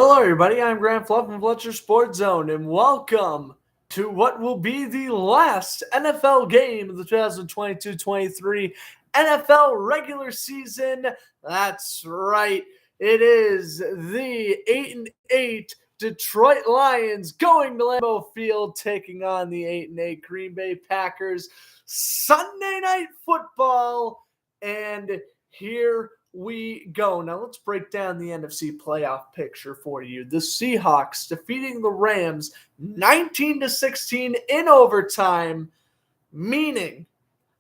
Hello, everybody. I'm Grant Fluff from Fletcher Sports Zone, and welcome to what will be the last NFL game of the 2022-23 NFL regular season. That's right. It is the 8-8 Detroit Lions going to Lambeau Field, taking on the 8-8 Green Bay Packers. Sunday Night Football, and here we go. Now let's break down the NFC playoff picture for you. The Seahawks defeating the Rams 19-16 in overtime, meaning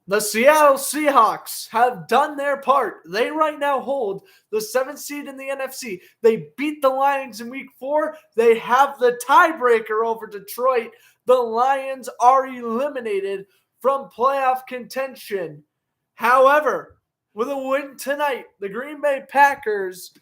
the Seattle Seahawks have done their part. They right now hold the 7th seed in the NFC. They beat the Lions in week 4. They have the tiebreaker over Detroit. The Lions are eliminated from playoff contention. However, with a win tonight, the Green Bay Packers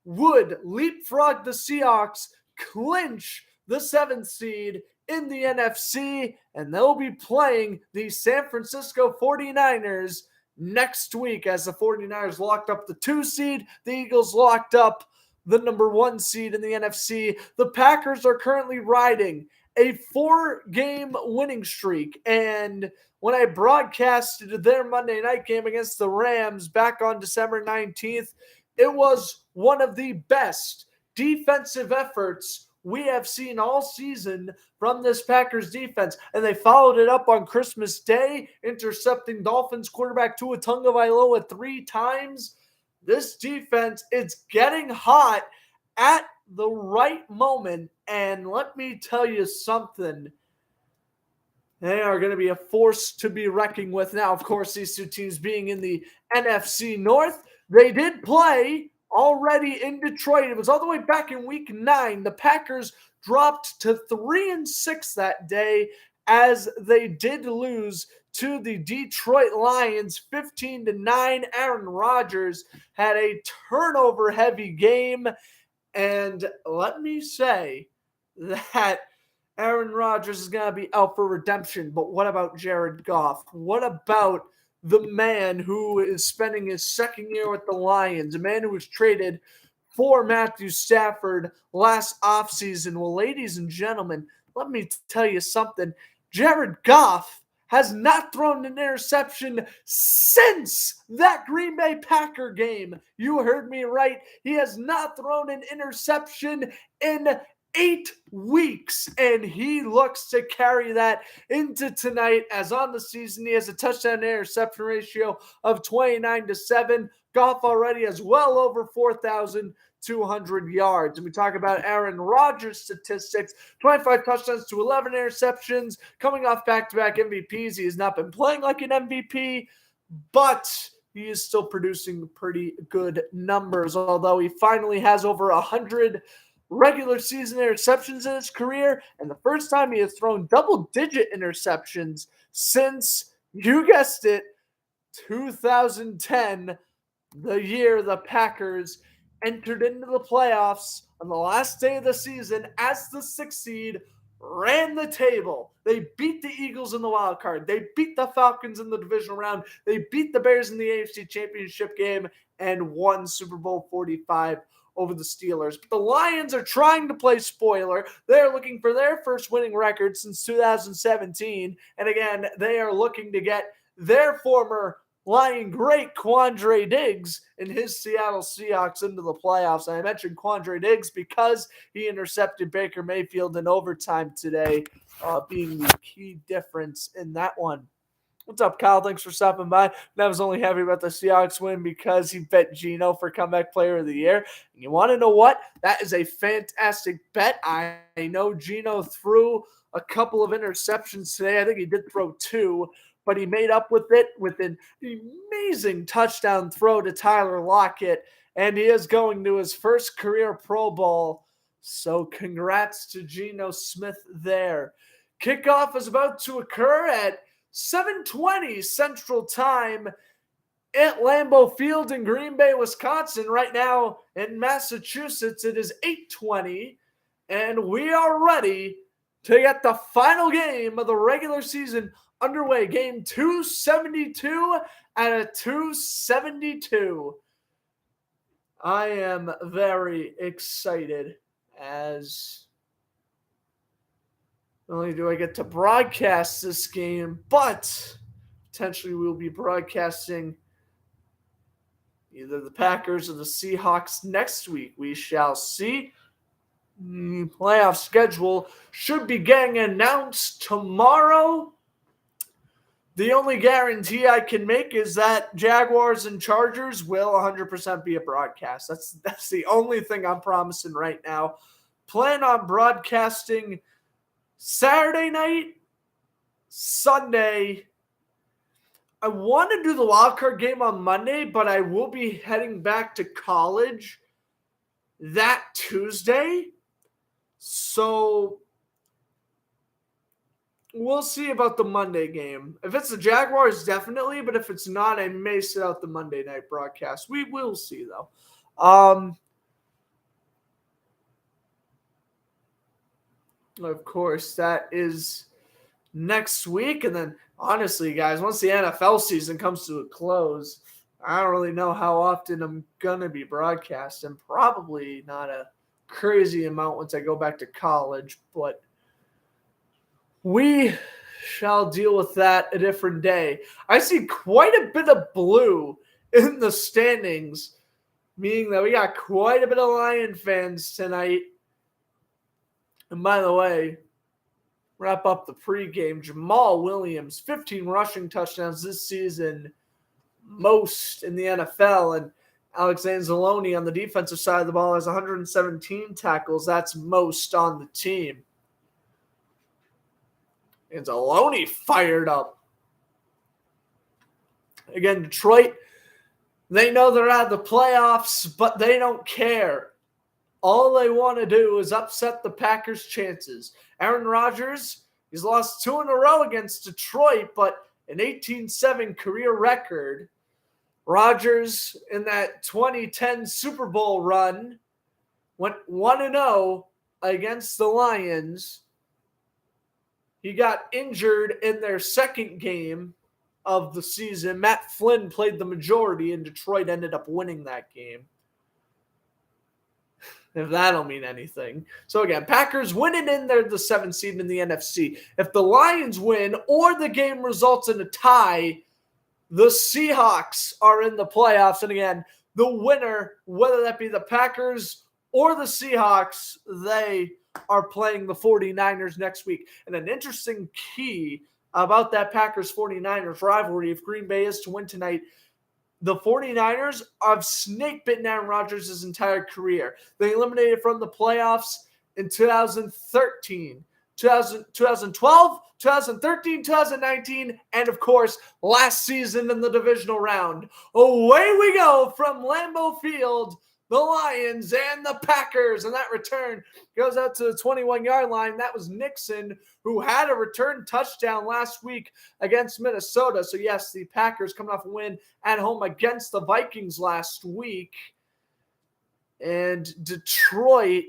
would leapfrog the Seahawks, clinch the 7th seed in the NFC, and they'll be playing the San Francisco 49ers next week as the 49ers locked up the 2 seed. The Eagles locked up the number 1 seed in the NFC. The Packers are currently riding a 4-game winning streak, and when I broadcasted their Monday night game against the Rams back on December 19th, it was one of the best defensive efforts we have seen all season from this Packers defense. And they followed it up on Christmas Day, intercepting Dolphins quarterback Tua Tagovailoa 3 times. This defense is getting hot at the right moment. And let me tell you something. They are going to be a force to be reckoned with. Now, of course, these two teams being in the NFC North, they did play already in Detroit. It was all the way back in week 9. The Packers dropped to 3-6 that day as they did lose to the Detroit Lions 15-9. Aaron Rodgers had a turnover-heavy game. And let me say that Aaron Rodgers is going to be out for redemption, but what about Jared Goff? What about the man who is spending his second year with the Lions, a man who was traded for Matthew Stafford last offseason? Well, ladies and gentlemen, let me tell you something. Jared Goff has not thrown an interception since that Green Bay Packer game. You heard me right. He has not thrown an interception in 8 weeks, and he looks to carry that into tonight, as on the season he has a touchdown to interception ratio of 29-7. Goff already has well over 4,200 yards. And we talk about Aaron Rodgers' statistics: 25 touchdowns to 11 interceptions, coming off back-to-back MVPs. He has not been playing like an MVP, but he is still producing pretty good numbers, although he finally has over 100 regular season interceptions in his career, and the first time he has thrown double-digit interceptions since, you guessed it, 2010, the year the Packers entered into the playoffs on the last day of the season as the 6th seed, ran the table. They beat the Eagles in the wild card. They beat the Falcons in the divisional round. They beat the Bears in the AFC Championship game and won Super Bowl 45 over the Steelers. But the Lions are trying to play spoiler. They're looking for their first winning record since 2017. And again, they are looking to get their former Lion great Quandre Diggs and his Seattle Seahawks into the playoffs. And I mentioned Quandre Diggs because he intercepted Baker Mayfield in overtime today, being the key difference in that one. What's up, Kyle? Thanks for stopping by. And I was only happy about the Seahawks win because he bet Geno for comeback player of the year. And you want to know what? That is a fantastic bet. I know Geno threw a couple of interceptions today. I think he did throw 2, but he made up with it with an amazing touchdown throw to Tyler Lockett. And he is going to his first career Pro Bowl. So congrats to Geno Smith there. Kickoff is about to occur at 7:20 Central Time at Lambeau Field in Green Bay, Wisconsin. Right now in Massachusetts, it is 8:20, and we are ready to get the final game of the regular season underway. Game 272 out of 272. I am very excited as not only do I get to broadcast this game, but potentially we'll be broadcasting either the Packers or the Seahawks next week. We shall see. The playoff schedule should be getting announced tomorrow. The only guarantee I can make is that Jaguars and Chargers will 100% be a broadcast. That's the only thing I'm promising right now. Plan on broadcasting Saturday night, Sunday. I want to do the wildcard game on Monday, but I will be heading back to college that Tuesday. So we'll see about the Monday game. If it's the Jaguars, definitely. But if it's not, I may sit out the Monday night broadcast. We will see, though. Of course, that is next week. And then, honestly, guys, once the NFL season comes to a close, I don't really know how often I'm going to be broadcasting. Probably not a crazy amount once I go back to college, but we shall deal with that a different day. I see quite a bit of blue in the standings, meaning that we got quite a bit of Lion fans tonight. And by the way, wrap up the pregame. Jamal Williams, 15 rushing touchdowns this season, most in the NFL. And Alex Anzalone on the defensive side of the ball has 117 tackles. That's most on the team. Anzalone fired up. Again, Detroit, they know they're out of the playoffs, but they don't care. All they want to do is upset the Packers' chances. Aaron Rodgers, he's lost 2 in a row against Detroit, but an 18-7 career record. Rodgers, in that 2010 Super Bowl run, went 1-0 against the Lions. He got injured in their second game of the season. Matt Flynn played the majority, and Detroit ended up winning that game. If that'll mean anything. So again, Packers winning in, they're the 7th seed in the NFC. If the Lions win or the game results in a tie, the Seahawks are in the playoffs. And again, the winner, whether that be the Packers or the Seahawks, they are playing the 49ers next week. And an interesting key about that Packers-49ers rivalry, if Green Bay is to win tonight, the 49ers have snake-bitten Aaron Rodgers his entire career. They eliminated from the playoffs in 2013, 2012, 2013, 2019, and, of course, last season in the divisional round. Away we go from Lambeau Field, the Lions and the Packers. And that return goes out to the 21-yard line. That was Nixon, who had a return touchdown last week against Minnesota. So, yes, the Packers coming off a win at home against the Vikings last week. And Detroit,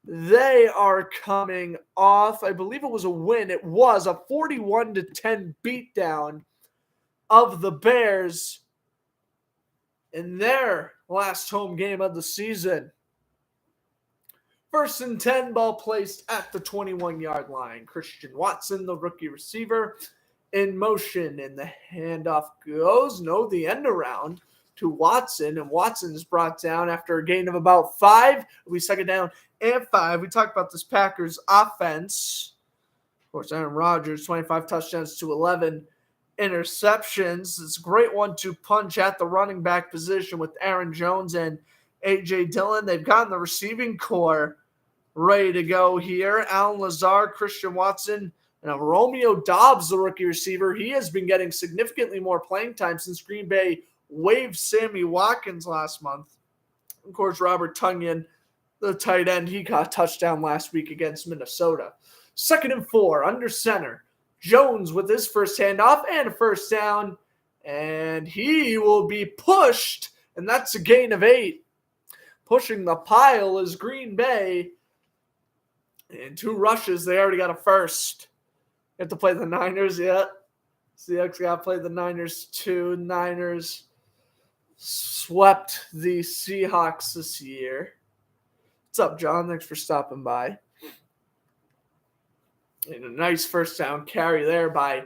they are coming off, I believe it was a win. It was a 41-10 beatdown of the Bears in their last home game of the season. 1st and 10, ball placed at the 21-yard line. Christian Watson, the rookie receiver, in motion, and the handoff goes, the end around to Watson, and Watson is brought down after a gain of about 5. We second down and 5. We talked about this Packers offense. Of course, Aaron Rodgers, 25 touchdowns to 11 interceptions. It's a great 1-2 punch at the running back position with Aaron Jones and A.J. Dillon. They've gotten the receiving core ready to go here. Allen Lazard, Christian Watson, and Romeo Doubs, the rookie receiver. He has been getting significantly more playing time since Green Bay waived Sammy Watkins last month. Of course, Robert Tonyan, the tight end, he got a touchdown last week against Minnesota. 2nd and 4, under center. Jones with his first handoff and a first down, and he will be pushed, and that's a gain of 8. Pushing the pile is Green Bay. In 2 rushes, they already got a first. You have to play the Niners yet. Seahawks got to play the Niners too. Niners swept the Seahawks this year. What's up, John? Thanks for stopping by. And a nice first down carry there by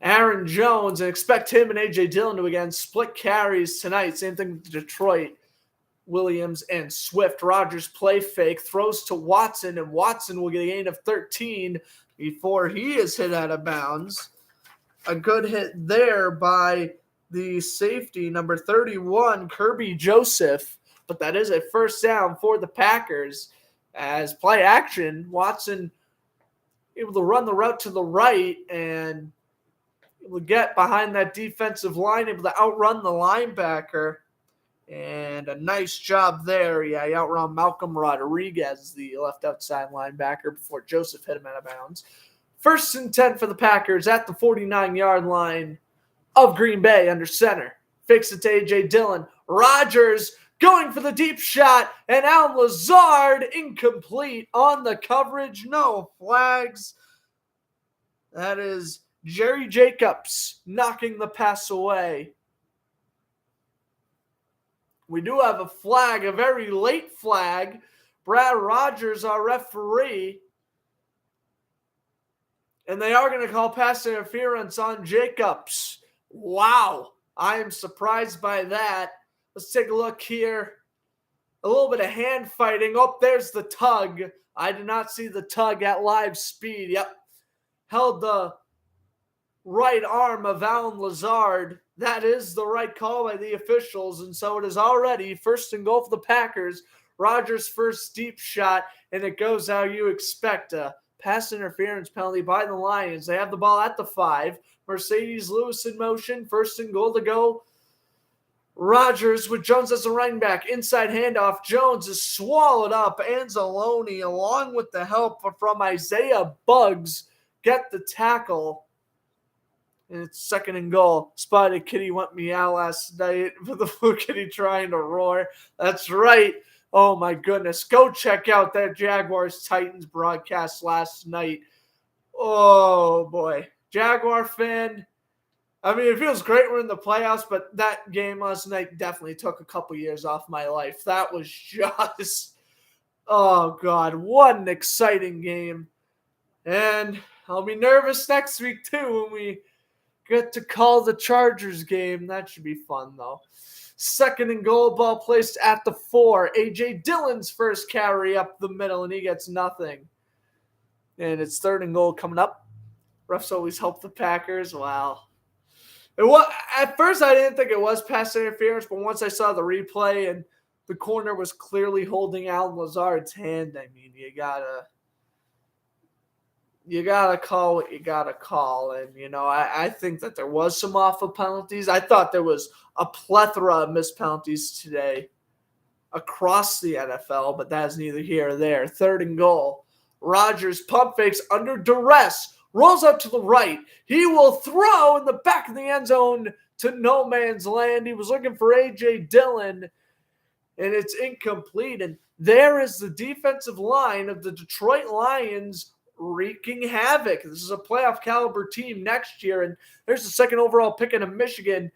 Aaron Jones, and expect him and A.J. Dillon to again split carries tonight. Same thing with Detroit. Williams and Swift. Rodgers play fake, throws to Watson, and Watson will get a gain of 13 before he is hit out of bounds. A good hit there by the safety, number 31, Kirby Joseph. But that is a first down for the Packers. As play action, Watson able to run the route to the right and able to get behind that defensive line, able to outrun the linebacker. And a nice job there. Yeah, he outrun Malcolm Rodriguez, the left outside linebacker, before Joseph hit him out of bounds. 1st and 10 for the Packers at the 49-yard line of Green Bay under center. Fakes it to A.J. Dillon. Rodgers going for the deep shot, and Allen Lazard incomplete on the coverage. No flags. That is Jerry Jacobs knocking the pass away. We do have a flag, a very late flag. Brad Rogers, our referee. And they are going to call pass interference on Jacobs. Wow. I am surprised by that. Let's take a look here. A little bit of hand fighting. Oh, there's the tug. I did not see the tug at live speed. Yep. Held the right arm of Allen Lazard. That is the right call by the officials, and so it is already 1st and goal for the Packers. Rodgers' first deep shot, and it goes how you expect. A pass interference penalty by the Lions. They have the ball at the 5. Mercedes Lewis in motion. 1st and goal to go. Rodgers with Jones as a running back. Inside handoff. Jones is swallowed up. Anzalone, along with the help from Isaiah Buggs, get the tackle. And it's 2nd and goal. Spotted Kitty went meow last night for the Blue Kitty trying to roar. That's right. Oh, my goodness. Go check out that Jaguars-Titans broadcast last night. Oh, boy. Jaguar fan. I mean, it feels great we're in the playoffs, but that game last night definitely took a couple years off my life. That was just, oh, God, what an exciting game. And I'll be nervous next week, too, when we get to call the Chargers game. That should be fun, though. 2nd and goal, ball placed at the 4. A.J. Dillon's first carry up the middle, and he gets nothing. And it's 3rd and goal coming up. Refs always help the Packers. Wow. At first, I didn't think it was pass interference, but once I saw the replay and the corner was clearly holding Allen Lazard's hand, I mean, you gotta call what you gotta call. And, I think that there was some awful penalties. I thought there was a plethora of missed penalties today across the NFL, but that's neither here or there. 3rd and goal. Rodgers pump fakes under duress. Rolls out to the right. He will throw in the back of the end zone to no man's land. He was looking for A.J. Dillon, and it's incomplete. And there is the defensive line of the Detroit Lions wreaking havoc. This is a playoff caliber team next year, and there's the 2nd overall pick in Michigan.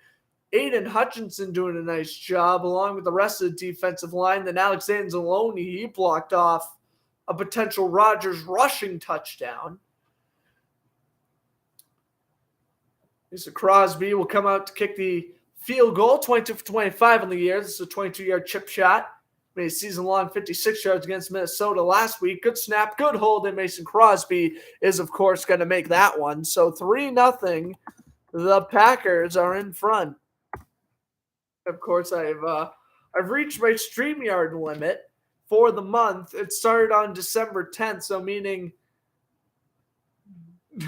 Aiden Hutchinson doing a nice job along with the rest of the defensive line. Then Alex Anzalone, he blocked off a potential Rodgers rushing touchdown. Mr. Crosby will come out to kick the field goal, 22 for 25 on the year. This is a 22-yard chip shot. Made a season-long 56 yards against Minnesota last week. Good snap, good hold, and Mason Crosby is, of course, going to make that one. So 3-0, the Packers are in front. Of course, I've reached my StreamYard limit for the month. It started on December 10th, so meaning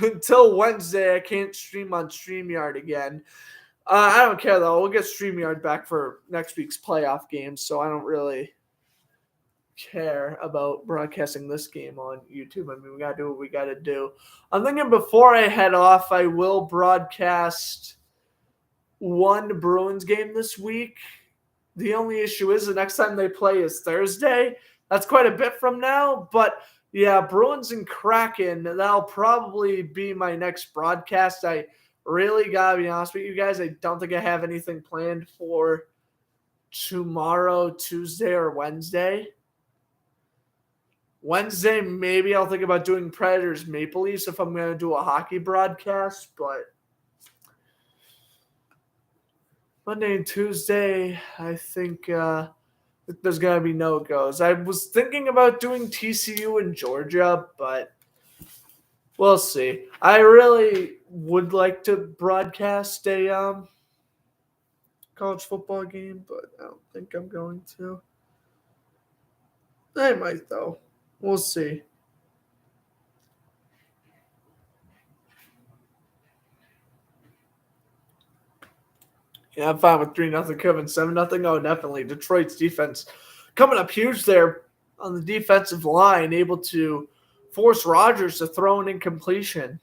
until Wednesday, I can't stream on StreamYard again. I don't care, though. We'll get StreamYard back for next week's playoff games, so I don't really care about broadcasting this game on YouTube. I mean, we got to do what we got to do. I'm thinking before I head off, I will broadcast one Bruins game this week. The only issue is the next time they play is Thursday. That's quite a bit from now, but yeah, Bruins and Kraken, that'll probably be my next broadcast. I really gotta be honest with you guys. I don't think I have anything planned for tomorrow, Tuesday, or Wednesday. Wednesday, maybe I'll think about doing Predators Maple Leafs if I'm going to do a hockey broadcast, but Monday and Tuesday, I think there's going to be no-goes. I was thinking about doing TCU in Georgia, but we'll see. I really would like to broadcast a college football game, but I don't think I'm going to. I might, though. We'll see. Yeah, I'm fine with 3-0 Kevin, 7-0. Oh, definitely. Detroit's defense coming up huge there on the defensive line, able to force Rodgers to throw an incompletion.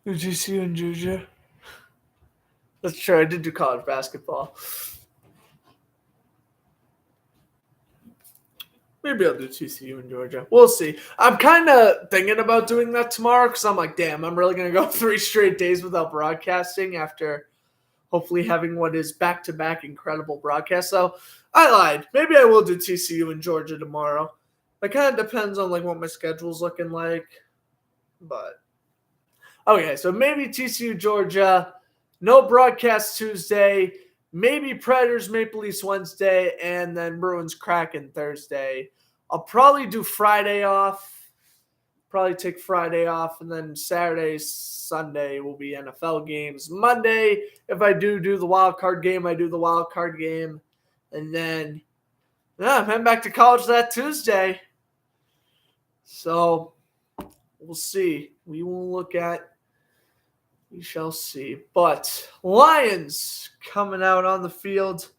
Did you see you in Georgia? That's true. I did do college basketball. Maybe I'll do TCU in Georgia. We'll see. I'm kind of thinking about doing that tomorrow because I'm like, damn, I'm really going to go 3 straight days without broadcasting after hopefully having what is back-to-back incredible broadcasts. So I lied. Maybe I will do TCU in Georgia tomorrow. It kind of depends on like what my schedule's looking like. But okay, so maybe TCU Georgia, no broadcast Tuesday, maybe Predators Maple Leafs Wednesday, and then Bruins Kraken Thursday. I'll probably do Friday off. Probably take Friday off, and then Saturday, Sunday will be NFL games. Monday, if I do the wild card game, I do the wild card game. And then, I'm heading back to college that Tuesday. So, we'll see. We shall see. But Lions coming out on the field.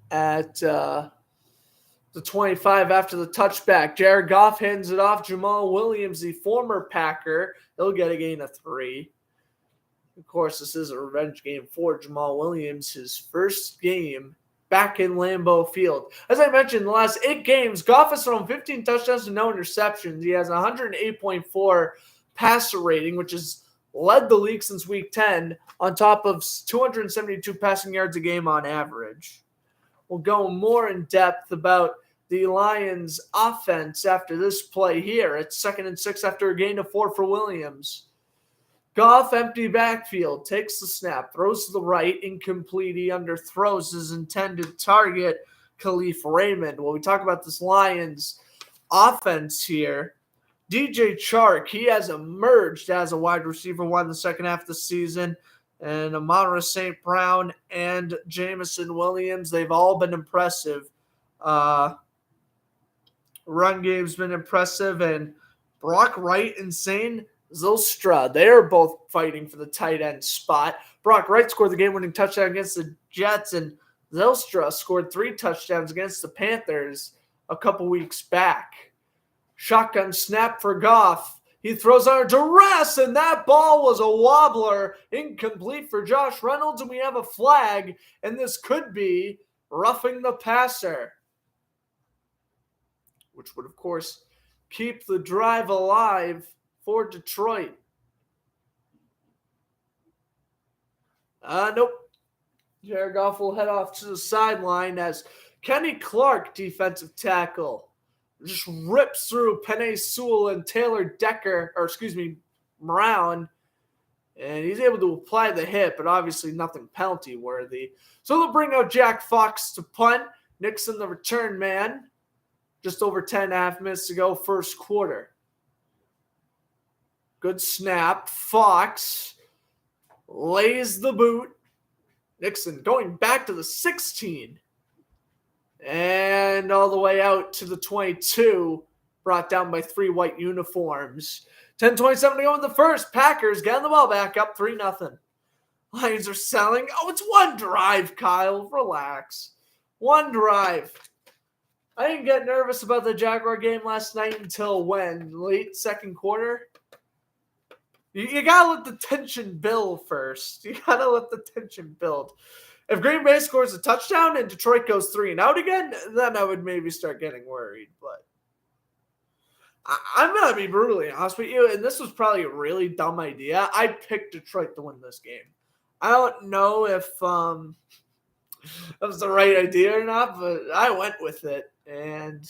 At the 25 after the touchback. Jared Goff hands it off. Jamal Williams, the former Packer, he'll get a gain of 3. Of course, this is a revenge game for Jamal Williams, his first game back in Lambeau Field. As I mentioned, in the last 8 games, Goff has thrown 15 touchdowns and no interceptions. He has 108.4 passer rating, which has led the league since Week 10, on top of 272 passing yards a game on average. We'll go more in depth about the Lions offense after this play here. It's 2nd and 6 after a gain of 4 for Williams. Goff, empty backfield, takes the snap, throws to the right, incomplete. He underthrows his intended target, Khalif Raymond. When we talk about this Lions offense here, DJ Chark, he has emerged as a wide receiver 1 in the second half of the season. And Amon-Ra St. Brown and Jameson Williams, they've all been impressive. Run game's been impressive. And Brock Wright and Zane Zylstra, they're both fighting for the tight end spot. Brock Wright scored the game-winning touchdown against the Jets, and Zylstra scored 3 touchdowns against the Panthers a couple weeks back. Shotgun snap for Goff. He throws under duress, and that ball was a wobbler, incomplete for Josh Reynolds, and we have a flag, and this could be roughing the passer, which would, of course, keep the drive alive for Detroit. Nope. Jared Goff will head off to the sideline as Kenny Clark, defensive tackle, just rips through Penei Sewell and Taylor Brown, and he's able to apply the hit, but obviously nothing penalty worthy. So they'll bring out Jack Fox to punt. Nixon, the return man, just over 10.5 minutes to go, first quarter. Good snap. Fox lays the boot. Nixon going back to the 16. And all the way out to the 22, brought down by 3 white uniforms. 10:27 to go in the first. Packers getting the ball back up 3-0. Lions are selling. Oh, it's one drive, Kyle. Relax. One drive. I didn't get nervous about the Jaguar game last night until when? Late second quarter? You got to let the tension build first. You got to let the tension build. If Green Bay scores a touchdown and Detroit goes 3 and out again, then I would maybe start getting worried. But I'm going to be brutally honest with you, and this was probably a really dumb idea. I picked Detroit to win this game. I don't know if that was the right idea or not, but I went with it. And,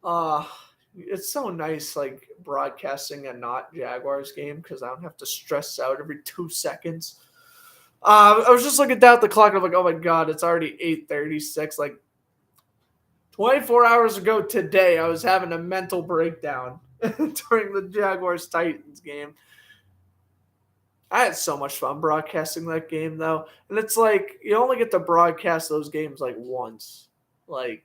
yeah. It's so nice, like, broadcasting a not Jaguars game because I don't have to stress out every 2 seconds. I was just looking down at the clock and I'm like, oh my God, it's already 8:36. Like, 24 hours ago today, I was having a mental breakdown during the Jaguars-Titans game. I had so much fun broadcasting that game, though. And it's like, you only get to broadcast those games, like, once. Like,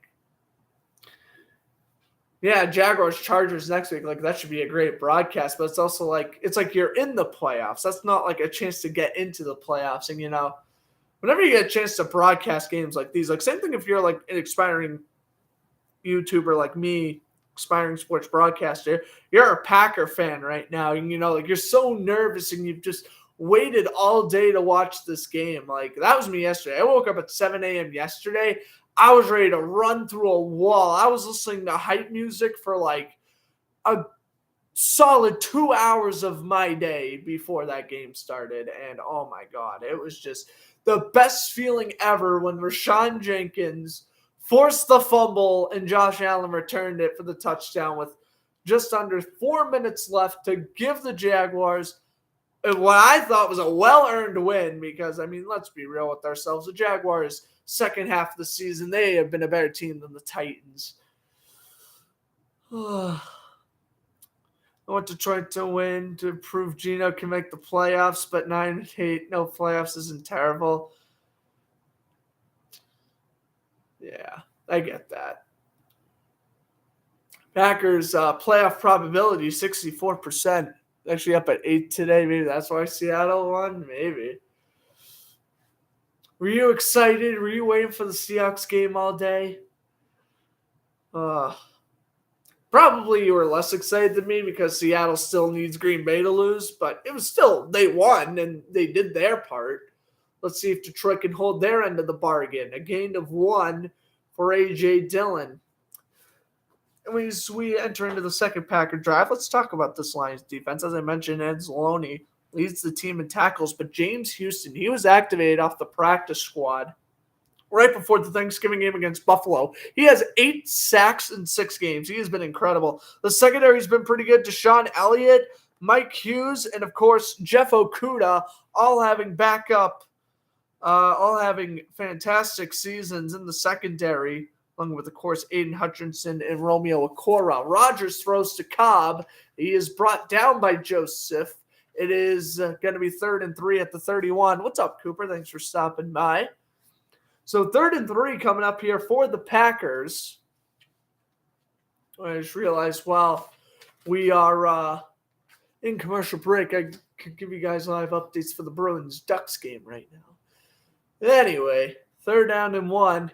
yeah, Jaguars, Chargers next week. Like, that should be a great broadcast. But it's also like, it's like you're in the playoffs. That's not like a chance to get into the playoffs. And, you know, whenever you get a chance to broadcast games like these, like, same thing if you're like an aspiring YouTuber like me, aspiring sports broadcaster, you're a Packer fan right now. And, you know, like, you're so nervous and you've just waited all day to watch this game. Like, that was me yesterday. I woke up at 7 a.m. yesterday. I was ready to run through a wall. I was listening to hype music for like a solid 2 hours of my day before that game started. And oh my God, it was just the best feeling ever when Rashawn Jenkins forced the fumble and Josh Allen returned it for the touchdown with just under 4 minutes left to give the Jaguars what I thought was a well-earned win because, I mean, let's be real with ourselves. The Jaguars, second half of the season, they have been a better team than the Titans. I want Detroit to win to prove Geno can make the playoffs, but 9-8, no playoffs isn't terrible. Yeah, I get that. Packers playoff probability, 64%. Actually up at 8 today. Maybe that's why Seattle won. Maybe. Were you excited? Were you waiting for the Seahawks game all day? Probably you were less excited than me because Seattle still needs Green Bay to lose, but it was still, they won and they did their part. Let's see if Detroit can hold their end of the bargain. A gain of 1 for A.J. Dillon. And as we enter into the second Packer drive, let's talk about this Lions defense. As I mentioned, Anzalone leads the team in tackles, but James Houston, he was activated off the practice squad right before the Thanksgiving game against Buffalo. He has 8 sacks in 6 games. He has been incredible. The secondary's been pretty good. Deshaun Elliott, Mike Hughes, and of course, Jeff Okudah, all having fantastic seasons in the secondary, along with, of course, Aiden Hutchinson and Romeo Okwara. Rodgers throws to Cobb. He is brought down by Joseph. It is going to be 3rd and 3 at the 31. What's up, Cooper? Thanks for stopping by. So 3rd and 3 coming up here for the Packers. I just realized while we are in commercial break, I could give you guys live updates for the Bruins-Ducks game right now. Anyway, 3rd down and 1.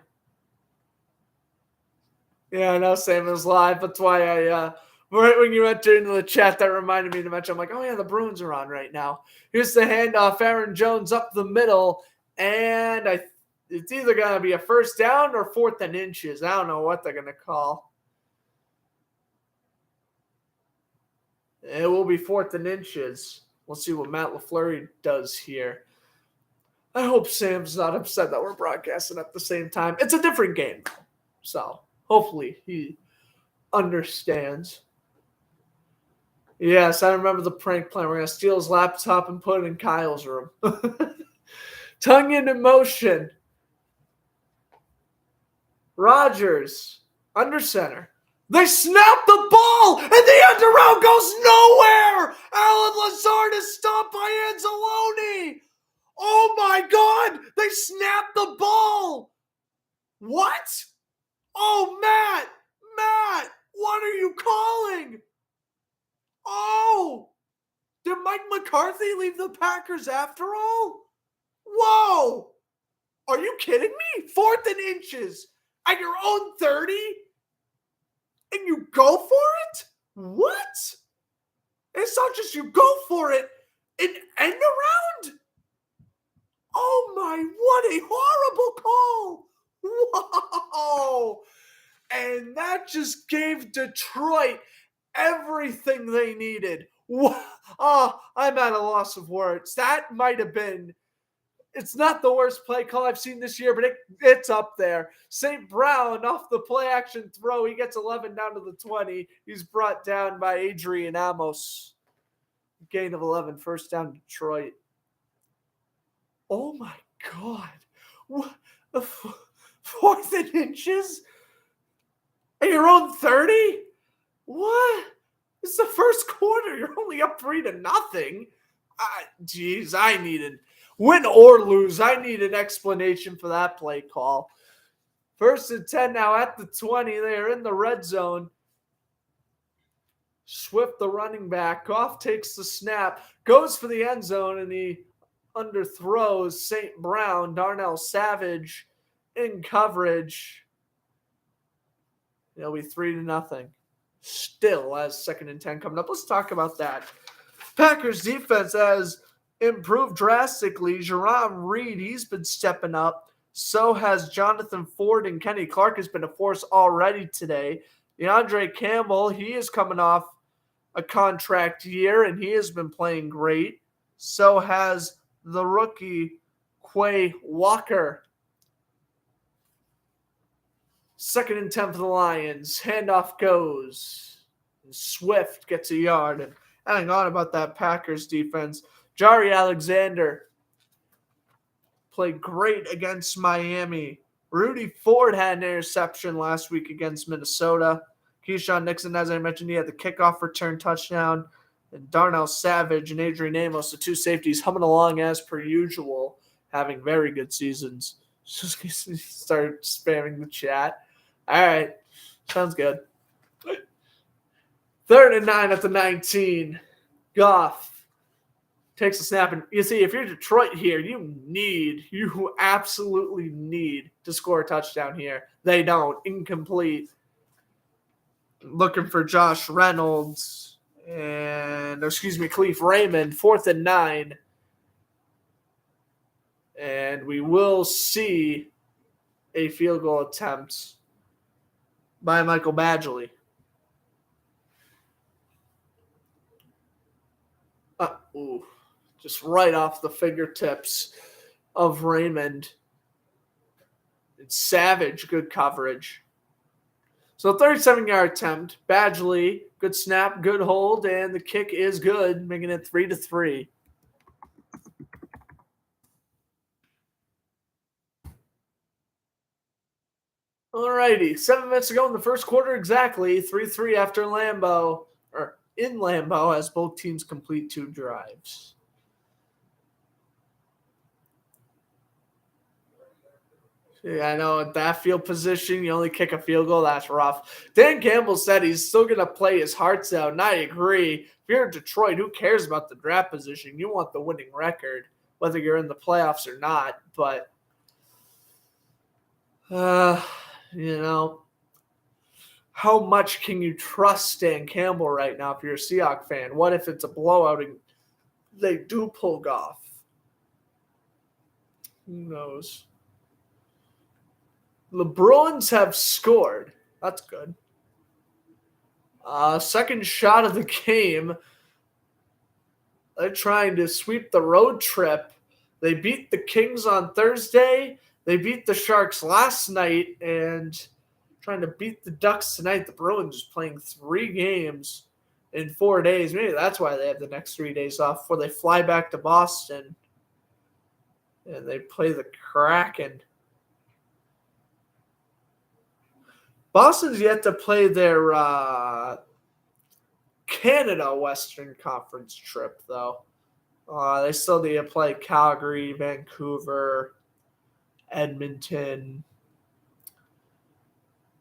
Yeah, I know Sam was live. That's why I, right when you entered into the chat, that reminded me to mention. I'm like, oh yeah, the Bruins are on right now. Here's the handoff. Aaron Jones up the middle, and it's either going to be a 1st down or 4th and inches. I don't know what they're going to call. It will be 4th and inches. We'll see what Matt LaFleur does here. I hope Sam's not upset that we're broadcasting at the same time. It's a different game, so hopefully he understands. Yes, I remember the prank plan. We're going to steal his laptop and put it in Kyle's room. Tongue into motion. Rodgers, under center. They snap the ball, and the end around goes nowhere. Alan Lazard is stopped by Anzalone. Oh, my God. They snapped the ball. What? Oh, Matt, What are you calling? Oh! Did Mike McCarthy leave the Packers after all? Whoa! Are you kidding me? 4th and inches at your own 30? And you go for it? What? It's not just you go for it and end around? Oh my, what a horrible call. Whoa. And that just gave Detroit everything they needed. Oh, I'm at a loss of words. That might have been, it's not the worst play call I've seen this year, but it's up there. St. Brown off the play action throw. He gets 11 down to the 20. He's brought down by Adrian Amos. Gain of 11, first down Detroit. Oh my God. What? 4th and inches? At your own 30? What? It's the first quarter. You're only up 3-0. Geez, I needed, win or lose, I need an explanation for that play call. 1st and 10 now at the 20. They are in the red zone. Swift, the running back. Goff takes the snap, goes for the end zone, and he underthrows St. Brown. Darnell Savage in coverage. It'll be 3-0. Still as 2nd and 10 coming up. Let's talk about that. Packers defense has improved drastically. Jerron Reed, he's been stepping up. So has Jonathan Ford, and Kenny Clark has been a force already today. DeAndre Campbell, he is coming off a contract year, and he has been playing great. So has the rookie Quay Walker. 2nd and 10 for the Lions. Handoff goes. And Swift gets a yard. And hang on about that Packers defense. Jari Alexander played great against Miami. Rudy Ford had an interception last week against Minnesota. Keyshawn Nixon, as I mentioned, he had the kickoff return touchdown. And Darnell Savage and Adrian Amos, the two safeties, humming along as per usual, having very good seasons. Just start spamming the chat. All right. Sounds good. 3rd and 9 at the 19. Goff takes a snap. And you see, if you're Detroit here, you absolutely need to score a touchdown here. They don't. Incomplete. Looking for Josh Reynolds. Khalif Raymond. 4th and 9. And we will see a field goal attempt by Michael Badgley. Just right off the fingertips of Raymond. It's Savage, good coverage. So 37-yard attempt. Badgley, good snap, good hold, and the kick is good, making it 3-3. Alrighty, 7 minutes ago in the first quarter exactly, 3-3 after Lambeau, or in Lambeau, as both teams complete 2 drives. Yeah, I know, at that field position, you only kick a field goal, that's rough. Dan Campbell said he's still going to play his hearts out, and I agree. If you're in Detroit, who cares about the draft position? You want the winning record, whether you're in the playoffs or not, but how much can you trust Dan Campbell right now if you're a Seahawks fan? What if it's a blowout and they do pull Goff? Who knows? The Bruins have scored. That's good. Second shot of the game. They're trying to sweep the road trip. They beat the Kings on Thursday. They beat the Sharks last night, and trying to beat the Ducks tonight. The Bruins playing 3 games in 4 days. Maybe that's why they have the next 3 days off before they fly back to Boston and they play the Kraken. Boston's yet to play their Canada Western Conference trip, though. They still need to play Calgary, Vancouver, Edmonton.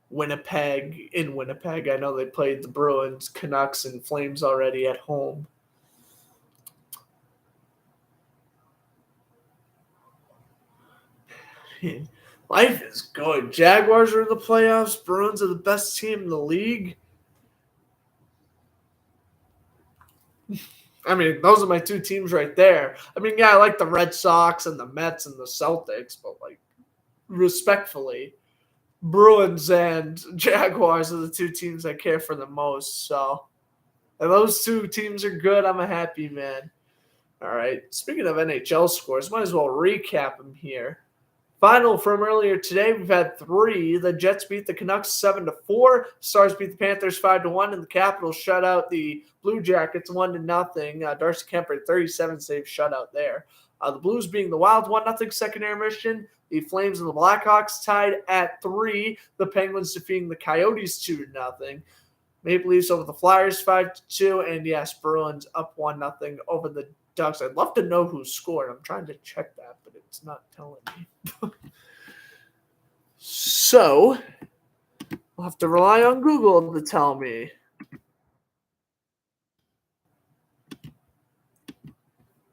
Winnipeg. I know they played the Bruins, Canucks, and Flames already at home. Life is good. Jaguars are in the playoffs. Bruins are the best team in the league. I mean, those are my two teams right there. I mean, yeah, I like the Red Sox and the Mets and the Celtics, but like, respectfully, Bruins and Jaguars are the two teams I care for the most. So, if those two teams are good, I'm a happy man. All right. Speaking of NHL scores, might as well recap them here. Final from earlier today, we've had 3. The Jets beat the Canucks 7-4. Stars beat the Panthers 5-1, and the Capitals shut out the Blue Jackets 1-0. Darcy Kemper 37 save shutout there. The Blues being the Wild 1-0 second intermission. The Flames and the Blackhawks tied at 3. The Penguins defeating the Coyotes 2-0. Maple Leafs over the Flyers 5-2, and yes, Bruins up 1-0 over the Ducks. I'd love to know who scored. I'm trying to check that, but it's not telling me. So, I'll have to rely on Google to tell me.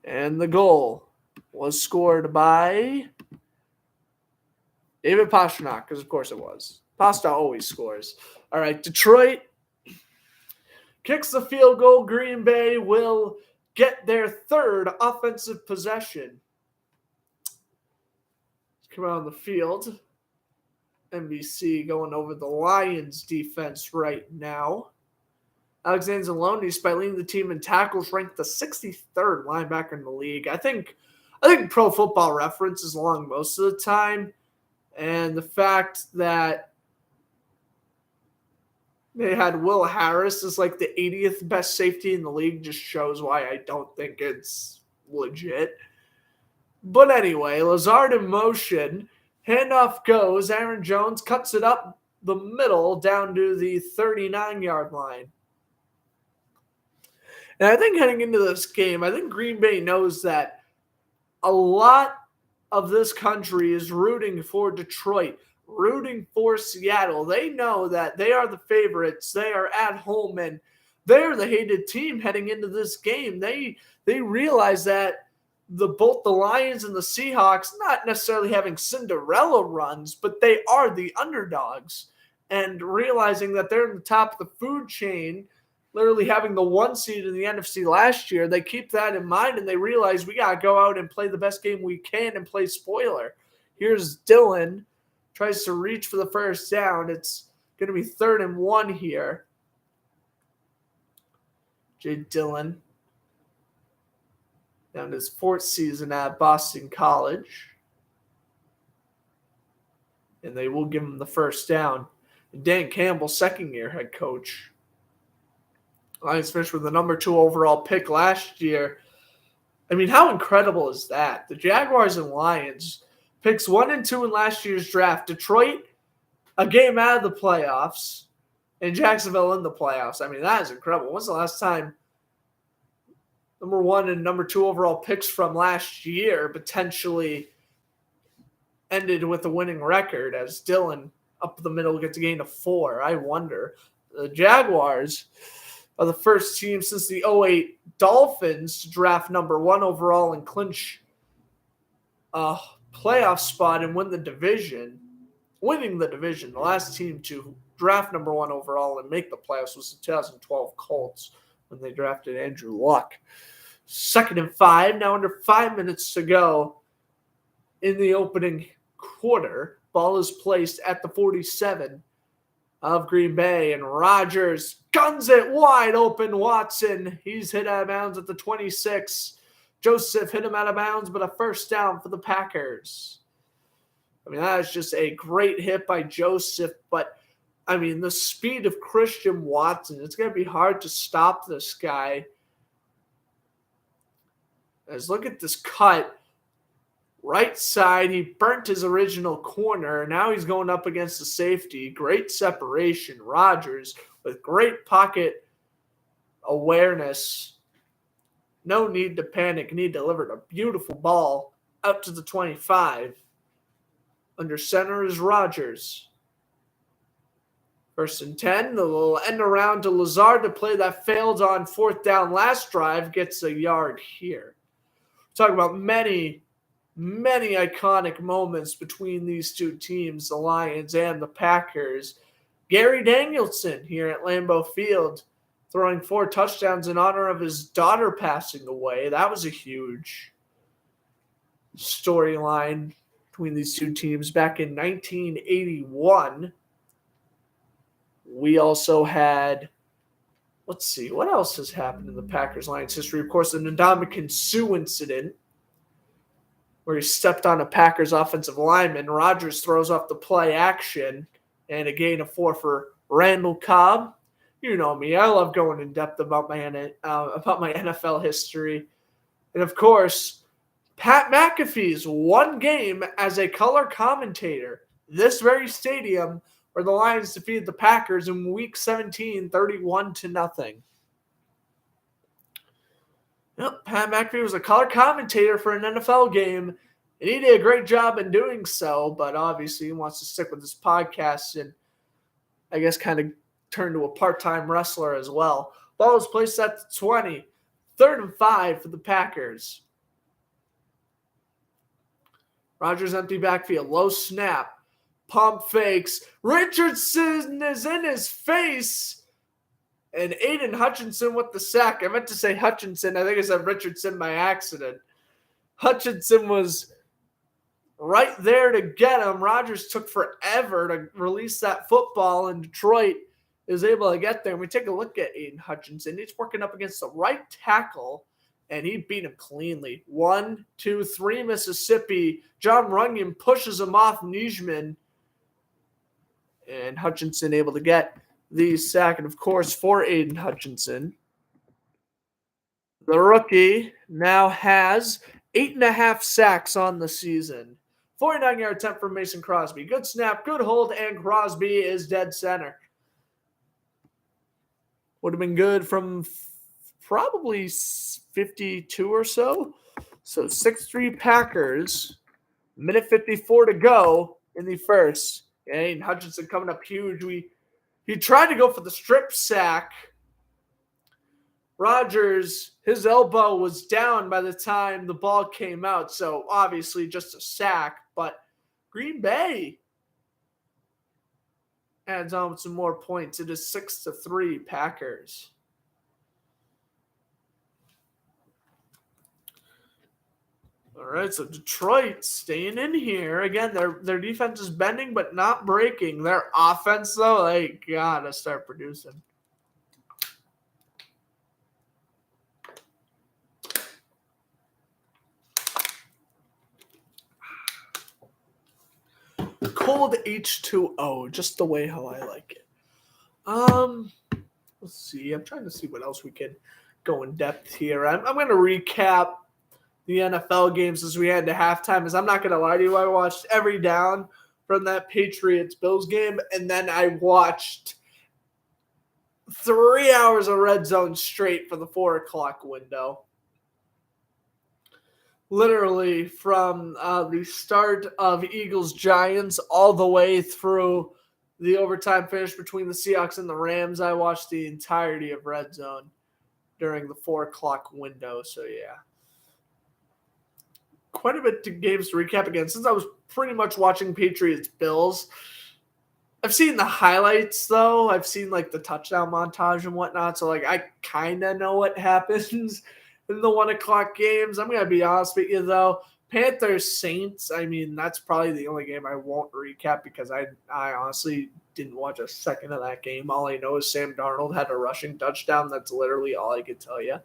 And the goal was scored by David Pastrnak, because of course it was. Pasta always scores. All right, Detroit kicks the field goal. Green Bay will get their 3rd offensive possession. Let's come out on the field. NBC going over the Lions defense right now. Alexander Zalone, by leading the team in tackles, ranked the 63rd linebacker in the league. I think Pro Football Reference is along most of the time. And the fact that they had Will Harris as like the 80th best safety in the league just shows why I don't think it's legit. But anyway, Lazard in motion. Handoff goes. Aaron Jones cuts it up the middle down to the 39-yard line. And I think heading into this game, I think Green Bay knows that a lot of this country is rooting for Detroit, rooting for Seattle. They know that they are the favorites. They are at home, and they're the hated team heading into this game. They realize that both the Lions and the Seahawks, not necessarily having Cinderella runs, but they are the underdogs. And realizing that they're in the top of the food chain, literally having the 1 seed in the NFC last year, they keep that in mind, and they realize we got to go out and play the best game we can and play spoiler. Here's Dillon. Tries to reach for the first down. It's going to be 3rd and 1 here. Jay Dillon. Down to his 4th season at Boston College. And they will give him the first down. Dan Campbell, 2nd-year head coach. Lions finished with the number 2 overall pick last year. I mean, how incredible is that? The Jaguars and Lions, picks 1 and 2 in last year's draft. Detroit, a game out of the playoffs, and Jacksonville in the playoffs. I mean, that is incredible. When's the last time number 1 and number 2 overall picks from last year potentially ended with a winning record, as Dillon up the middle gets a gain of 4? I wonder. The Jaguars are the first team since the 2008 Dolphins to draft number 1 overall and clinch a playoff spot and win the division. Winning the division. The last team to draft number 1 overall and make the playoffs was the 2012 Colts when they drafted Andrew Luck. 2nd and 5. Now under 5 minutes to go in the opening quarter. Ball is placed at the 47 of Green Bay, and Rodgers guns it wide open. Watson, he's hit out of bounds at the 26. Joseph hit him out of bounds, but a first down for the Packers. I mean, that is just a great hit by Joseph, but I mean, the speed of Christian Watson, it's going to be hard to stop this guy. As look at this cut. Right side, he burnt his original corner. Now he's going up against the safety. Great separation. Rodgers with great pocket awareness. No need to panic. And he delivered a beautiful ball out to the 25. Under center is Rodgers. First and 10, the little end around to Lazard to play that failed on fourth down last drive, gets a yard here. Talking about many iconic moments between these two teams, the Lions and the Packers. Gary Danielson here at Lambeau Field throwing 4 touchdowns in honor of his daughter passing away. That was a huge storyline between these two teams back in 1981. We also had, let's see, what else has happened in the Packers-Lions history? Of course, the Ndamukong Suh incident where he stepped on a Packers offensive lineman. Rodgers throws off the play action and a gain of 4 for Randall Cobb. You know me. I love going in depth about my NFL history. And, of course, Pat McAfee's one game as a color commentator, this very stadium where the Lions defeated the Packers in Week 17, 31-0. Yep, Pat McAfee was a color commentator for an NFL game, and he did a great job in doing so, but obviously he wants to stick with his podcast and I guess kind of turn to a part-time wrestler as well. Ball is placed at the 20. 3rd and 5 for the Packers. Rodgers empty backfield, low snap. Pump fakes. Richardson is in his face. And Aiden Hutchinson with the sack. I meant to say Hutchinson. I think I said Richardson by accident. Hutchinson was right there to get him. Rodgers took forever to release that football, and Detroit is able to get there. And we take a look at Aiden Hutchinson. He's working up against the right tackle, and he beat him cleanly. 1, 2, 3 Mississippi. John Runyon pushes him off Nijman. And Hutchinson able to get the sack. And, of course, for Aiden Hutchinson, the rookie now has 8.5 sacks on the season. 49-yard attempt from Mason Crosby. Good snap, good hold, and Crosby is dead center. Would have been good from probably 52 or so. So 6-3 Packers. Minute 54 to go in the first. And Hutchinson coming up huge. He tried to go for the strip sack. Rodgers, his elbow was down by the time the ball came out. So obviously just a sack. But Green Bay adds on some more points. It is 6-3 Packers. All right, so Detroit staying in here. Again, their defense is bending but not breaking. Their offense, though, they gotta start producing. Cold H2O, just the way how I like it. Let's see. I'm trying to see what else we can go in depth here. I'm going to recap the NFL games as we had to halftime. As I'm not going to lie to you, I watched every down from that Patriots-Bills game, and then I watched 3 hours of Red Zone straight for the 4 o'clock window. Literally from the start of Eagles-Giants all the way through the overtime finish between the Seahawks and the Rams, I watched the entirety of Red Zone during the 4 o'clock window. So, yeah. Quite a bit of games to recap again. Since I was pretty much watching Patriots-Bills, I've seen the highlights, though. I've seen, like, the touchdown montage and whatnot. So, like, I kind of know what happens in the 1 o'clock games. I'm going to be honest with you, though. Panthers-Saints, I mean, that's probably the only game I won't recap because I honestly didn't watch a second of that game. All I know is Sam Darnold had a rushing touchdown. That's literally all I could tell you.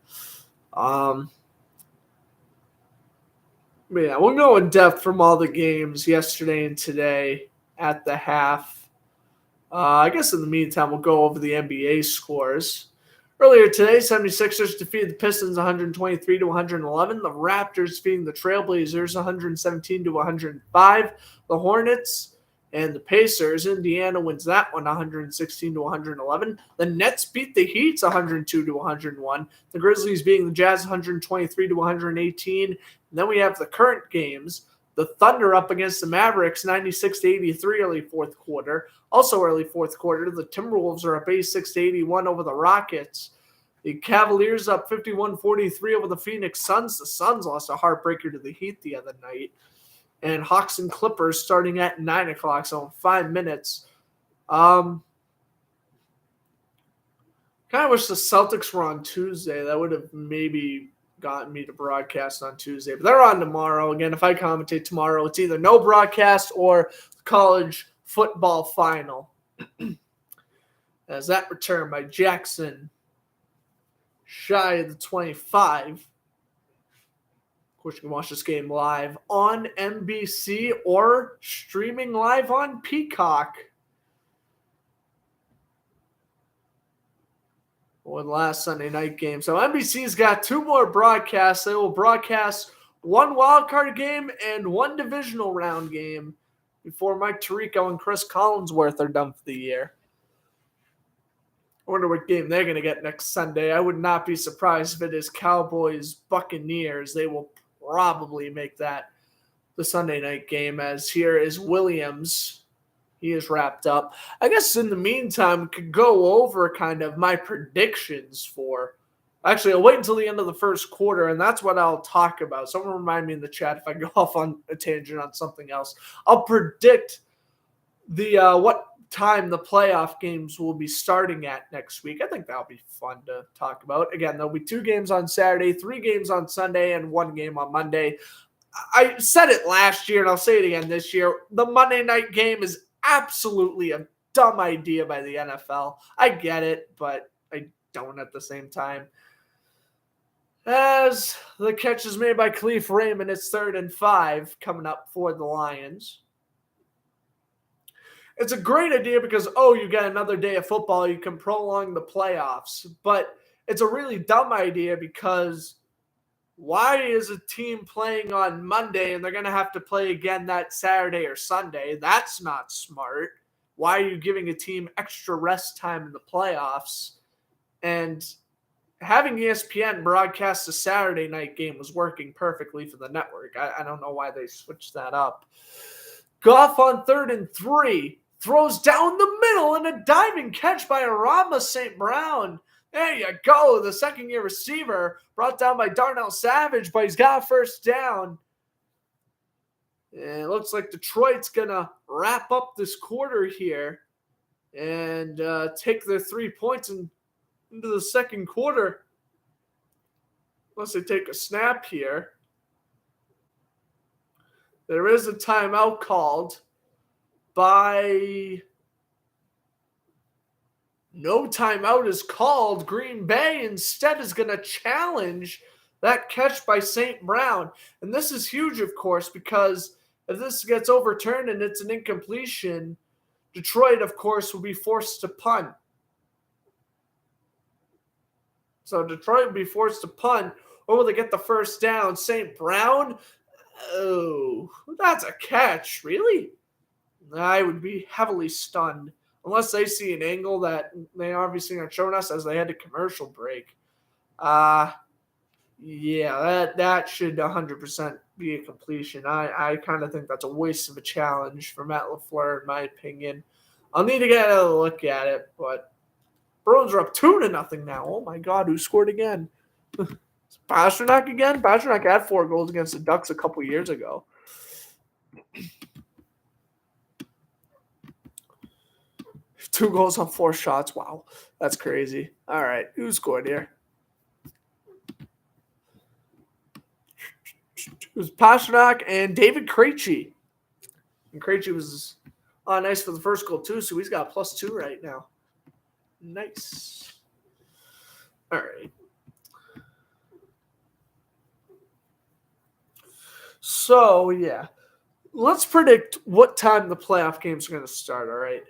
But yeah, we'll go in depth from all the games yesterday and today at the half. I guess in the meantime, we'll go over the NBA scores. Earlier today, 76ers defeated the Pistons 123-111. The Raptors defeating the Trailblazers 117-105. The Hornets and the Pacers, Indiana wins that one 116-111. The Nets beat the Heat 102-101. The Grizzlies beating the Jazz 123-118. And then we have the current games. The Thunder up against the Mavericks, 96-83 early fourth quarter. Also early fourth quarter, the Timberwolves are up 86-81 over the Rockets. The Cavaliers up 51-43 over the Phoenix Suns. The Suns lost a heartbreaker to the Heat the other night. And Hawks and Clippers starting at 9 o'clock, so in 5 minutes. Kind of wish the Celtics were on Tuesday. That would have maybe gotten me to broadcast on Tuesday. But they're on tomorrow. Again, if I commentate tomorrow, it's either no broadcast or college football final. As that return by Jackson, shy of the 25. Of course, you can watch this game live on NBC or streaming live on Peacock. Or the last Sunday night game. So NBC's got 2 more broadcasts. They will broadcast 1 wildcard game and 1 divisional round game before Mike Tirico and Chris Collinsworth are done for the year. I wonder what game they're going to get next Sunday. I would not be surprised if it is Cowboys-Buccaneers. They will probably make that the Sunday night game, as here is Williams. He is wrapped up. I guess in the meantime, we could go over kind of my predictions for – actually, I'll wait until the end of the first quarter, and that's what I'll talk about. Someone remind me in the chat if I go off on a tangent on something else. I'll predict the what time the playoff games will be starting at next week. I think that'll be fun to talk about. Again, there'll be 2 games on Saturday, 3 games on Sunday, and 1 game on Monday. I said it last year, and I'll say it again this year. The Monday night game is absolutely a dumb idea by the NFL. I get it, but I don't at the same time. As the catch is made by Khalif Raymond, it's 3rd and 5 coming up for the Lions. It's a great idea because, you get another day of football, you can prolong the playoffs. But it's a really dumb idea because why is a team playing on Monday and they're going to have to play again that Saturday or Sunday? That's not smart. Why are you giving a team extra rest time in the playoffs? And having ESPN broadcast a Saturday night game was working perfectly for the network. I don't know why they switched that up. Goff on 3rd and 3. Throws down the middle and a diving catch by Arama St. Brown. There you go. The second-year receiver brought down by Darnell Savage, but he's got a first down. And it looks like Detroit's going to wrap up this quarter here and take their 3 points into the second quarter. Unless they take a snap here. There is a timeout called by... No timeout is called. Green Bay instead is going to challenge that catch by St. Brown. And this is huge, of course, because if this gets overturned and it's an incompletion, Detroit, of course, will be forced to punt. So Detroit will be forced to punt, or will they get the first down? St. Brown? Oh, that's a catch. Really? I would be heavily stunned. Unless they see an angle that they obviously aren't showing us as they had a commercial break. Yeah, that should 100% be a completion. I kind of think that's a waste of a challenge for Matt LaFleur, in my opinion. I'll need to get a look at it, but Bruins are up 2-0 now. Oh, my God, who scored again? Pasternak again? Pasternak had 4 goals against the Ducks a couple years ago. 2 goals on 4 shots. Wow, that's crazy. All right, who scored here? It was Pasternak and David Krejci. And Krejci was nice for the first goal, too, so he's got +2 right now. Nice. All right. So, yeah. Let's predict what time the playoff games are going to start, all right?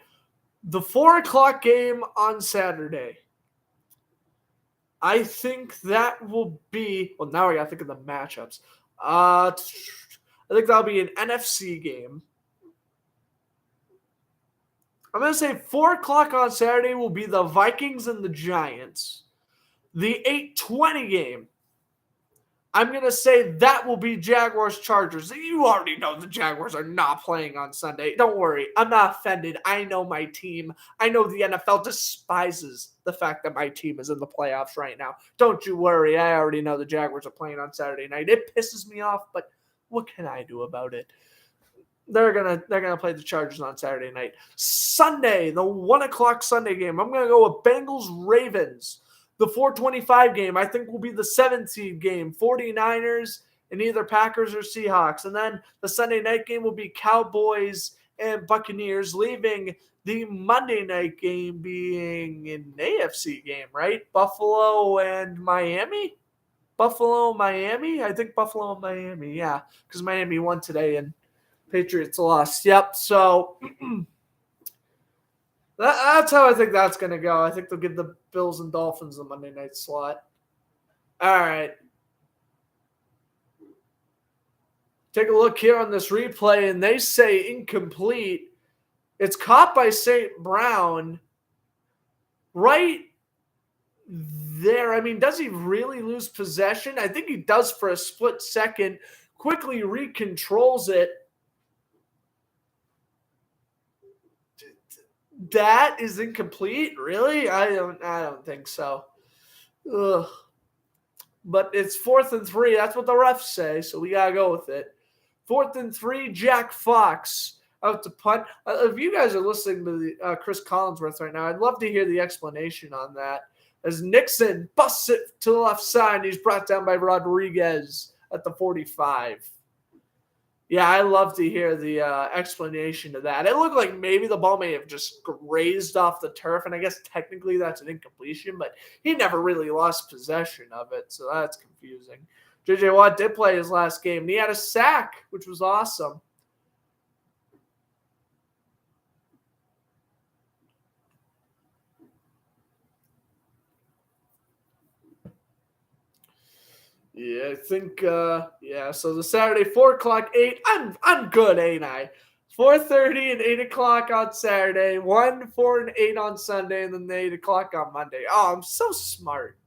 The 4 o'clock game on Saturday. I think that will be... Well, now I got to think of the matchups. I think that'll be an NFC game. I'm going to say 4 o'clock on Saturday will be the Vikings and the Giants. The 8:20 game I'm going to say that will be Jaguars-Chargers. You already know the Jaguars are not playing on Sunday. Don't worry. I'm not offended. I know my team. I know the NFL despises the fact that my team is in the playoffs right now. Don't you worry. I already know the Jaguars are playing on Saturday night. It pisses me off, but what can I do about it? They're gonna play the Chargers on Saturday night. Sunday, the 1:00 Sunday game. I'm gonna go with Bengals-Ravens. The 4:25 game, I think, will be the 7th seed game. 49ers and either Packers or Seahawks. And then the Sunday night game will be Cowboys and Buccaneers, leaving the Monday night game being an AFC game, right? Buffalo and Miami? Buffalo, Miami? I think Buffalo and Miami, yeah. Because Miami won today and Patriots lost. Yep. So that's how I think that's going to go. I think they'll give the Bills and Dolphins the Monday night slot. All right. Take a look here on this replay, and they say incomplete. It's caught by St. Brown right there. I mean, does he really lose possession? I think he does for a split second. Quickly recontrols it. That is incomplete? Really? I don't think so. Ugh. But it's 4th and 3. That's what the refs say, so we gotta go with it. 4th and 3, Jack Fox out to punt. If you guys are listening to the Chris Collinsworth right now, I'd love to hear the explanation on that. As Nixon busts it to the left side, he's brought down by Rodriguez at the 45. Yeah, I love to hear the explanation to that. It looked like maybe the ball may have just grazed off the turf, and I guess technically that's an incompletion, but he never really lost possession of it, so that's confusing. J.J. Watt did play his last game, and he had a sack, which was awesome. Yeah, I think, so the Saturday, 4 o'clock, 8, I'm good, ain't I? 4:30 and 8 o'clock on Saturday, 1, 4, and 8 on Sunday, and then the 8 o'clock on Monday. Oh, I'm so smart.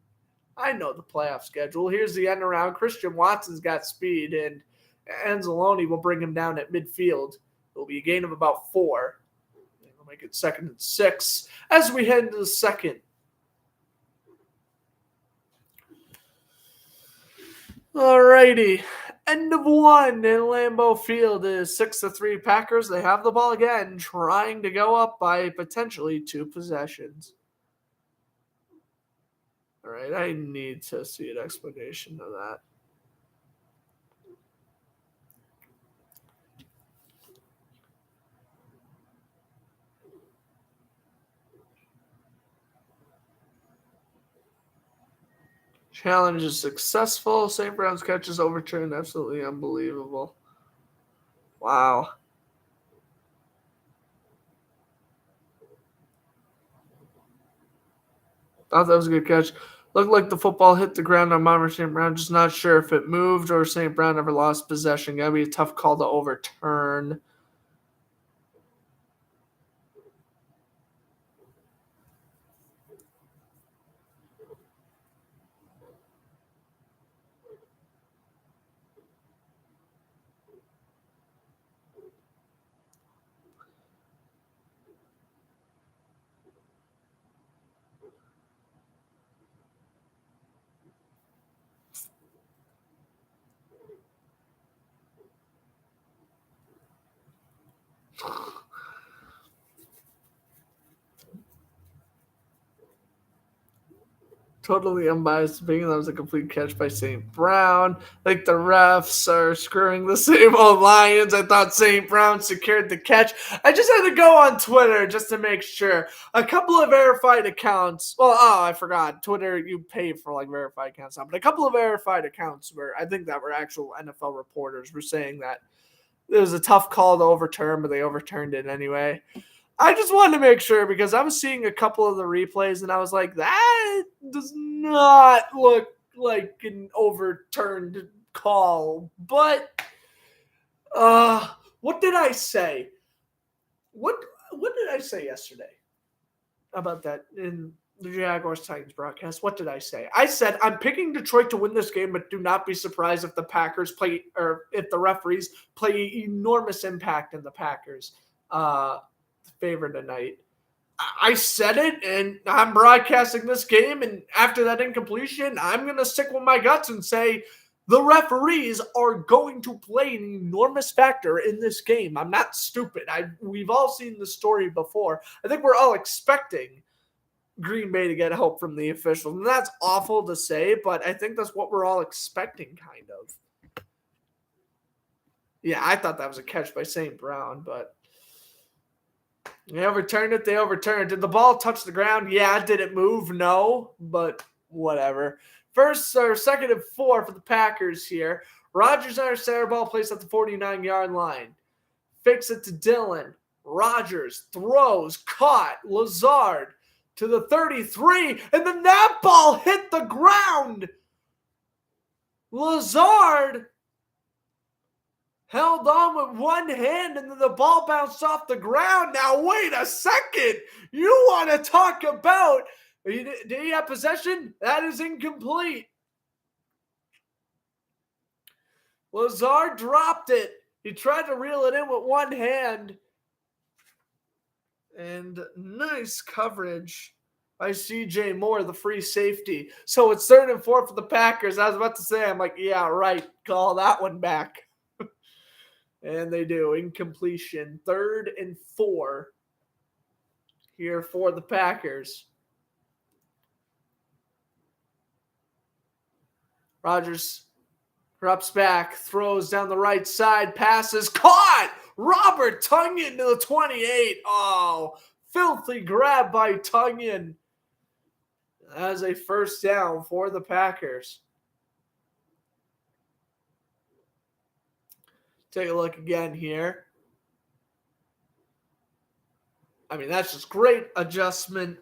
I know the playoff schedule. Here's the end around. Christian Watson's got speed, and Anzalone will bring him down at midfield. It'll be a gain of about 4. We'll make it 2nd and 6 as we head into the second. Alrighty. End of 1 in Lambeau Field is 6-3 Packers. They have the ball again, trying to go up by potentially 2 possessions. All right, I need to see an explanation of that. Challenge is successful. St. Brown's catch is overturned. Absolutely unbelievable. Wow. Thought that was a good catch. Looked like the football hit the ground on Monmouth St. Brown. Just not sure if it moved or St. Brown ever lost possession. Gotta be a tough call to overturn. Totally unbiased opinion. That was a complete catch by St. Brown. Like the refs are screwing the same old Lions. I thought St. Brown secured the catch. I just had to go on Twitter just to make sure. A couple of verified accounts. Well, I forgot. Twitter, you pay for like verified accounts now. But a couple of verified accounts were actual NFL reporters were saying that it was a tough call to overturn, but they overturned it anyway. I just wanted to make sure because I was seeing a couple of the replays and I was like, that does not look like an overturned call. But what did I say? What did I say yesterday about that? And the Jaguars-Titans broadcast. What did I say? I said I'm picking Detroit to win this game, but do not be surprised if the Packers play or if the referees play enormous impact in the Packers' favor tonight. I said it, and I'm broadcasting this game, and after that incompletion, I'm going to stick with my guts and say the referees are going to play an enormous factor in this game. I'm not stupid. We've all seen the story before. I think we're all expecting Green Bay to get help from the officials, and that's awful to say, but I think that's what we're all expecting, kind of. Yeah, I thought that was a catch by St. Brown, but they overturned it. Did the ball touch the ground? Yeah. Did it move? No, but whatever. First or second and 4 for the Packers here. Rodgers on our center, ball placed at the 49-yard line. Fix it to Dillon. Rodgers throws, caught. Lazard to the 33, and then that ball hit the ground. Lazard held on with one hand, and then the ball bounced off the ground. Now, wait a second. You want to talk about, did he have possession? That is incomplete. Lazard dropped it. He tried to reel it in with one hand. And nice coverage by C.J. Moore, the free safety. So it's 3rd and 4 for the Packers. I was about to say, I'm like, yeah, right. Call that one back. And they do. Incompletion. 3rd and 4 here for the Packers. Rodgers drops back, throws down the right side, passes, caught! Robert Tonyan to the 28. Oh, filthy grab by Tonyan. As a first down for the Packers. Take a look again here. I mean, that's just great adjustment.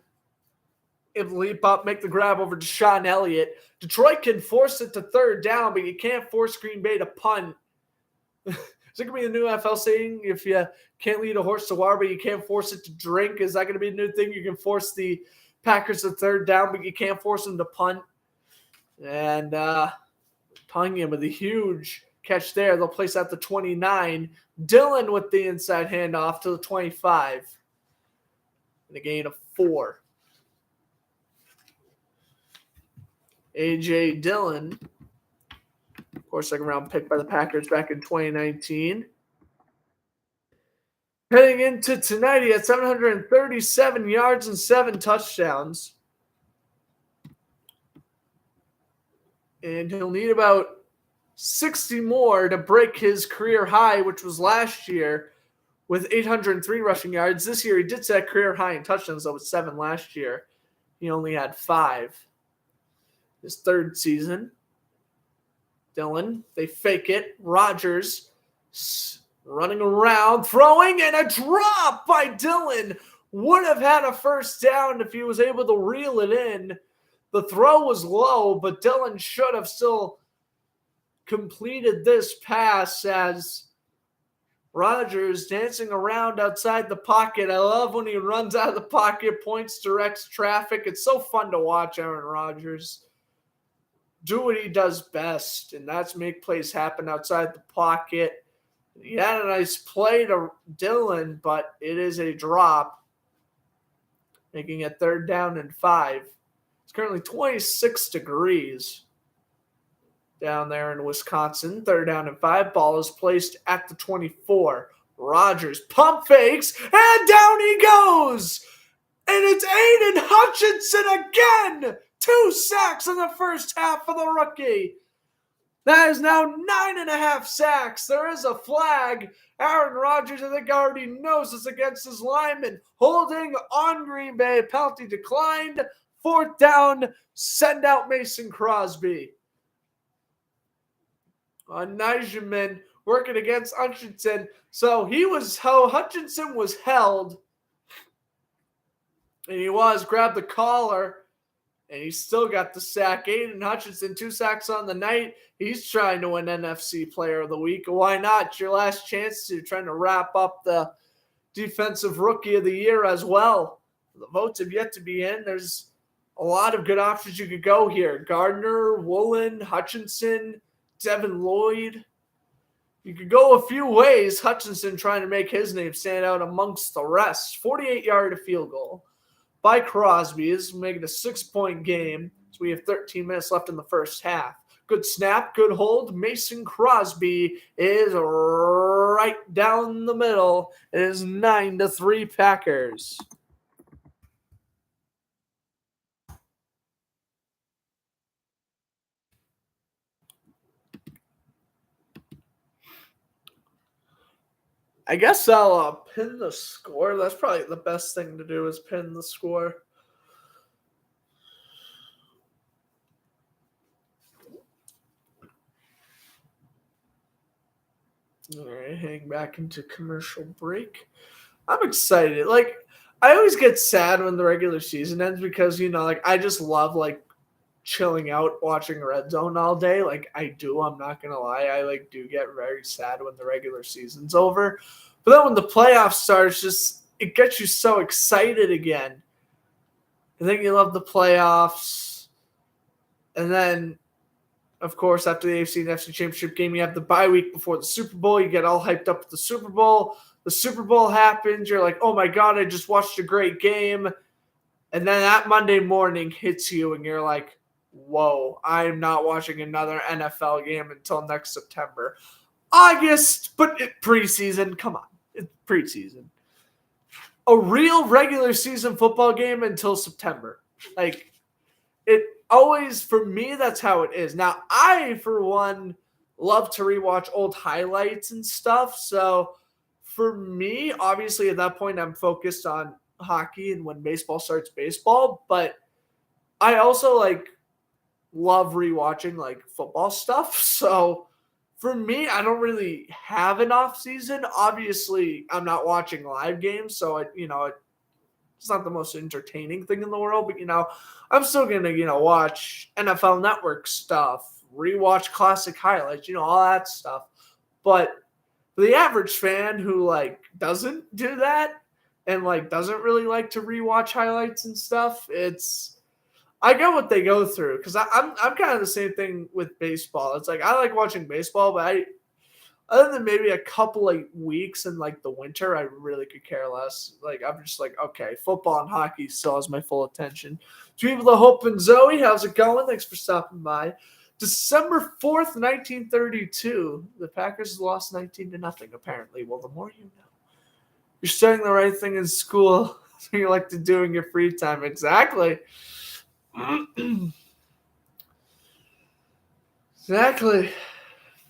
Able to leap up, make the grab over to Sean Elliott. Detroit can force it to 3rd down, but you can't force Green Bay to punt. Is it going to be a new NFL saying, if you can't lead a horse to water, but you can't force it to drink? Is that going to be a new thing? You can force the Packers to 3rd down, but you can't force them to punt. And Tonyan with a huge catch there. They'll place at the 29. Dillon with the inside handoff to the 25. And a gain of 4. A.J. Dillon, of course, 2nd round pick by the Packers back in 2019. Heading into tonight, he had 737 yards and 7 touchdowns. And he'll need about 60 more to break his career high, which was last year with 803 rushing yards. This year, he did set career high in touchdowns, though, with 7 last year. He only had 5. His 3rd season. Dillon, they fake it. Rodgers running around, throwing, and a drop by Dillon. Would have had a first down if he was able to reel it in. The throw was low, but Dillon should have still completed this pass as Rodgers dancing around outside the pocket. I love when he runs out of the pocket, points, directs traffic. It's so fun to watch Aaron Rodgers do what he does best, and that's make plays happen outside the pocket. He had a nice play to Dillon, but it is a drop, making it 3rd down and 5. It's currently 26 degrees down there in Wisconsin. 3rd down and 5. Ball is placed at the 24. Rodgers pump fakes, and down he goes! And it's Aiden Hutchinson again! 2 sacks in the first half for the rookie. That is now 9.5 sacks. There is a flag. Aaron Rodgers, I think, already knows this against his lineman. Holding on Green Bay. Penalty declined. 4th down. Send out Mason Crosby. Nijman working against Hutchinson. So Hutchinson was held. And he grabbed the collar. And he still got the sack. Aiden Hutchinson, 2 sacks on the night. He's trying to win NFC Player of the Week. Why not? It's your last chance to trying to wrap up the Defensive Rookie of the Year as well. The votes have yet to be in. There's a lot of good options you could go here. Gardner, Woolen, Hutchinson, Devin Lloyd. You could go a few ways. Hutchinson trying to make his name stand out amongst the rest. 48-yard field goal by Crosby is making a 6-point game. So we have 13 minutes left in the first half. Good snap, good hold. Mason Crosby is right down the middle. It is 9-3 Packers. I guess I'll pin the score. That's probably the best thing to do is pin the score. All right, heading back into commercial break. I'm excited. Like, I always get sad when the regular season ends because, I just love, chilling out watching Red Zone all day. Like, I do. I'm not going to lie. I, do get very sad when the regular season's over. But then when the playoffs start, it gets you so excited again. And then you love the playoffs. And then, of course, after the AFC and NFC Championship game, you have the bye week before the Super Bowl. You get all hyped up with the Super Bowl. The Super Bowl happens. You're like, oh, my God, I just watched a great game. And then that Monday morning hits you, and you're like, whoa, I'm not watching another NFL game until next September. August, but preseason. Come on. It's preseason. A real regular season football game until September. It always, for me, that's how it is. Now, I, for one, love to rewatch old highlights and stuff. So, for me, obviously, at that point, I'm focused on hockey and when baseball starts baseball. But I also, love rewatching, football stuff. So, for me, I don't really have an off season. Obviously, I'm not watching live games, so it's not the most entertaining thing in the world. But I'm still gonna watch NFL Network stuff, rewatch classic highlights, all that stuff. But for the average fan who doesn't do that and doesn't really like to rewatch highlights and stuff, I get what they go through because I'm kind of the same thing with baseball. It's I like watching baseball, but other than maybe a couple of weeks in the winter, I really could care less. I'm just okay, football and hockey still has my full attention. To people, the Hope and Zoe, how's it going? Thanks for stopping by. December 4th, 1932, the Packers lost 19-0, apparently. Well, the more you know. You're studying the right thing in school. So you like to do in your free time. Exactly. Exactly. If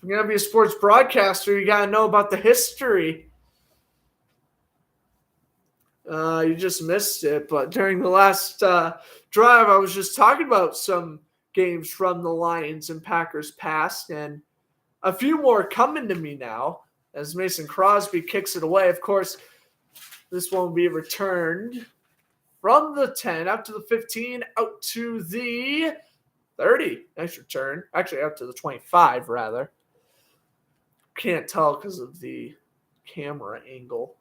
you're going to be a sports broadcaster, you got to know about the history. You just missed it, but during the last drive, I was just talking about some games from the Lions and Packers past, and a few more coming to me now as Mason Crosby kicks it away. Of course, this won't be returned from the 10, out to the 15, out to the 30. Nice return. Actually, out to the 25, rather. Can't tell because of the camera angle.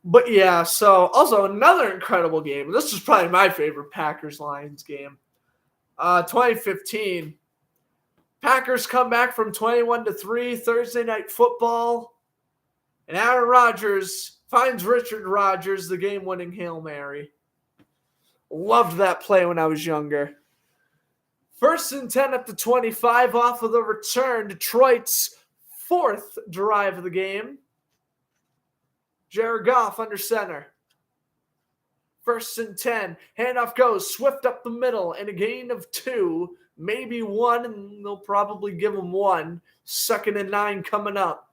But yeah, so also another incredible game. This is probably my favorite Packers-Lions game. 2015. Packers come back from 21-3, Thursday Night Football. And Aaron Rodgers finds Richard Rodgers the game-winning Hail Mary. Loved that play when I was younger. 1st and 10 at the 25 off of the return. Detroit's 4th drive of the game. Jared Goff under center. 1st and 10. Handoff goes. Swift up the middle and a gain of 2. Maybe 1, and they'll probably give him 1. 2nd and 9 coming up.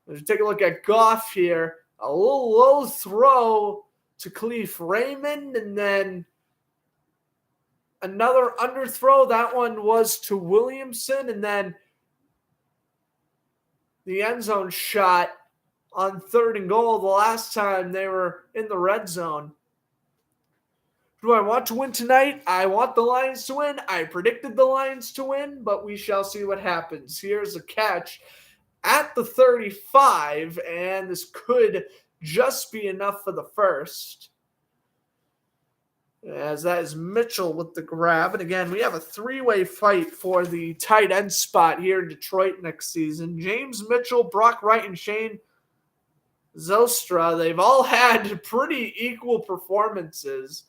Let's take a look at Goff here. A little low throw to Khalif Raymond, and then another underthrow. That one was to Williamson, and then the end zone shot on 3rd and goal the last time they were in the red zone. Do I want to win tonight? I want the Lions to win. I predicted the Lions to win, but we shall see what happens. Here's a catch at the 35, and this could just be enough for the first. As that is Mitchell with the grab. And again, we have a three-way fight for the tight end spot here in Detroit next season. James Mitchell, Brock Wright, and Shane Zylstra, they've all had pretty equal performances.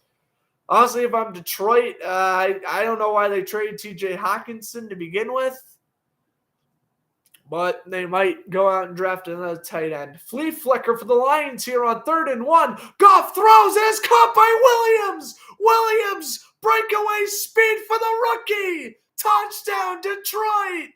Honestly, if I'm Detroit, I don't know why they traded TJ Hawkinson to begin with, but they might go out and draft another tight end. Flea flicker for the Lions here on 3rd and 1. Goff throws, is caught by Williams. Williams, breakaway speed for the rookie. Touchdown, Detroit.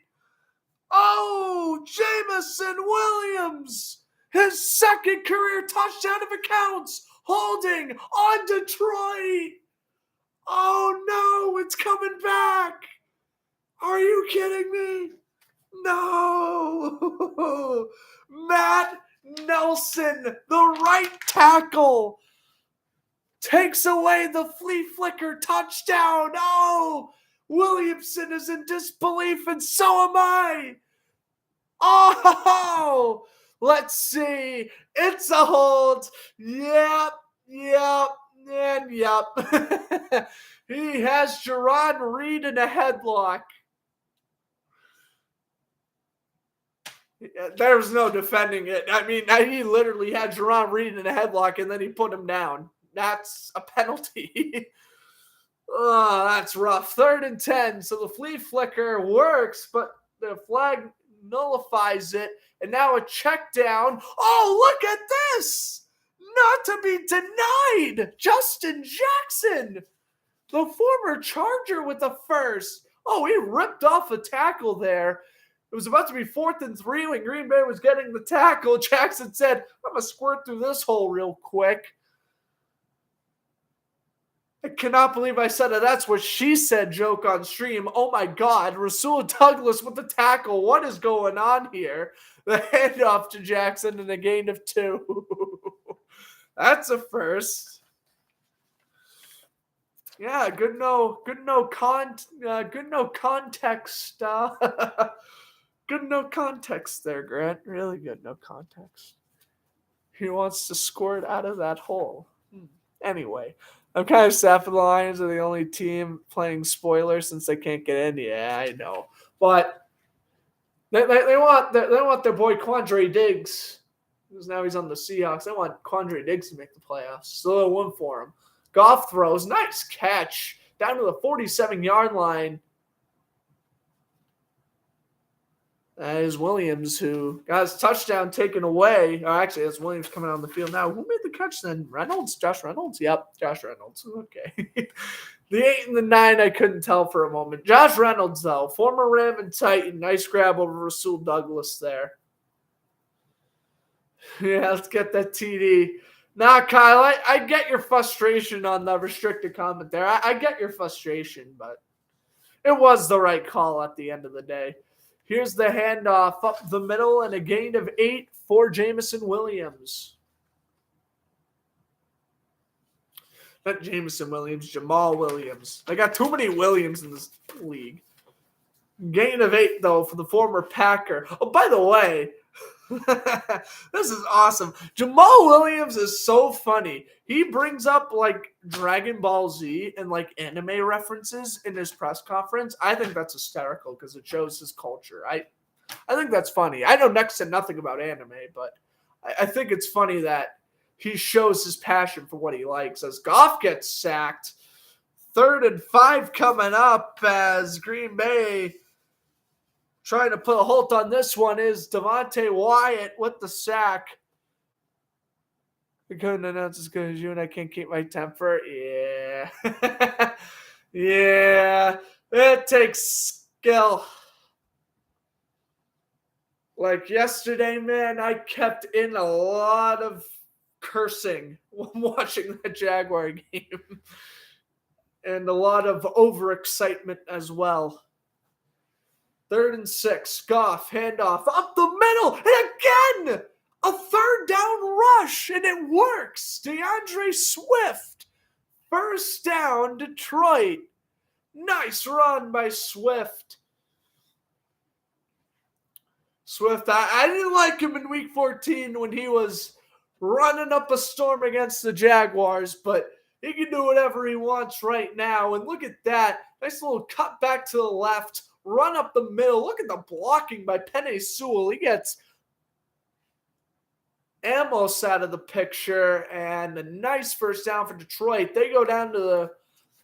Oh, Jameson Williams. His second career touchdown if it counts. Holding on Detroit. Oh no, it's coming back. Are you kidding me? No. Matt Nelson, the right tackle, takes away the flea flicker touchdown. Oh, Williamson is in disbelief, and so am I. Oh, let's see. It's a hold. Yep, and yep. He has Jarran Reed in a headlock. There's no defending it. I mean, he literally had Jarran Reed in a headlock, and then he put him down. That's a penalty. Oh, that's rough. 3rd and 10. So the flea flicker works, but the flag nullifies it. And now a check down. Oh, look at this. Not to be denied. Justin Jackson, the former Charger with the first. Oh, he ripped off a tackle there. It was about to be 4th and 3 when Green Bay was getting the tackle. Jackson said, I'm going to squirt through this hole real quick. I cannot believe I said a "that's what she said" joke on stream. Oh my God, Rasul Douglas with the tackle. What is going on here? The handoff to Jackson and a gain of 2. That's a first. Yeah, good no context. Good no context there, Grant. Really good no context. He wants to squirt out of that hole. Anyway. I'm kind of sad for the Lions are the only team playing spoiler since they can't get in. Yeah, I know. But they want their boy Quandre Diggs, because now he's on the Seahawks. They want Quandre Diggs to make the playoffs. So they'll win for him. Goff throws. Nice catch. Down to the 47-yard line. That is Williams, who got his touchdown taken away. Oh, actually, that's Williams coming on the field now. Who made the catch then? Reynolds? Josh Reynolds? Yep, Josh Reynolds. Okay. The 8 and the 9, I couldn't tell for a moment. Josh Reynolds, though, former Ram and Titan. Nice grab over Rasul Douglas there. Yeah, let's get that TD. Nah, Kyle, I get your frustration on the restricted comment there. I get your frustration, but it was the right call at the end of the day. Here's the handoff up the middle and a gain of 8 for Jameson Williams. Not Jameson Williams, Jamal Williams. I got too many Williams in this league. Gain of 8, though, for the former Packer. Oh, by the way, this is awesome. Jamal Williams is so funny. He brings up like Dragon Ball Z and like anime references in his press conference. I think that's hysterical because it shows his culture. I think that's funny. I know next to nothing about anime, but I think it's funny that he shows his passion for what he likes. As Goff gets sacked, 3rd and 5 coming up as Green Bay trying to put a halt on this one is Devontae Wyatt with the sack. I couldn't announce as good as you, and I can't keep my temper. Yeah. Yeah. It takes skill. Like yesterday, man, I kept in a lot of cursing watching the Jaguar game. And a lot of overexcitement as well. 3rd and 6. Goff, handoff up the middle. And again, a 3rd down rush. And it works. DeAndre Swift. First down, Detroit. Nice run by Swift. Swift, I didn't like him in week 14 when he was running up a storm against the Jaguars. But He can do whatever he wants right now. And look at that. Nice little cut back to the left, run up the middle. Look at the blocking by Penei Sewell. He gets Amos out of the picture, and a nice first down for Detroit. They go down to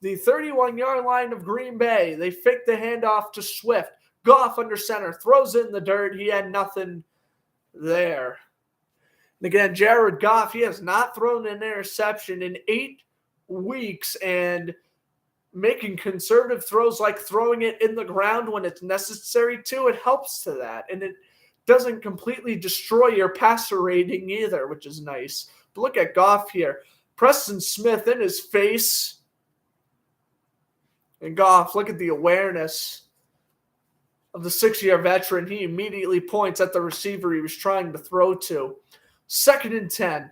the 31-yard line of Green Bay. They fake the handoff to Swift. Goff under center, throws it in the dirt. He had nothing there. And again, Jared Goff, he has not thrown an interception in 8 weeks, and making conservative throws like throwing it in the ground when it's necessary to, it helps to that. And it doesn't completely destroy your passer rating either, which is nice. But look at Goff here. Preston Smith in his face. And Goff, look at the awareness of the 6-year veteran. He immediately points at the receiver he was trying to throw to. 2nd and 10.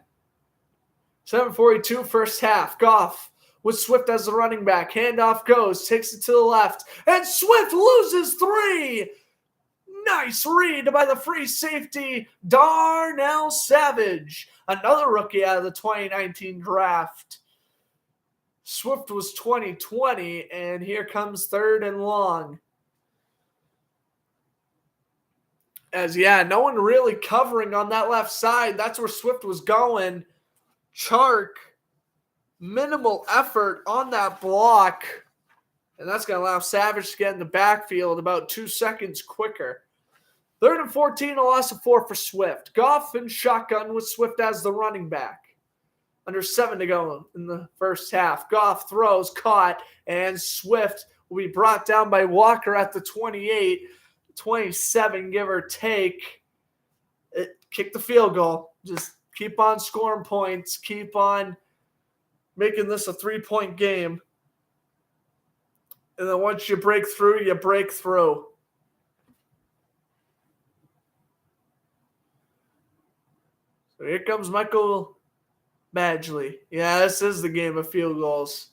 7:42 first half. Goff with Swift as the running back. Handoff goes, takes it to the left, and Swift loses 3. Nice read by the free safety, Darnell Savage, another rookie out of the 2019 draft. Swift was 2020, and here comes 3rd and long. As, no one really covering on that left side. That's where Swift was going. Chark, minimal effort on that block. And that's going to allow Savage to get in the backfield about 2 seconds quicker. 3rd and 14, a loss of 4 for Swift. Goff in shotgun with Swift as the running back. Under 7 to go in the first half. Goff throws, caught, and Swift will be brought down by Walker at the 28, 27, give or take. Kick the field goal. Just keep on scoring points. Keep on making this a 3-point game. And then once you break through, you break through. So here comes Michael Badgley. Yeah, this is the game of field goals.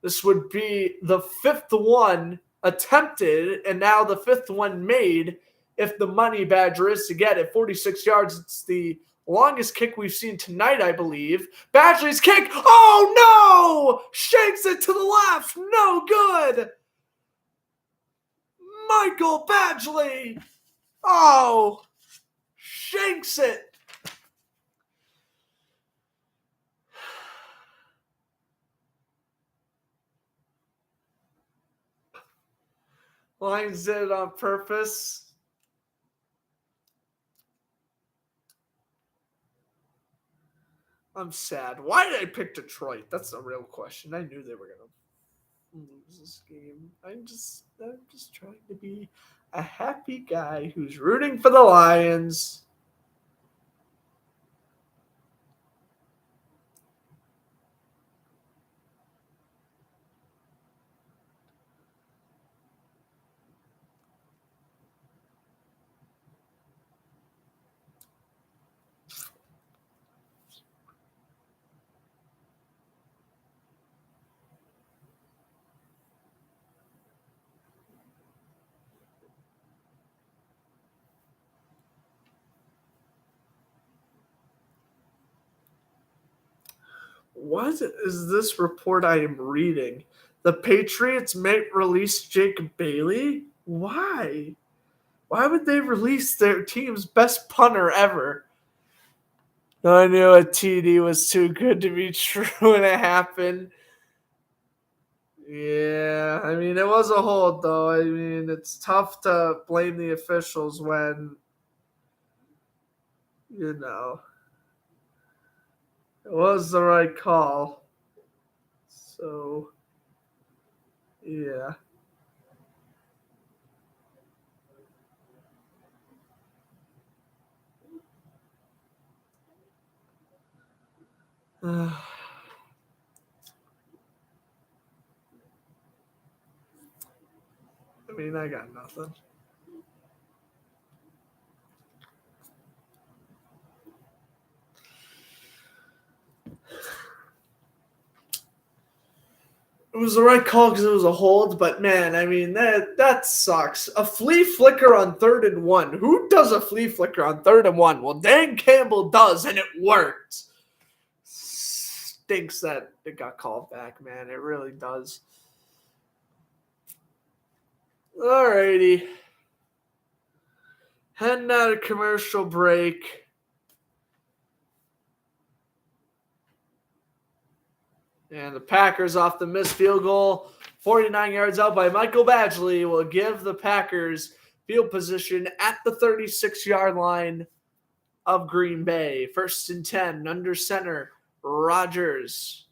This would be the 5th one attempted, and now the 5th one made if the money badger is to get it. 46 yards. It's the longest kick we've seen tonight, I believe. Badgley's kick. Oh, no! Shakes it to the left. No good. Michael Badgley. Oh, shanks it. Lions did it on purpose. I'm sad. Why did I pick Detroit? That's a real question. I knew they were going to lose this game. I'm just trying to be a happy guy who's rooting for the Lions. What is this report I am reading? The Patriots may release Jake Bailey? Why? Why would they release their team's best punter ever? I knew a TD was too good to be true when it happened. Yeah, I mean, it was a hold, though. I mean, it's tough to blame the officials when, it was the right call. So, yeah. I mean, I got nothing. It was the right call because it was a hold, but man, I mean, that sucks. A flea flicker on 3rd and 1. Who does a flea flicker on 3rd and 1? Well, Dan Campbell does, and it worked. stinks that it got called back, man. It really does. Alrighty. Heading out of commercial break. And the Packers off the missed field goal. 49 yards out by Michael Badgley will give the Packers field position at the 36-yard line of Green Bay. 1st and 10, under center, Rodgers.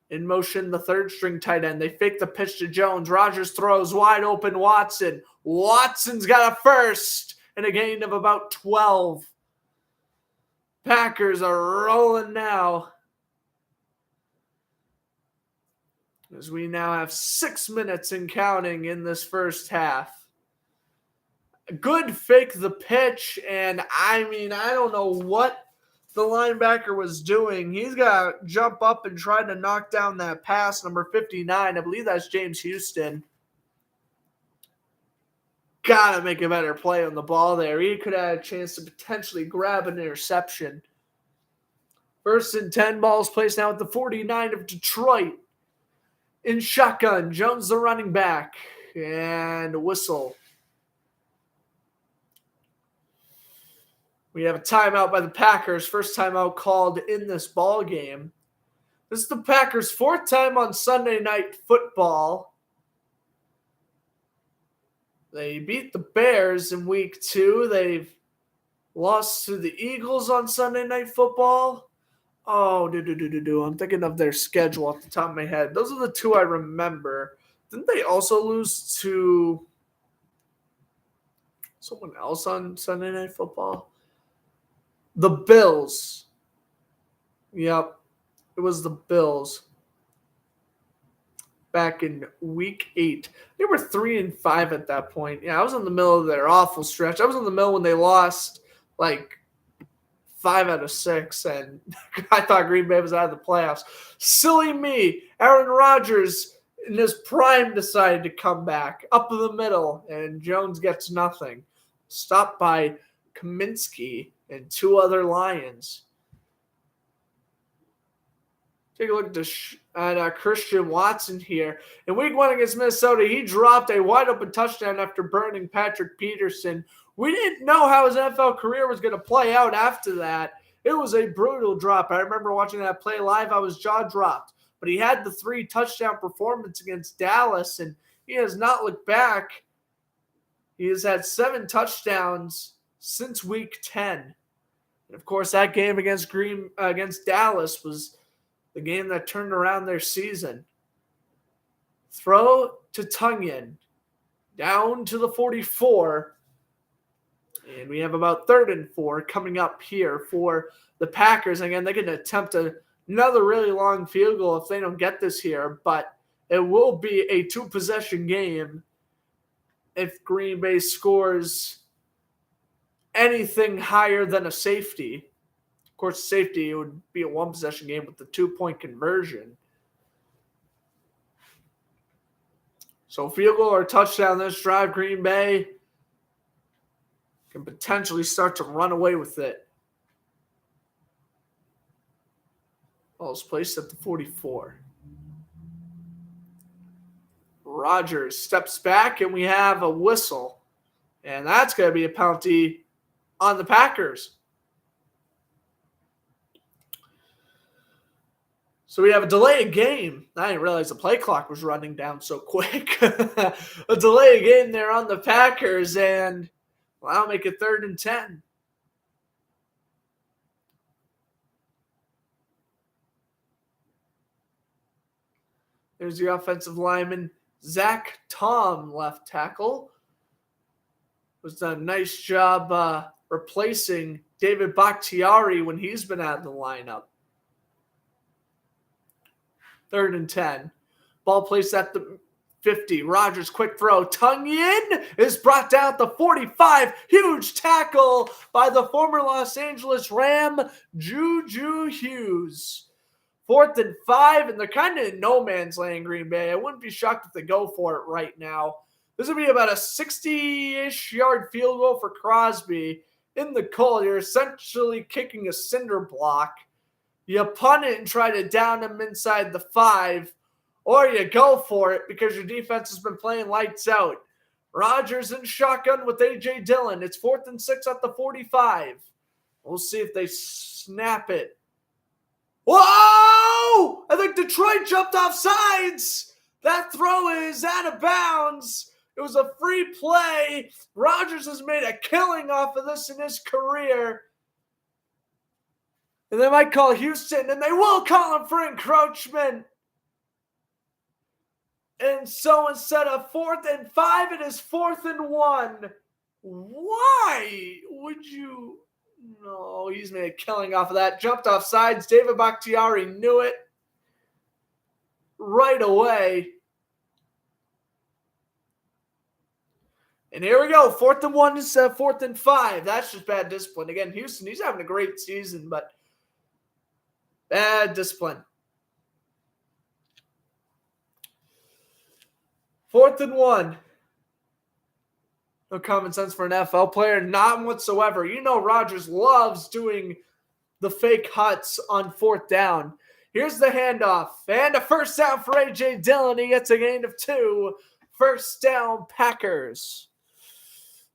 In motion, the third-string tight end. They fake the pitch to Jones. Rodgers throws wide open Watson. Watson's got a first and a gain of about 12. Packers are rolling now, as we now have 6 minutes and counting in this first half. Good fake the pitch, and I don't know what the linebacker was doing. He's got to jump up and try to knock down that pass, number 59. I believe that's James Houston. Got to make a better play on the ball there. He could have a chance to potentially grab an interception. 1st and 10, balls placed now at the 49 of Detroit. In shotgun, Jones the running back, and a whistle. We have a timeout by the Packers, first timeout called in this ball game. This is the Packers' 4th time on Sunday Night Football. They beat the Bears in week 2. They've lost to the Eagles on Sunday Night Football. Oh, I'm thinking of their schedule off the top of my head. Those are the 2 I remember. Didn't they also lose to someone else on Sunday Night Football? The Bills. Yep, it was the Bills. Back in week 8. They were 3-5 at that point. Yeah, I was in the middle of their awful stretch. I was in the middle when they lost, 5 out of 6, and I thought Green Bay was out of the playoffs. Silly me. Aaron Rodgers, in his prime, decided to come back up in the middle, and Jones gets nothing. Stopped by Kaminsky and 2 other Lions. Take a look at Christian Watson here. In week 1 against Minnesota, he dropped a wide-open touchdown after burning Patrick Peterson. We didn't know how his NFL career was going to play out after that. It was a brutal drop. I remember watching that play live. I was jaw-dropped. But he had the 3 touchdown performance against Dallas, and he has not looked back. He has had 7 touchdowns since week 10. And, of course, that game against Dallas was the game that turned around their season. Throw to Tonyan, down to the 44. And we have about 3rd and 4 coming up here for the Packers. Again, they can attempt another really long field goal if they don't get this here, but it will be a 2-possession game if Green Bay scores anything higher than a safety. Of course, safety, it would be a 1-possession game with the 2-point conversion. So field goal or touchdown this drive, Green Bay can potentially start to run away with it. Ball's placed at the 44. Rodgers steps back, and we have a whistle. And that's going to be a penalty on the Packers. So we have a delay of game. I didn't realize the play clock was running down so quick. A delay of game there on the Packers, and I'll make it 3rd and 10. There's the offensive lineman, Zach Tom, left tackle. Was done a nice job replacing David Bakhtiari when he's been out of the lineup. 3rd and 10. Ball placed at the 50. Rodgers, quick throw. Tonyan is brought down at the 45. Huge tackle by the former Los Angeles Ram, Juju Hughes. 4th and 5, and they're kind of in no man's land, Green Bay. I wouldn't be shocked if they go for it right now. This would be about a 60-ish yard field goal for Crosby in the cold. You're essentially kicking a cinder block. You punt it and try to down them inside the 5, or you go for it because your defense has been playing lights out. Rodgers in shotgun with A.J. Dillon. It's 4th and 6 at the 45. We'll see if they snap it. Whoa! I think Detroit jumped off sides. That throw is out of bounds. It was a free play. Rodgers has made a killing off of this in his career. And they might call Houston, and they will call him for encroachment. And so instead of 4th and 5, it is 4th and 1. Why would you? No, he's made a killing off of that. Jumped off sides. David Bakhtiari knew it right away. And here we go. 4th and 1 instead of 4th and 5. That's just bad discipline. Again, Houston, he's having a great season, but bad discipline. 4th and 1. No common sense for an NFL player. None whatsoever. You know Rodgers loves doing the fake huts on 4th down. Here's the handoff. And a first down for A.J. Dillon. He gets a gain of 2. First down, Packers.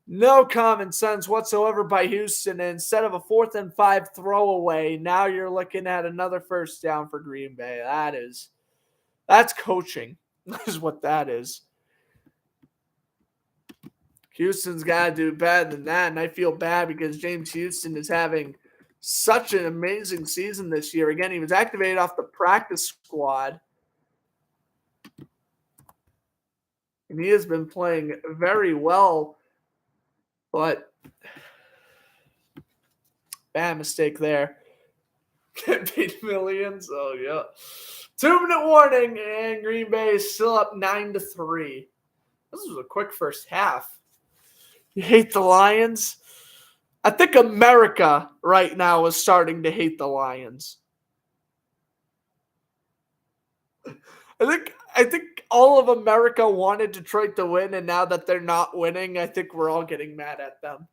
No common sense whatsoever by Houston. And instead of a 4th and 5 throwaway, now you're looking at another first down for Green Bay. That's coaching. That is what that is. Houston's got to do better than that, and I feel bad because James Houston is having such an amazing season this year. Again, he was activated off the practice squad, and he has been playing very well, but bad mistake there. Get paid millions. Oh, yeah. 2-minute warning, and Green Bay is still up 9-3. This was a quick first half. You hate the Lions? I think America right now is starting to hate the Lions. I think all of America wanted Detroit to win, and now that they're not winning, I think we're all getting mad at them.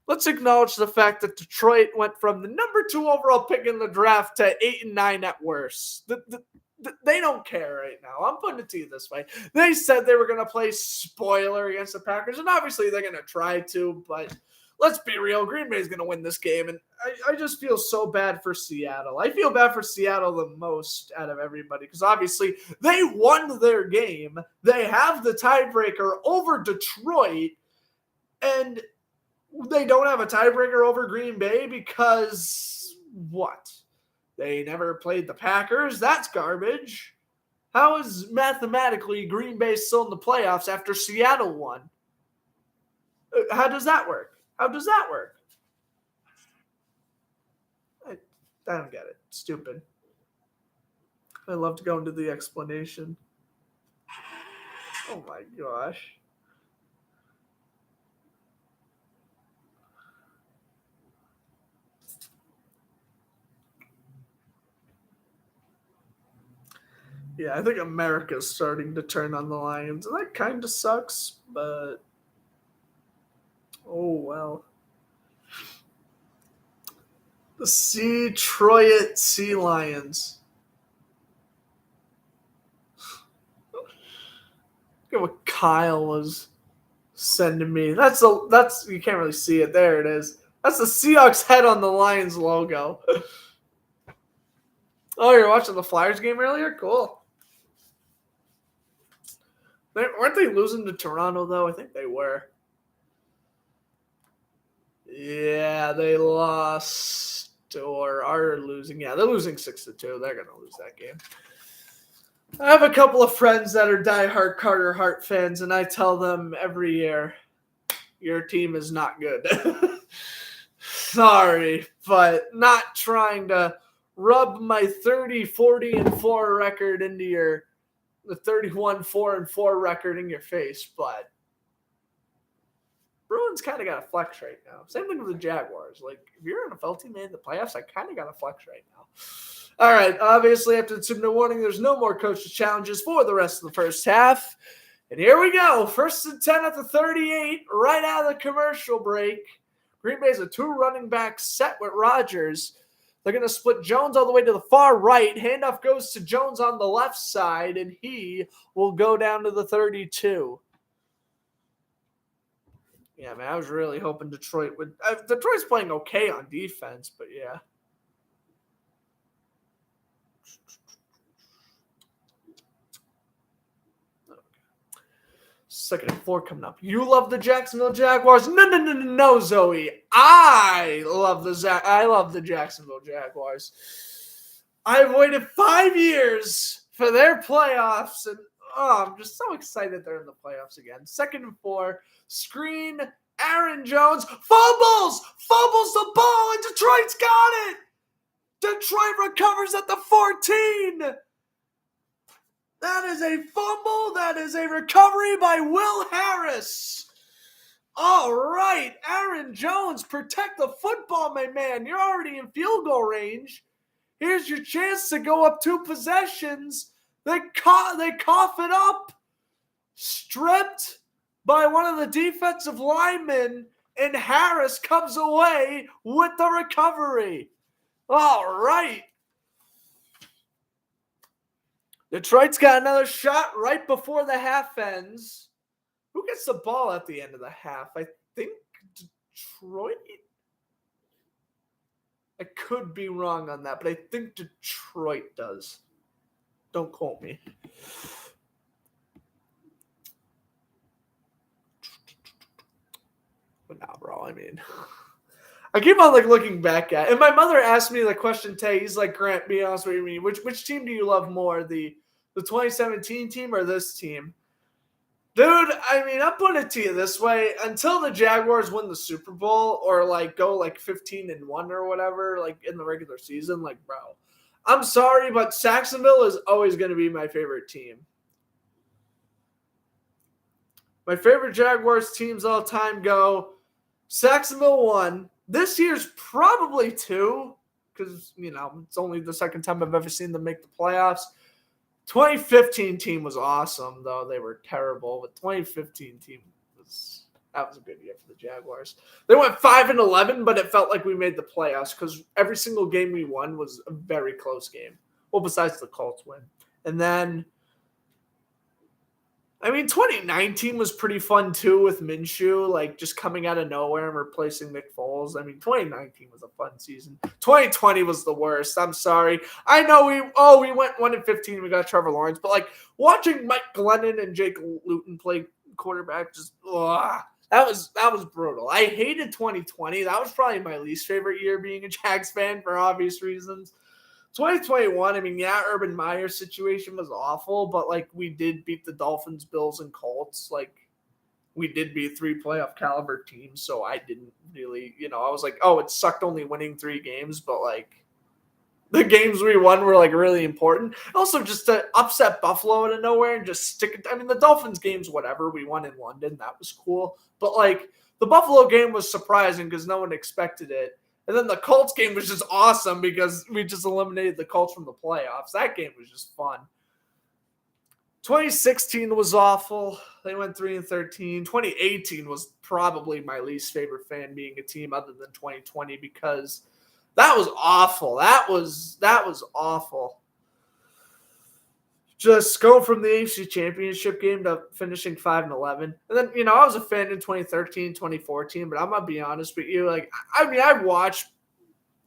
Let's acknowledge the fact that Detroit went from the number 2 overall pick in the draft to 8-9 at worst. They don't care right now. I'm putting it to you this way. They said they were going to play spoiler against the Packers, and obviously they're going to try to, but let's be real. Green Bay is going to win this game, and I just feel so bad for Seattle. I feel bad for Seattle the most out of everybody because obviously they won their game. They have the tiebreaker over Detroit, and they don't have a tiebreaker over Green Bay because what? They never played the Packers. That's garbage. How is mathematically Green Bay still in the playoffs after Seattle won? How does that work? How does that work? I don't get it. Stupid. I love to go into the explanation. Oh my gosh. Yeah, I think America's starting to turn on the Lions, and that kind of sucks, but oh well. The Detroit Sea Lions. Look at what Kyle was sending me. That's you can't really see it. There it is. That's the Seahawks head on the Lions logo. Oh, you're watching the Flyers game earlier? Cool. Weren't they losing to Toronto, though? I think they were. Yeah, they lost or are losing. Yeah, they're losing 6-2. They're going to lose that game. I have a couple of friends that are diehard Carter Hart fans, and I tell them every year, your team is not good. Sorry, but not trying to rub my 30, 40, and 4 record into the 31, 4, and 4 record in your face, but Bruins kind of got to flex right now. Same thing with the Jaguars. Like, if you're an NFL team in the playoffs, I kind of got to flex right now. All right, obviously, after the 2-minute warning, there's no more coaches' challenges for the rest of the first half. And here we go. 1st and 10 at the 38, right out of the commercial break. Green Bay's a 2 running back set with Rodgers. They're going to split Jones all the way to the far right. Handoff goes to Jones on the left side, and he will go down to the 32. Yeah, man, I was really hoping Detroit would. Detroit's playing okay on defense, but yeah. Second and 4 coming up. You love the Jacksonville Jaguars? No, Zoe. I love the Jacksonville Jaguars. I've waited 5 years for their playoffs, and I'm just so excited they're in the playoffs again. Second and 4, screen, Aaron Jones, fumbles the ball, and Detroit's got it. Detroit recovers at the 14. That is a fumble. That is a recovery by Will Harris. All right, Aaron Jones, protect the football, my man. You're already in field goal range. Here's your chance to go up 2 possessions. They cough it up. Stripped by one of the defensive linemen, and Harris comes away with the recovery. All right. Detroit's got another shot right before the half ends. Who gets the ball at the end of the half? I think Detroit. I could be wrong on that, but I think Detroit does. Don't quote me. But now, bro, I mean, I keep on looking back at it. And my mother asked me the question today. He's like, Grant, be honest with me, which team do you love more, the 2017 team or this team? Dude, I mean, I'm putting it to you this way. Until the Jaguars win the Super Bowl or go 15-1 or whatever, in the regular season, bro, I'm sorry, but Jacksonville is always going to be my favorite team. My favorite Jaguars teams all time go Jacksonville 1. This year's probably 2 because, it's only the second time I've ever seen them make the playoffs. 2015 team was awesome, though. They were terrible. But 2015 team was a good year for the Jaguars. They went 5-11, but it felt like we made the playoffs because every single game we won was a very close game. Well, besides the Colts win. And then 2019 was pretty fun, too, with Minshew, just coming out of nowhere and replacing Nick Foles. 2019 was a fun season. 2020 was the worst. I'm sorry. I know we went 1-15. We got Trevor Lawrence. But, watching Mike Glennon and Jake Luton play quarterback, that was brutal. I hated 2020. That was probably my least favorite year being a Jags fan for obvious reasons. 2021, Urban Meyer's situation was awful, but, we did beat the Dolphins, Bills, and Colts. We did beat 3 playoff caliber teams, so I didn't really, I was like, oh, it sucked only winning 3 games, but, the games we won were, really important. Also, just to upset Buffalo out of nowhere and just stick it. The Dolphins games, whatever, we won in London. That was cool. But, the Buffalo game was surprising because no one expected it. And then the Colts game was just awesome because we just eliminated the Colts from the playoffs. That game was just fun. 2016 was awful. They went 3-13. 2018 was probably my least favorite fan being a team other than 2020 because that was awful. That was awful. Just going from the AFC Championship game to finishing 5-11. And then, I was a fan in 2013, 2014, but I'm going to be honest with you. I watched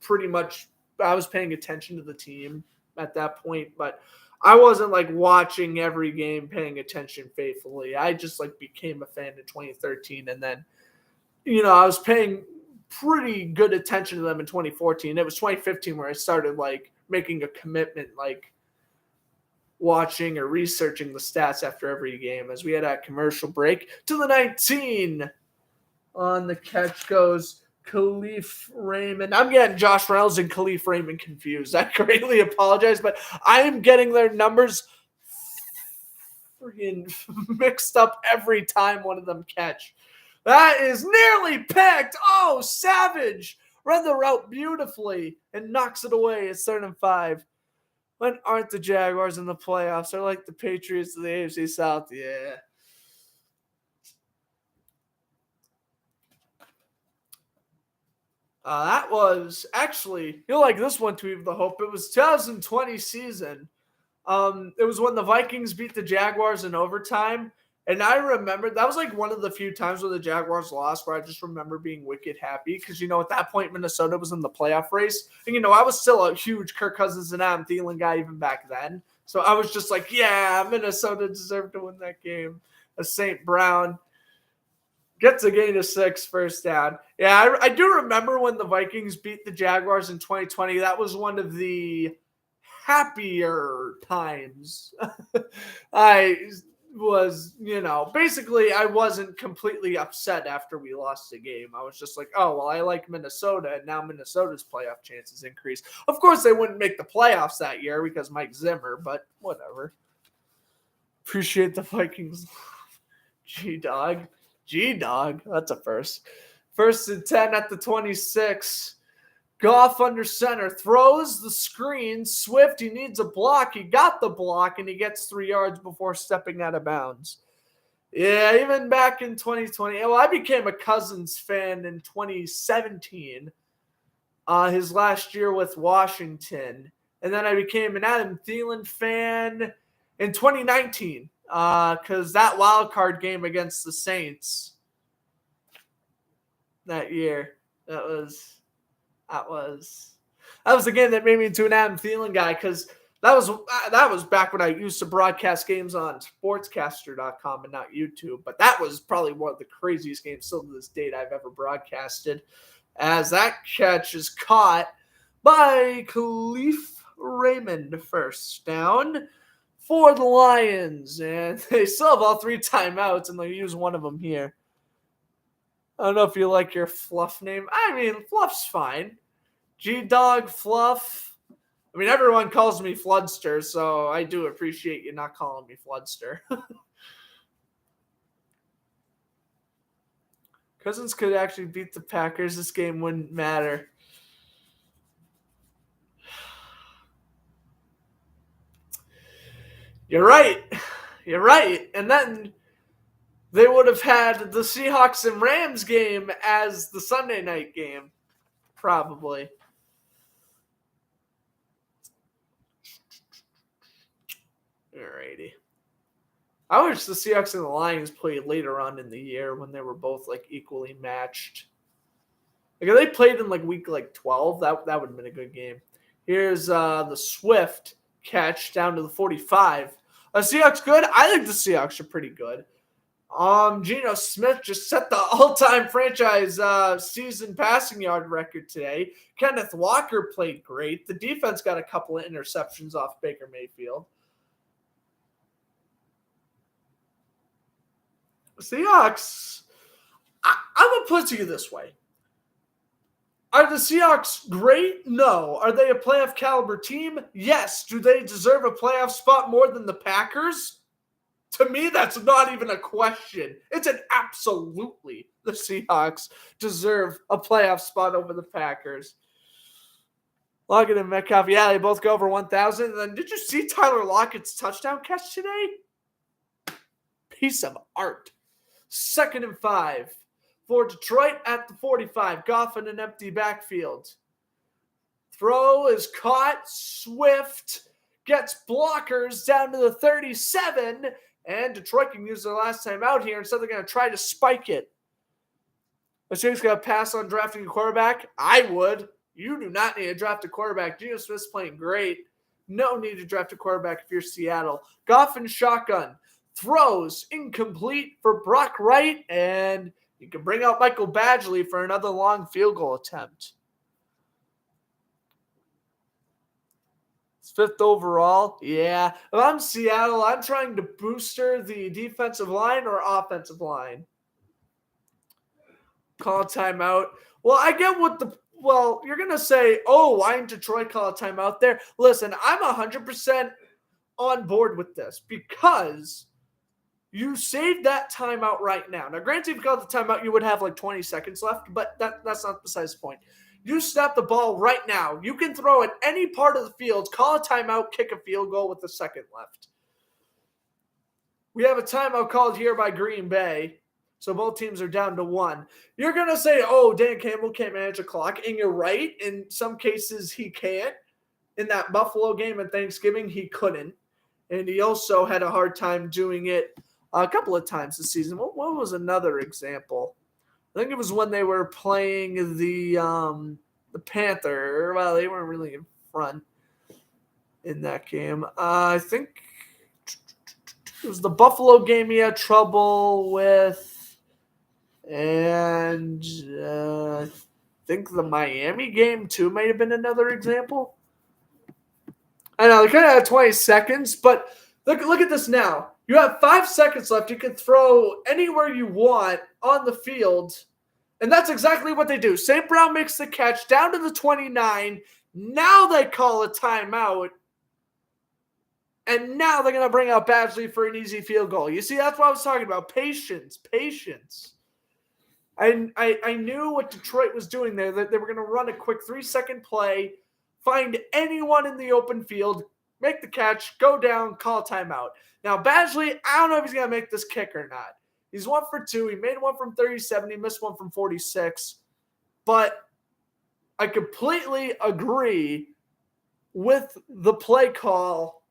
pretty much – I was paying attention to the team at that point, but I wasn't, watching every game, paying attention faithfully. I just, became a fan in 2013. And then, I was paying pretty good attention to them in 2014. It was 2015 where I started, making a commitment, watching or researching the stats after every game as we had a commercial break. To the 19 on the catch goes Khalif Raymond. I'm getting Josh Reynolds and Khalif Raymond confused. I greatly apologize, but I am getting their numbers freaking mixed up every time one of them catch. That is nearly picked. Oh, Savage read the route beautifully and knocks it away. It's 3rd and 5. When aren't the Jaguars in the playoffs? They're like the Patriots of the AFC South. Yeah. That was actually, you'll like this one, Tweet of the Hope. It was 2020 season. It was when the Vikings beat the Jaguars in overtime. And I remember that was like one of the few times where the Jaguars lost where I just remember being wicked happy because, at that point, Minnesota was in the playoff race. And, I was still a huge Kirk Cousins and Adam Thielen guy even back then. So I was just like, yeah, Minnesota deserved to win that game. A St. Brown gets a gain of 6 first down. Yeah, I do remember when the Vikings beat the Jaguars in 2020. That was one of the happier times. I was, basically I wasn't completely upset after we lost the game. I was just like, oh, well, I like Minnesota, and now Minnesota's playoff chances increase. Of course, they wouldn't make the playoffs that year because Mike Zimmer, but whatever. Appreciate the Vikings. G-Dog, that's a first. 1st and 10 at the 26. Goff under center, throws the screen. Swift, he needs a block. He got the block, and he gets 3 yards before stepping out of bounds. Yeah, even back in 2020. Well, I became a Cousins fan in 2017, his last year with Washington. And then I became an Adam Thielen fan in 2019 because that wild card game against the Saints that year, that was the game that made me into an Adam Thielen guy because that was back when I used to broadcast games on sportscaster.com and not YouTube. But that was probably one of the craziest games still to this date I've ever broadcasted, as that catch is caught by Khalif Raymond. First down for the Lions, and they still have all 3 timeouts, and they'll use one of them here. I don't know if you like your Fluff name. I mean, Fluff's fine. G-Dog, Fluff. I mean, everyone calls me Floodster, so I do appreciate you not calling me Floodster. Cousins could actually beat the Packers. This game wouldn't matter. You're right. And then they would have had the Seahawks and Rams game as the Sunday night game, probably. Alrighty. I wish the Seahawks and the Lions played later on in the year when they were both like equally matched. Like if they played in like week 12, that would have been a good game. Here's the Swift catch down to the 45. Seahawks good? I think the Seahawks are pretty good. Geno Smith just set the all-time franchise season passing yard record today. Kenneth Walker played great. The defense got a couple of interceptions off Baker Mayfield. Seahawks, I'm going to put it to you this way. Are the Seahawks great? No. Are they a playoff caliber team? Yes. Do they deserve a playoff spot more than the Packers? To me, that's not even a question. It's an absolutely. The Seahawks deserve a playoff spot over the Packers. Lockett and Metcalf, yeah, they both go over 1,000. And then did you see Tyler Lockett's touchdown catch today? Piece of art. 2nd and 5 for Detroit at the 45. Goff in an empty backfield. Throw is caught. Swift gets blockers down to the 37. And Detroit can use their last time out here. Instead, they're going to try to spike it. Assuming he's going to pass on drafting a quarterback. I would. You do not need to draft a quarterback. Geno Smith's playing great. No need to draft a quarterback if you're Seattle. Goff and shotgun. Throws incomplete for Brock Wright. And you can bring out Michael Badgley for another long field goal attempt. It's 5th overall. Yeah. If I'm Seattle, I'm trying to booster the defensive line or offensive line. Call a timeout. Well, I get what you're going to say, oh, why didn't Detroit call a timeout there? Listen, I'm 100% on board with this because you saved that timeout right now. Now, granted, if you called the timeout, you would have like 20 seconds left, but that's not besides the point. You snap the ball right now. You can throw at any part of the field, call a timeout, kick a field goal with a second left. We have a timeout called here by Green Bay. So both teams are down to 1. You're going to say, oh, Dan Campbell can't manage a clock. And you're right. In some cases, he can't. In that Buffalo game at Thanksgiving, he couldn't. And he also had a hard time doing it a couple of times this season. What was another example? I think it was when they were playing the Panther. Well, they weren't really in front in that game. I think it was the Buffalo game he had trouble with. And I think the Miami game, too, might have been another example. I know, they kind of had 20 seconds, but look at this now. You have 5 seconds left. You can throw anywhere you want on the field, and that's exactly what they do. St. Brown makes the catch down to the 29. Now they call a timeout, and now they're going to bring out Badgley for an easy field goal. You see, that's what I was talking about. Patience. I knew what Detroit was doing there, that they were going to run a quick 3-second play, find anyone in the open field, make the catch, go down, call timeout. Now, Badgley, I don't know if he's going to make this kick or not. He's 1 for 2. He made one from 37. He missed one from 46. But I completely agree with the play call,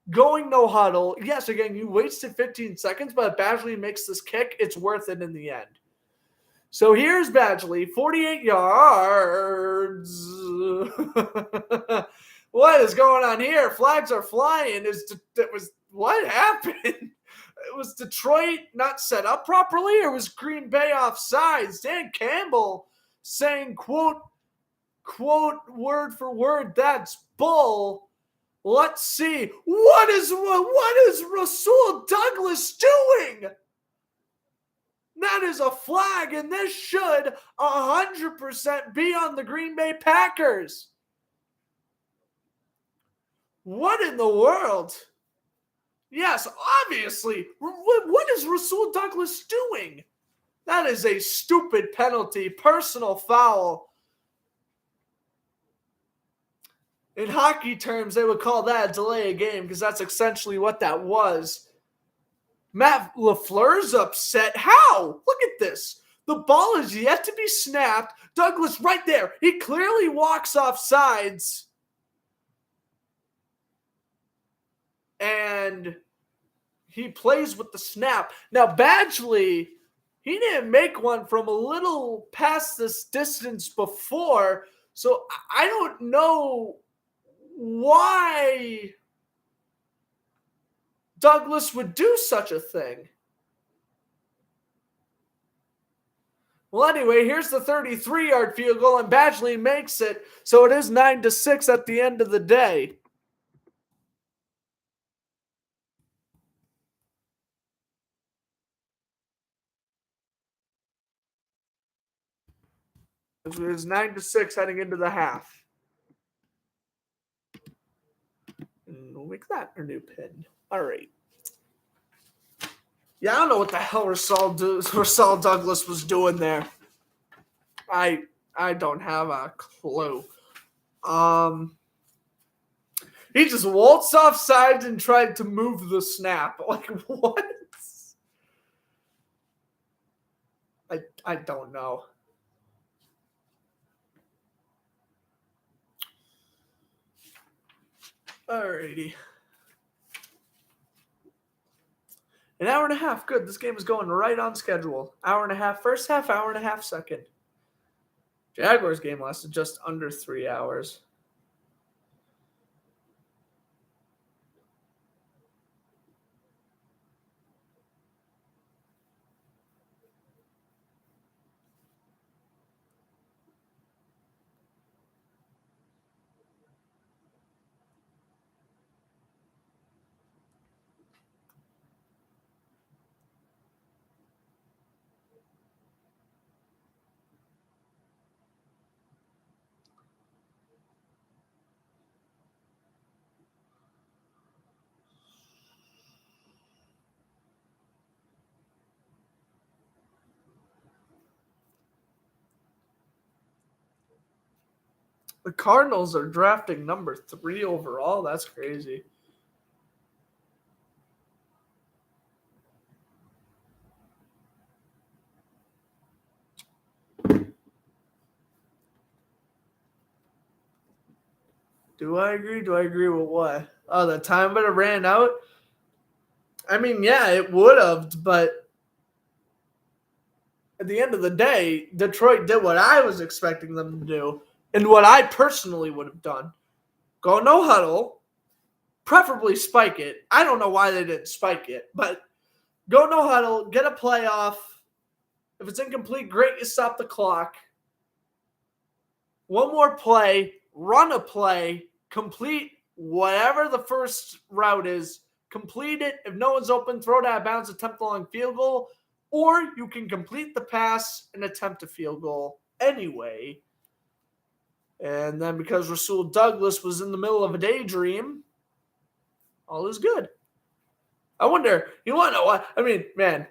going no huddle. Yes, again, you wasted 15 seconds, but if Badgley makes this kick, it's worth it in the end. So here's Badgley, 48 yards. What is going on here? Flags are flying. What happened? Was Detroit not set up properly, or was Green Bay offsides? Dan Campbell saying, quote, word for word, that's bull. Let's see. What is Rasul Douglas doing? That is a flag, and this should 100% be on the Green Bay Packers. What in the world? Yes, obviously. What is Rasul Douglas doing? That is a stupid penalty, personal foul. In hockey terms, they would call that a delay of game because that's essentially what that was. Matt LaFleur's upset. How? Look at this. The ball is yet to be snapped. Douglas right there. He clearly walks off sides. And he plays with the snap. Now, Badgley, he didn't make one from a little past this distance before. So I don't know why Douglas would do such a thing. Well, anyway, here's the 33-yard field goal, and Badgley makes it. So it is 9-6 at the end of the day. It was 9-6 heading into the half. And we'll make that our new pin. All right. Yeah, I don't know what the hell Rasul Douglas was doing there. I don't have a clue. He just waltzed off sides and tried to move the snap. Like, what? I don't know. Alrighty. An hour and a half. Good. This game is going right on schedule. Hour and a half first half, hour and a half second. Jaguars game lasted just under 3 hours. The Cardinals are drafting number 3 overall. That's crazy. Do I agree? Do I agree with what? Oh, the time but it ran out? I mean, yeah, it would have, but at the end of the day, Detroit did what I was expecting them to do and what I personally would have done. Go no huddle, preferably spike it. I don't know why they didn't spike it, but go no huddle, get a playoff. If it's incomplete, great, you stop the clock. One more play, run a play, complete whatever the first route is, complete it. If no one's open, throw it out of bounds, attempt a long field goal, or you can complete the pass and attempt a field goal anyway. And then because Rasul Douglas was in the middle of a daydream, all is good. I wonder, you want to know what? I mean, man,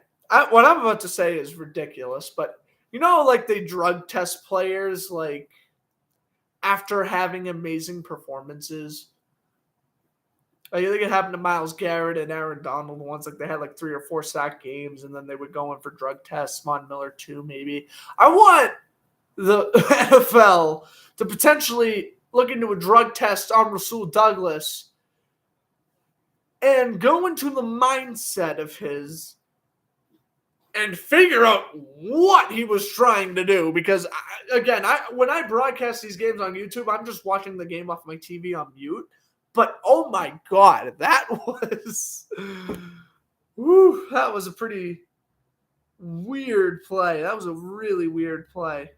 what I'm about to say is ridiculous, but you know, like they drug test players, like after having amazing performances. I think it happened to Myles Garrett and Aaron Donald once. Like they had like 3 or 4 sack games, and then they would go in for drug tests. Von Miller too, maybe. I want the NFL to potentially look into a drug test on Rasul Douglas and go into the mindset of his and figure out what he was trying to do. Because, when I broadcast these games on YouTube, I'm just watching the game off my TV on mute. But, oh my God, that was a pretty weird play. That was a really weird play.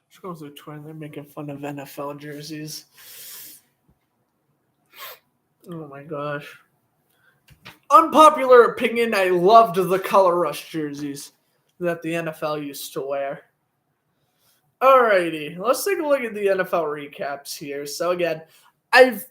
Just going through Twitter, they're making fun of NFL jerseys. Oh my gosh. Unpopular opinion, I loved the color rush jerseys that the NFL used to wear. Alrighty, let's take a look at the NFL recaps here. So again, I've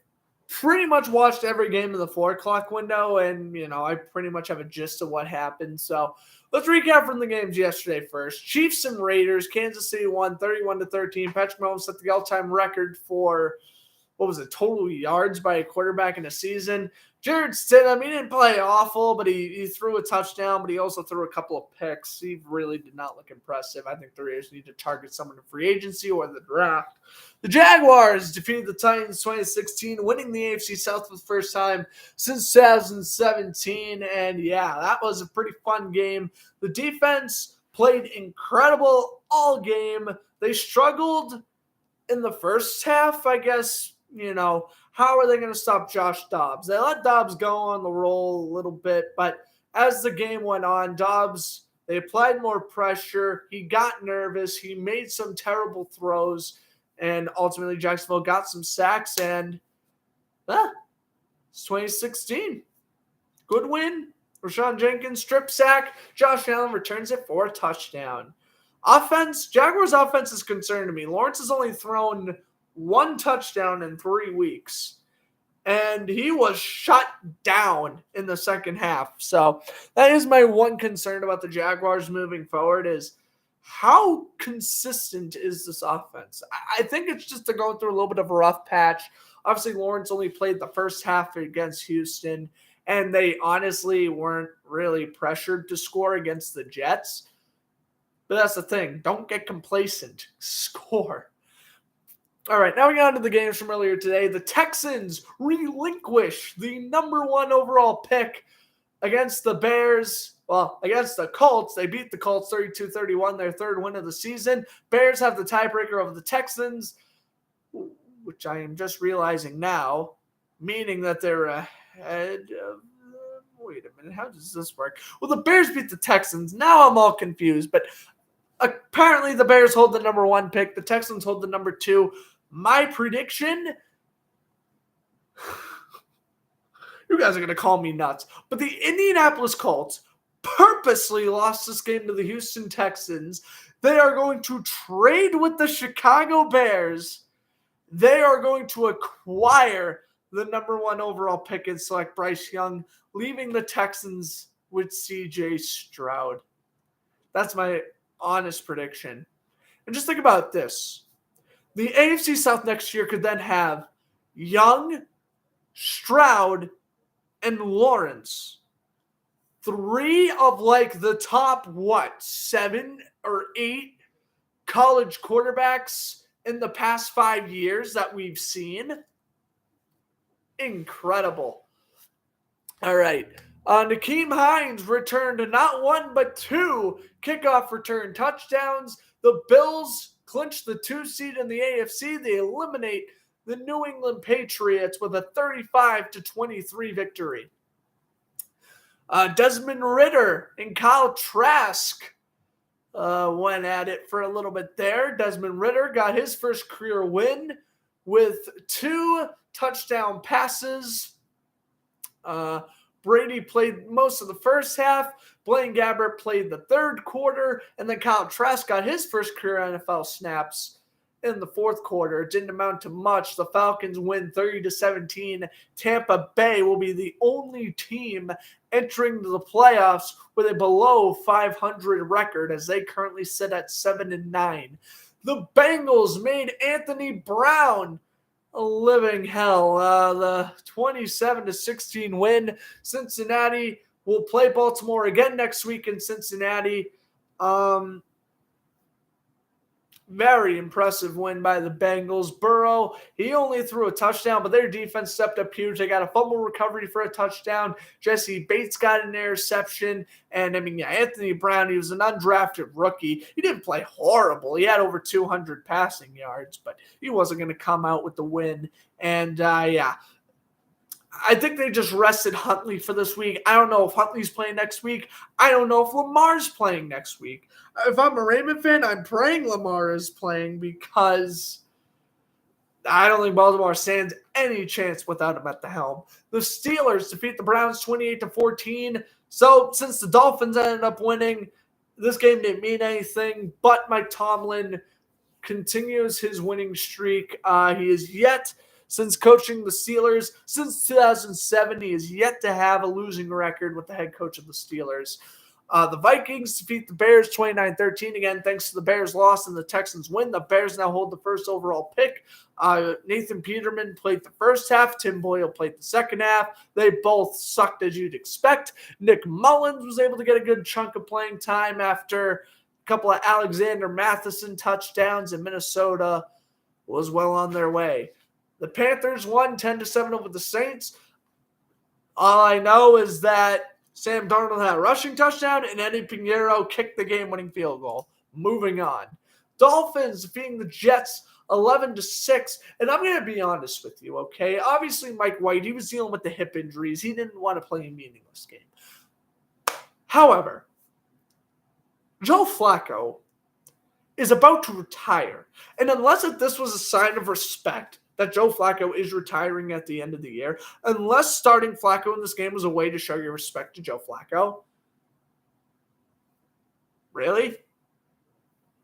pretty much watched every game in the 4 o'clock window, and I pretty much have a gist of what happened. So let's recap from the games yesterday first. Chiefs and Raiders. Kansas City won 31-13. Patrick Mahomes set the all-time record for total yards by a quarterback in a season. Jarrett Stidham, he didn't play awful, but he threw a touchdown, but he also threw a couple of picks. He really did not look impressive. I think the Raiders need to target someone in free agency or the draft. The Jaguars defeated the Titans 2016, winning the AFC South for the first time since 2017. And yeah, that was a pretty fun game. The defense played incredible all game. They struggled in the first half, I guess. How are they going to stop Josh Dobbs? They let Dobbs go on the roll a little bit, but as the game went on, Dobbs, they applied more pressure. He got nervous. He made some terrible throws, and ultimately Jacksonville got some sacks, and it's 2016. Good win. Rashawn Jenkins, strip sack. Josh Allen returns it for a touchdown. Offense, Jaguars' offense is concerning me. Lawrence has only thrown 1 touchdown in 3 weeks, and he was shut down in the second half. So that is my one concern about the Jaguars moving forward, is how consistent is this offense? I think it's just they're going through a little bit of a rough patch. Obviously, Lawrence only played the first half against Houston, and they honestly weren't really pressured to score against the Jets. But that's the thing. Don't get complacent. Score. All right, now we get on to the games from earlier today. The Texans relinquish the number 1 overall pick against the Bears. Well, against the Colts, they beat the Colts 32-31, their third win of the season. Bears have the tiebreaker over the Texans, which I am just realizing now, meaning that they're ahead of... Wait a minute, how does this work? Well, the Bears beat the Texans. Now I'm all confused, but apparently the Bears hold the number 1 pick. The Texans hold the number 2. My prediction... You guys are going to call me nuts, but the Indianapolis Colts purposely lost this game to the Houston Texans. They are going to trade with the Chicago Bears. They are going to acquire the number 1 overall pick and select Bryce Young, leaving the Texans with C.J. Stroud. That's my honest prediction. And just think about this. The AFC South next year could then have Young, Stroud, and Lawrence. 3 of like the top, 7 or 8 college quarterbacks in the past 5 years that we've seen. Incredible. All right. Nyheim Hines returned not 1 but 2 kickoff return touchdowns. The Bills clinch the 2 seed in the AFC. They eliminate the New England Patriots with a 35-23 victory. Desmond Ridder and Kyle Trask went at it for a little bit there. Desmond Ridder got his first career win with 2 touchdown passes. Brady played most of the first half. Blaine Gabbert played the third quarter. And then Kyle Trask got his first career NFL snaps in the fourth quarter. It didn't amount to much. The Falcons win 30-17. Tampa Bay will be the only team entering the playoffs with a below 500 record, as they currently sit at 7-9. The Bengals made Anthony Brown a living hell. The 27-16 win. Cincinnati will play Baltimore again next week in Cincinnati. Very impressive win by the Bengals. Burrow, he only threw a touchdown, but their defense stepped up huge. They got a fumble recovery for a touchdown. Jesse Bates got an interception. And, Anthony Brown, he was an undrafted rookie. He didn't play horrible. He had over 200 passing yards, but he wasn't going to come out with the win. And, I think they just rested Huntley for this week. I don't know if Huntley's playing next week. I don't know if Lamar's playing next week. If I'm a Raymond fan, I'm praying Lamar is playing, because I don't think Baltimore stands any chance without him at the helm. The Steelers defeat the Browns 28-14. So since the Dolphins ended up winning, this game didn't mean anything. But Mike Tomlin continues his winning streak. He is yet... Since coaching the Steelers since 2007, he is yet to have a losing record with the head coach of the Steelers. The Vikings defeat the Bears 29-13. Again, thanks to the Bears' loss and the Texans' win, the Bears now hold the first overall pick. Nathan Peterman played the first half. Tim Boyle played the second half. They both sucked, as you'd expect. Nick Mullins was able to get a good chunk of playing time after a couple of Alexander Matheson touchdowns, and Minnesota was well on their way. The Panthers won 10-7 over the Saints. All I know is that Sam Darnold had a rushing touchdown and Eddie Pinheiro kicked the game-winning field goal. Moving on. Dolphins defeating the Jets 11-6. And I'm going to be honest with you, okay? Obviously, Mike White, he was dealing with the hip injuries. He didn't want to play a meaningless game. However, Joe Flacco is about to retire. And unless this was a sign of respect that Joe Flacco is retiring at the end of the year, unless starting Flacco in this game was a way to show your respect to Joe Flacco. Really?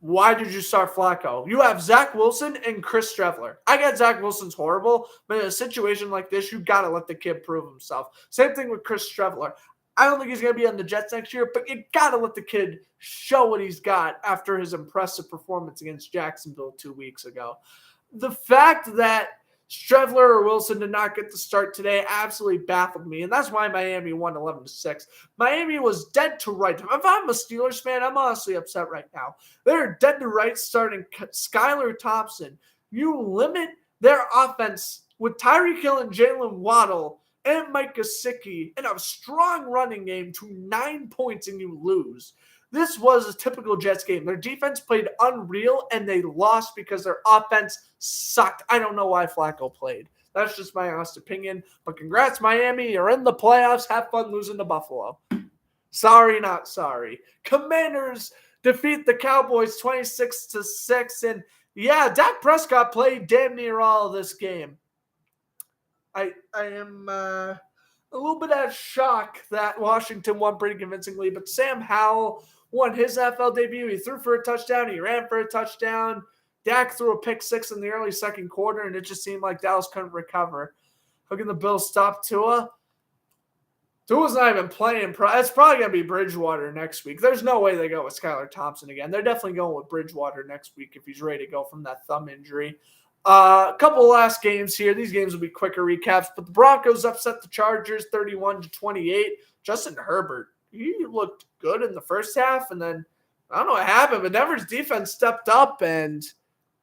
Why did you start Flacco? You have Zach Wilson and Chris Streveler. I get Zach Wilson's horrible, but in a situation like this, you got to let the kid prove himself. Same thing with Chris Streveler. I don't think he's going to be on the Jets next year, but you got to let the kid show what he's got after his impressive performance against Jacksonville 2 weeks ago. The fact that Streveler or Wilson did not get the start today absolutely baffled me, and that's why Miami won 11-6. Miami was dead to rights. If I'm a Steelers fan, I'm honestly upset right now. They're dead to rights starting Skylar Thompson. You limit their offense with Tyreek Hill and Jalen Waddle and Mike Gesicki in a strong running game to 9 points and you lose. This was a typical Jets game. Their defense played unreal and they lost because their offense sucked. I don't know why Flacco played. That's just my honest opinion. But congrats, Miami. You're in the playoffs. Have fun losing to Buffalo. Sorry, not sorry. Commanders defeat the Cowboys 26-6. And yeah, Dak Prescott played damn near all of this game. I am a little bit of shock that Washington won pretty convincingly, but Sam Howell won his NFL debut. He threw for a touchdown. He ran for a touchdown. Dak threw a pick six in the early second quarter, and it just seemed like Dallas couldn't recover. How can the Bills stop Tua? Tua's not even playing. It's probably going to be Bridgewater next week. There's no way they go with Skylar Thompson again. They're definitely going with Bridgewater next week if he's ready to go from that thumb injury. A couple of last games here. These games will be quicker recaps, but the Broncos upset the Chargers 31-28. Justin Herbert, he looked good in the first half, and then I don't know what happened, but Denver's defense stepped up, and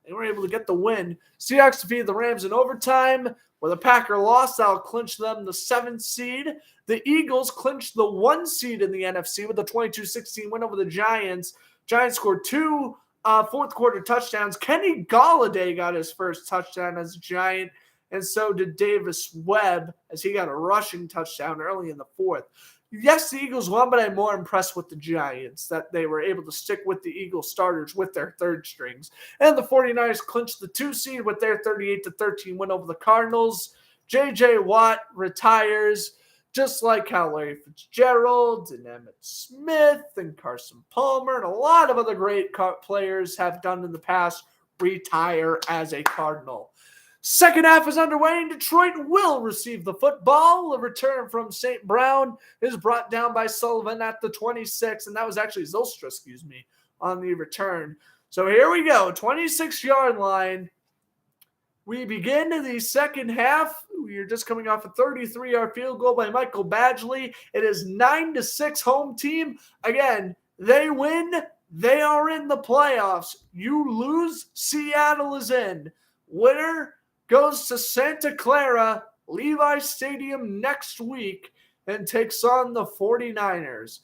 they were able to get the win. Seahawks defeated the Rams in overtime, where the Packer lost. That'll clinch them the 7th seed. The Eagles clinched the 1 seed in the NFC with a 22-16 win over the Giants. Giants scored 2 fourth quarter touchdowns. Kenny Golladay got his first touchdown as a Giant, and so did Davis Webb as he got a rushing touchdown early in the fourth. Yes, the Eagles won, but I'm more impressed with the Giants that they were able to stick with the Eagles starters with their third strings. And the 49ers clinched the 2 seed with their 38-13 win over the Cardinals. J.J. Watt retires, just like how Larry Fitzgerald and Emmitt Smith and Carson Palmer and a lot of other great players have done in the past, retire as a Cardinal. Second half is underway, and Detroit will receive the football. A return from St. Brown is brought down by Sullivan at the 26, and that was actually Zylstra, on the return. So here we go, 26-yard line. We begin the second half. We are just coming off a 33-yard field goal by Michael Badgley. It is 9-6 home team. Again, they win. They are in the playoffs. You lose, Seattle is in. Winner goes to Santa Clara, Levi Stadium next week and takes on the 49ers.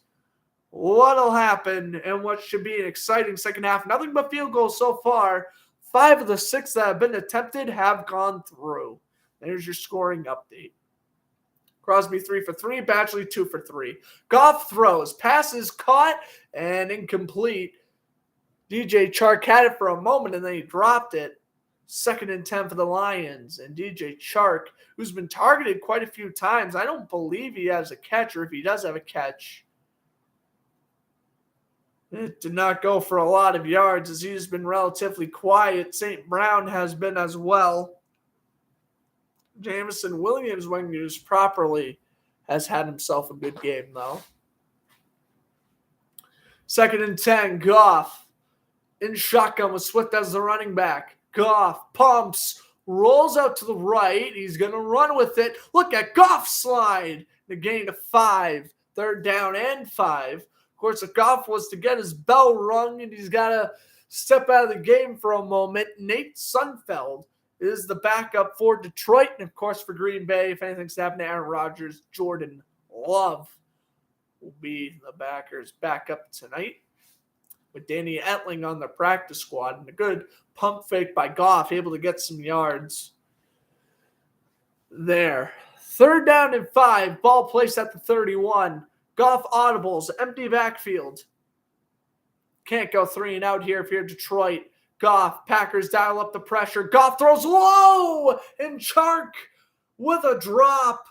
What'll happen and what should be an exciting second half? Nothing but field goals so far. 5 of the 6 that have been attempted have gone through. There's your scoring update. Crosby 3 for 3, Badgley 2 for 3. Goff throws, passes caught and incomplete. DJ Chark had it for a moment and then he dropped it. 2nd and 10 for the Lions. And DJ Chark, who's been targeted quite a few times, I don't believe he has a catch, or if he does have a catch, it did not go for a lot of yards as he's been relatively quiet. St. Brown has been as well. Jameson Williams, when used properly, has had himself a good game, though. 2nd and 10, Goff in shotgun with Swift as the running back. Goff pumps, rolls out to the right. He's going to run with it. Look at Goff slide. The gain of 5. 3rd down and 5. Of course, if Goff was to get his bell rung and he's got to step out of the game for a moment, Nate Sudfeld is the backup for Detroit. And, of course, for Green Bay, if anything's happened to Aaron Rodgers, Jordan Love will be the Packers' backup tonight, with Danny Etling on the practice squad. And a good pump fake by Goff, able to get some yards there. 3rd down and 5, ball placed at the 31. Goff audibles, empty backfield. Can't go 3 and out here if you're Detroit. Goff, Packers dial up the pressure. Goff throws low, and Chark with a drop.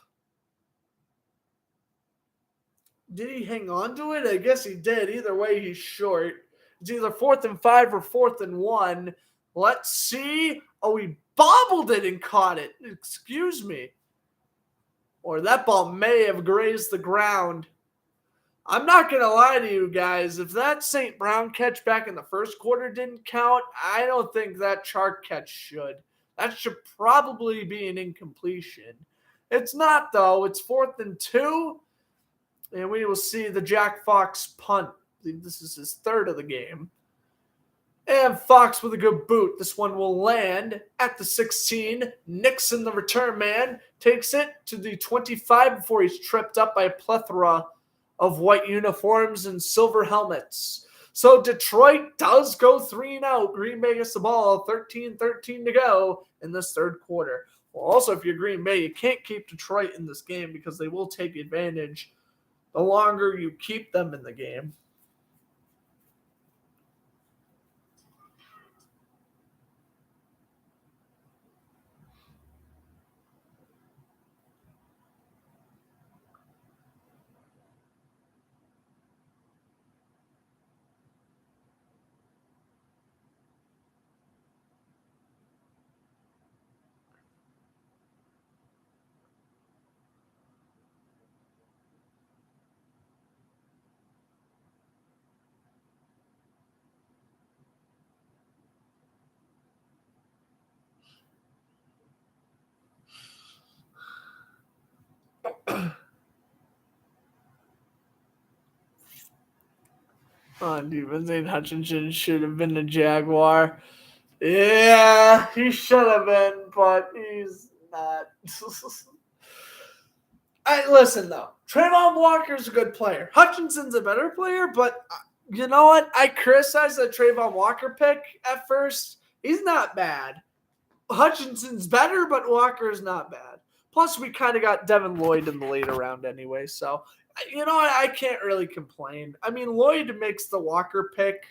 Did he hang on to it? I guess he did. Either way, he's short. It's either 4th and 5 or 4th and 1. Let's see. Oh, he bobbled it and caught it. Excuse me. Or that ball may have grazed the ground. I'm not going to lie to you guys. If that St. Brown catch back in the first quarter didn't count, I don't think that Chark catch should. That should probably be an incompletion. It's not, though. It's 4th and 2. And we will see the Jack Fox punt. I think this is his 3rd of the game. And Fox with a good boot. This one will land at the 16. Nixon, the return man, takes it to the 25 before he's tripped up by a plethora of white uniforms and silver helmets. So Detroit does go 3-0. Green Bay gets the ball, 13-13 to go in this third quarter. Well, also, if you're Green Bay, you can't keep Detroit in this game because they will take advantage the longer you keep them in the game. On defense, Aiden Hutchinson should have been a Jaguar. Yeah, he should have been, but he's not. Listen, though. Trayvon Walker's a good player. Hutchinson's a better player, but you know what? I criticized the Trayvon Walker pick at first. He's not bad. Hutchinson's better, but Walker's not bad. Plus, we kind of got Devin Lloyd in the later round anyway, so you know what? I can't really complain. I mean, Lloyd makes the Walker pick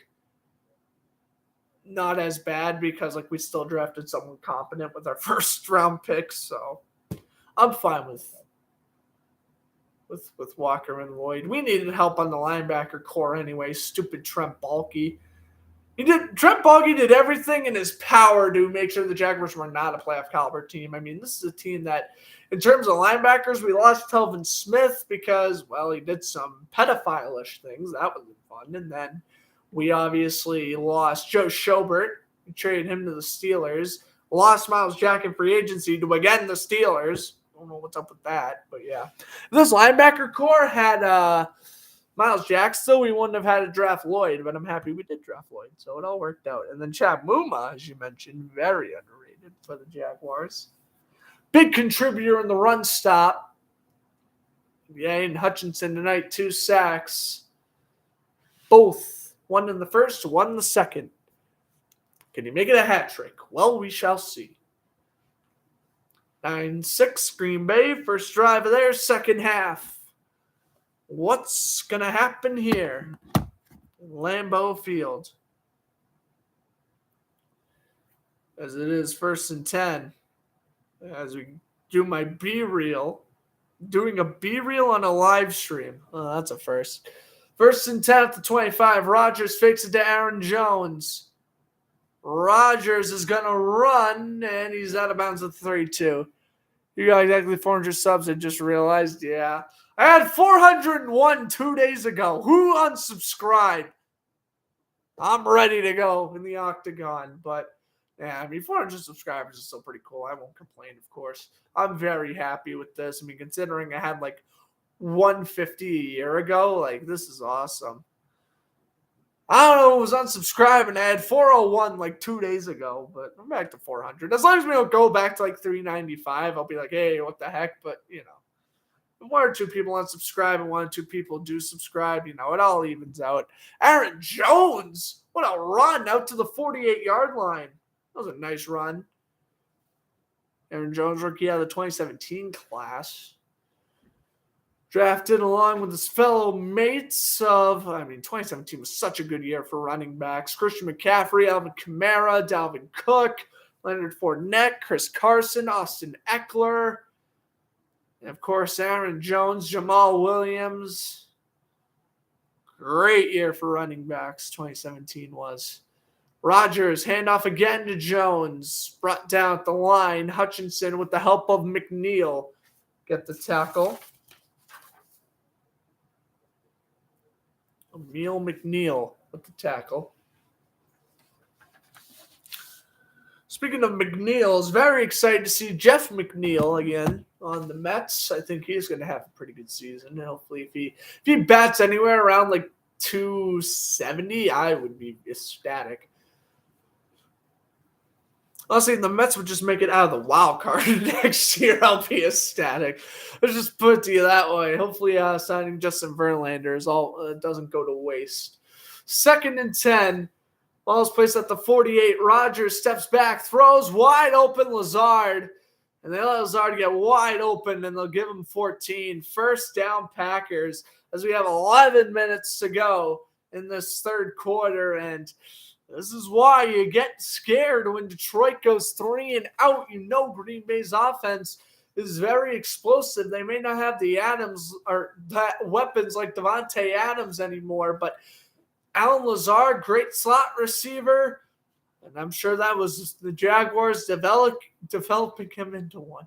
not as bad because we still drafted someone competent with our first round picks, so I'm fine with Walker and Lloyd. We needed help on the linebacker core anyway. Stupid Trent Baalke. Trent Baalke did everything in his power to make sure the Jaguars were not a playoff caliber team. I mean, this is a team that, in terms of linebackers, we lost Telvin Smith because, well, he did some pedophile-ish things. That wasn't fun. And then we obviously lost Joe Schobert. We traded him to the Steelers. Lost Myles Jack in free agency to, again, the Steelers. I don't know what's up with that, but yeah. If this linebacker core had Myles Jack still, we wouldn't have had to draft Lloyd, but I'm happy we did draft Lloyd, so it all worked out. And then Chad Muma, as you mentioned, very underrated for the Jaguars. Big contributor in the run stop. Yeah, and Hutchinson tonight, 2 sacks. Both. One in the first, one in the second. Can he make it a hat trick? Well, we shall see. 9-6 Green Bay. First drive of their second half. What's going to happen here in Lambeau Field? As it is 1st and 10. As we do my B-reel. Doing a B-reel on a live stream. Oh, that's a first. 1st and 10 at the 25. Rodgers fakes it to Aaron Jones. Rodgers is going to run, and he's out of bounds at 32. You got exactly 400 subs, I just realized. Yeah. I had 401 2 days ago. Who unsubscribed? I'm ready to go in the octagon. But, yeah, I mean, 400 subscribers is still pretty cool. I won't complain, of course. I'm very happy with this. I mean, considering I had 150 a year ago, this is awesome. I don't know, it was unsubscribing. I had 401 2 days ago, but I'm back to 400. As long as we don't go back to 395, I'll be like, hey, what the heck? But, one or two people unsubscribe and one or two people do subscribe, it all evens out. Aaron Jones, what a run out to the 48-yard line. That was a nice run. Aaron Jones, rookie out of the 2017 class. Drafted along with his fellow mates 2017 was such a good year for running backs. Christian McCaffrey, Alvin Kamara, Dalvin Cook, Leonard Fournette, Chris Carson, Austin Eckler, and of course Aaron Jones, Jamal Williams. Great year for running backs, 2017 was. Rodgers, handoff again to Jones. Brought down at the line. Hutchinson with the help of McNeil. Get the tackle. Emil McNeil with the tackle. Speaking of McNeil, I was very excited to see Jeff McNeil again on the Mets. I think he's going to have a pretty good season. Hopefully, if he bats anywhere around 270, I would be ecstatic. Honestly, the Mets would just make it out of the wild card next year. I'll be ecstatic. Let's just put it to you that way. Hopefully, signing Justin Verlander is all doesn't go to waste. 2nd and 10. Ball is placed at the 48. Rogers steps back, throws wide open Lazard. And they let Lazard get wide open, and they'll give him 14. First down Packers as we have 11 minutes to go in this third quarter. And this is why you get scared when Detroit goes 3 and out. You know Green Bay's offense is very explosive. They may not have the Adams or that weapons like Devontae Adams anymore, but Alan Lazard, great slot receiver. And I'm sure that was the Jaguars developing him into one.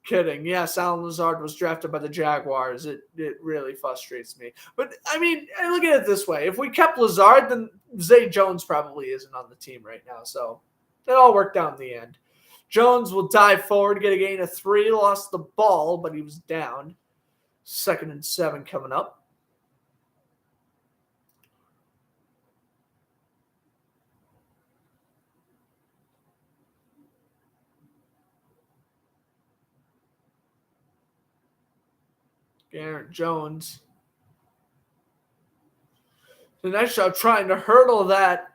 Kidding. Yes, Alan Lazard was drafted by the Jaguars. It really frustrates me. But, I mean, look at it this way. If we kept Lazard, then Zay Jones probably isn't on the team right now. So it all worked out in the end. Jones will dive forward, get a gain of 3, lost the ball, but he was down. 2nd and 7 coming up. Aaron Jones. The next shot trying to hurdle that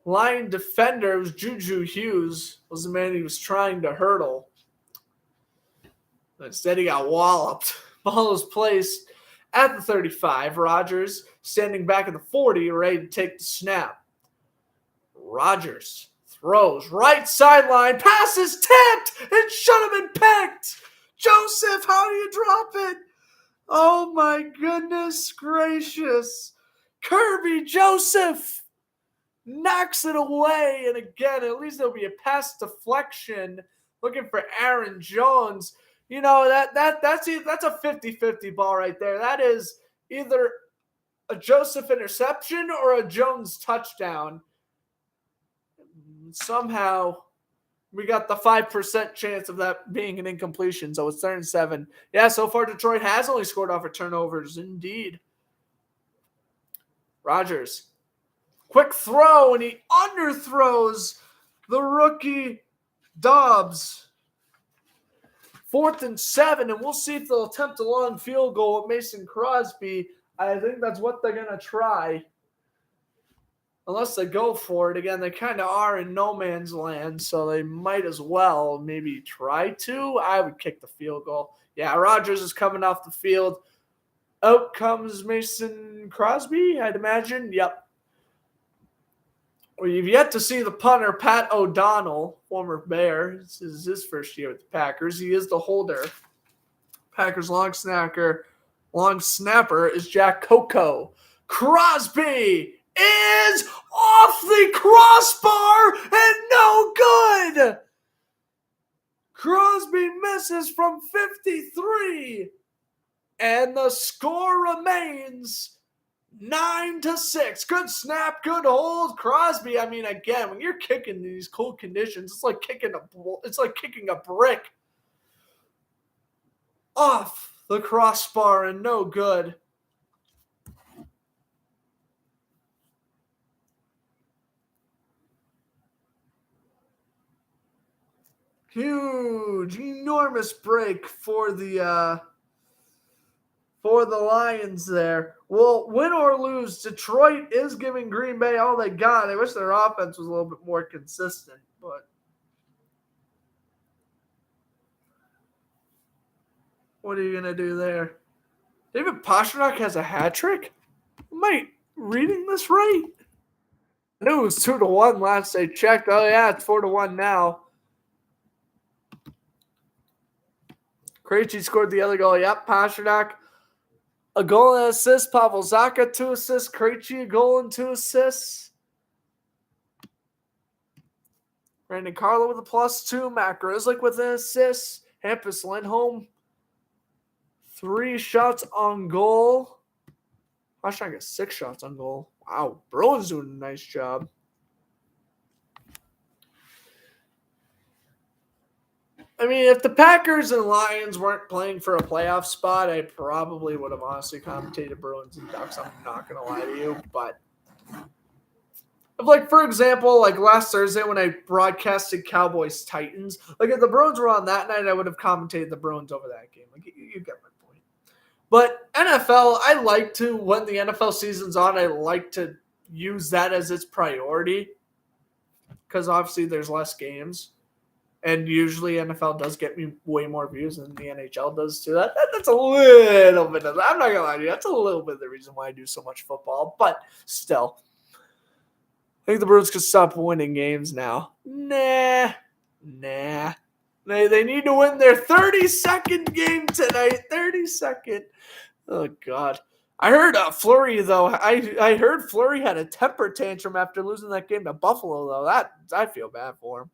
Lion defender was Juju Hughes, was the man he was trying to hurdle. But instead he got walloped. Ball was placed at the 35. Rogers standing back at the 40, ready to take the snap. Rogers throws right sideline, passes tipped, and should have been picked. Joseph, how do you drop it? Oh my goodness gracious. Kirby Joseph knocks it away. And again, at least there'll be a pass deflection looking for Aaron Jones. You know, that's a 50-50 ball right there. That is either a Joseph interception or a Jones touchdown. Somehow we got the 5% chance of that being an incompletion, so it's 3rd and 7. Yeah, so far Detroit has only scored off of turnovers, indeed. Rogers, quick throw, and he underthrows the rookie Dobbs. 4th and 7, and we'll see if they'll attempt a long field goal with Mason Crosby. I think that's what they're going to try. Unless they go for it. Again, they kind of are in no man's land, so they might as well maybe try to. I would kick the field goal. Yeah, Rogers is coming off the field. Out comes Mason Crosby, I'd imagine. Yep. We've yet to see the punter, Pat O'Donnell, former Bear. This is his first year with the Packers. He is the holder. Packers long snapper is Jack Coco. Crosby is off the crossbar and no good. Crosby misses from 53. And the score remains 9-6. Good snap, good hold. Crosby, I mean, again, when you're kicking in these cold conditions, it's like kicking a brick off the crossbar and no good. Huge, enormous break for the Lions there. Well, win or lose, Detroit is giving Green Bay all they got. I wish their offense was a little bit more consistent, but what are you going to do there? David Pastrnak has a hat trick? Am I reading this right? I knew it was 2-1 last I checked. Oh, yeah, it's 4-1 now. Krejci scored the other goal. Yep, Pastrnak. A goal and an assist. Pavel Zacha, 2 assists. Krejci, a goal and 2 assists. Brandon Carlo with a +2. Matt Grzelcyk with an assist. Hampus Lindholm, 3 shots on goal. Pastrnak got 6 shots on goal. Wow, Bruins doing a nice job. I mean, if the Packers and Lions weren't playing for a playoff spot, I probably would have honestly commentated Bruins and Ducks. I'm not going to lie to you. But If, like, for example, like last Thursday when I broadcasted Cowboys Titans, like if the Bruins were on that night, I would have commentated the Bruins over that game. Like, you get my point. But NFL, I like to, when the NFL season's on, I like to use that as its priority because obviously there's less games. And usually NFL does get me way more views than the NHL does too. That's a little bit of that. I'm not going to lie to you. That's a little bit of the reason why I do so much football. But still, I think the Bruins could stop winning games now. Nah. They need to win their 32nd game tonight. 32nd. Oh, God. I heard Fleury, though. I heard Fleury had a temper tantrum after losing that game to Buffalo, though. I feel bad for him.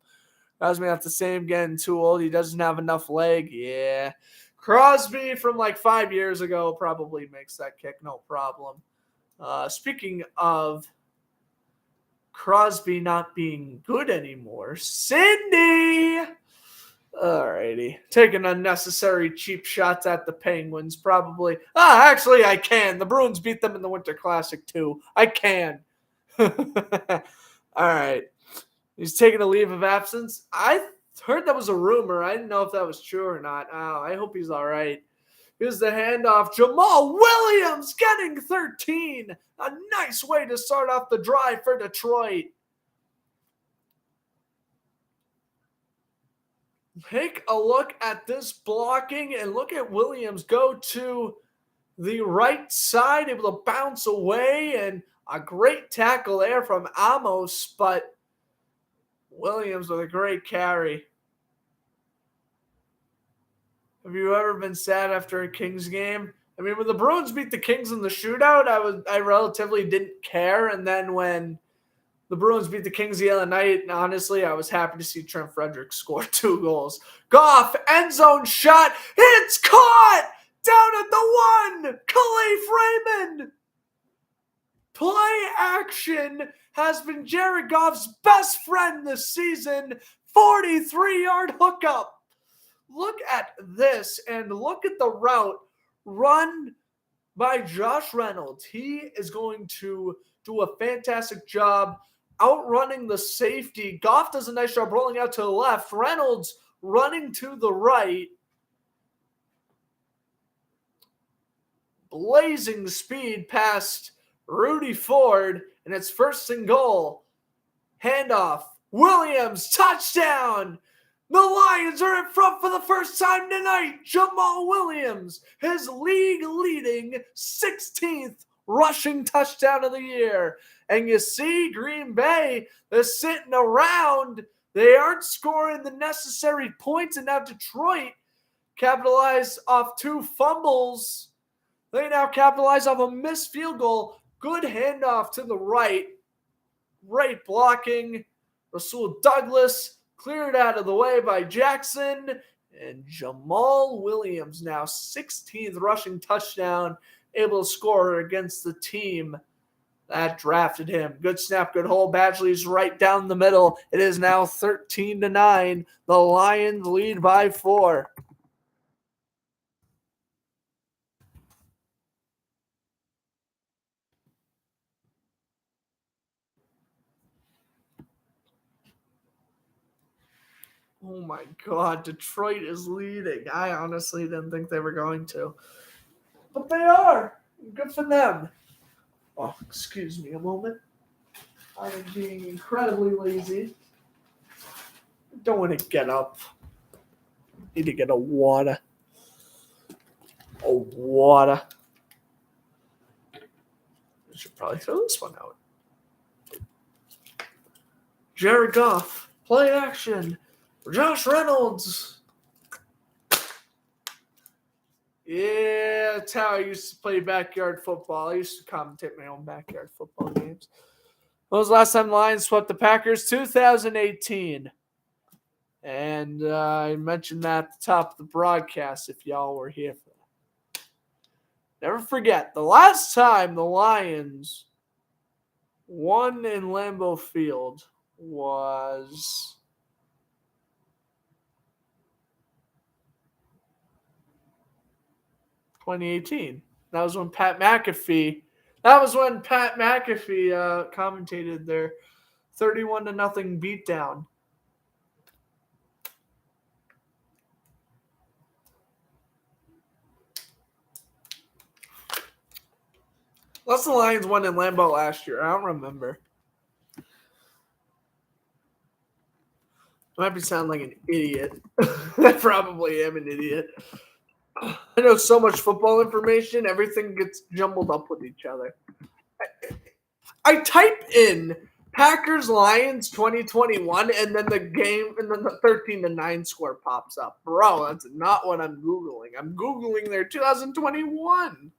Crosby have to say him getting too old. He doesn't have enough leg. Yeah. Crosby from like 5 years ago probably makes that kick. No problem. Speaking of Crosby not being good anymore, Cindy! Alrighty. Taking unnecessary cheap shots at the Penguins, probably. Actually, I can. The Bruins beat them in the Winter Classic, too. I can. Alright. He's taking a leave of absence. I heard that was a rumor. I didn't know if that was true or not. Oh, I hope he's all right. Here's the handoff. Jamal Williams getting 13. A nice way to start off the drive for Detroit. Take a look at this blocking and look at Williams go to the right side, able to bounce away, and a great tackle there from Amos, but Williams with a great carry. Have you ever been sad after a Kings game? I mean, when the Bruins beat the Kings in the shootout, I relatively didn't care. And then when the Bruins beat the Kings the other night, honestly, I was happy to see Trent Frederick score 2 goals. Goff, end zone shot. It's caught! Down at the 1! Calais Raymond! Play action has been Jared Goff's best friend this season. 43-yard hookup. Look at this and look at the route run by Josh Reynolds. He is going to do a fantastic job outrunning the safety. Goff does a nice job rolling out to the left. Reynolds running to the right. Blazing speed past Rudy Ford, and it's 1st and goal. Handoff. Williams, touchdown! The Lions are in front for the first time tonight. Jamal Williams, his league-leading 16th rushing touchdown of the year. And you see Green Bay, they're sitting around. They aren't scoring the necessary points, and now Detroit capitalized off 2 fumbles. They now capitalize off a missed field goal. Good handoff to the right. Great blocking. Rasul Douglas cleared out of the way by Jackson. And Jamal Williams now 16th rushing touchdown, able to score against the team that drafted him. Good snap, good hold. Badgley's right down the middle. It is now 13-9. The Lions lead by 4. Oh my God, Detroit is leading. I honestly didn't think they were going to. But they are. Good for them. Oh, excuse me a moment. I am being incredibly lazy. Don't want to get up. Need to get a water. I should probably throw this one out. Jared Goff. Play action. Josh Reynolds. Yeah, that's how I used to play backyard football. I used to commentate my own backyard football games. When was the last time the Lions swept the Packers? 2018. And I mentioned that at the top of the broadcast if y'all were here for that. Never forget, the last time the Lions won in Lambeau Field was 2018. That was when Pat McAfee commentated there. 31-0 beatdown. Unless the Lions won in Lambeau last year. I don't remember. I might be sounding like an idiot. I probably am an idiot. I know so much football information. Everything gets jumbled up with each other. I type in Packers Lions 2021 and then the game and then the 13-9 score pops up. Bro, that's not what I'm Googling. I'm Googling their 2021.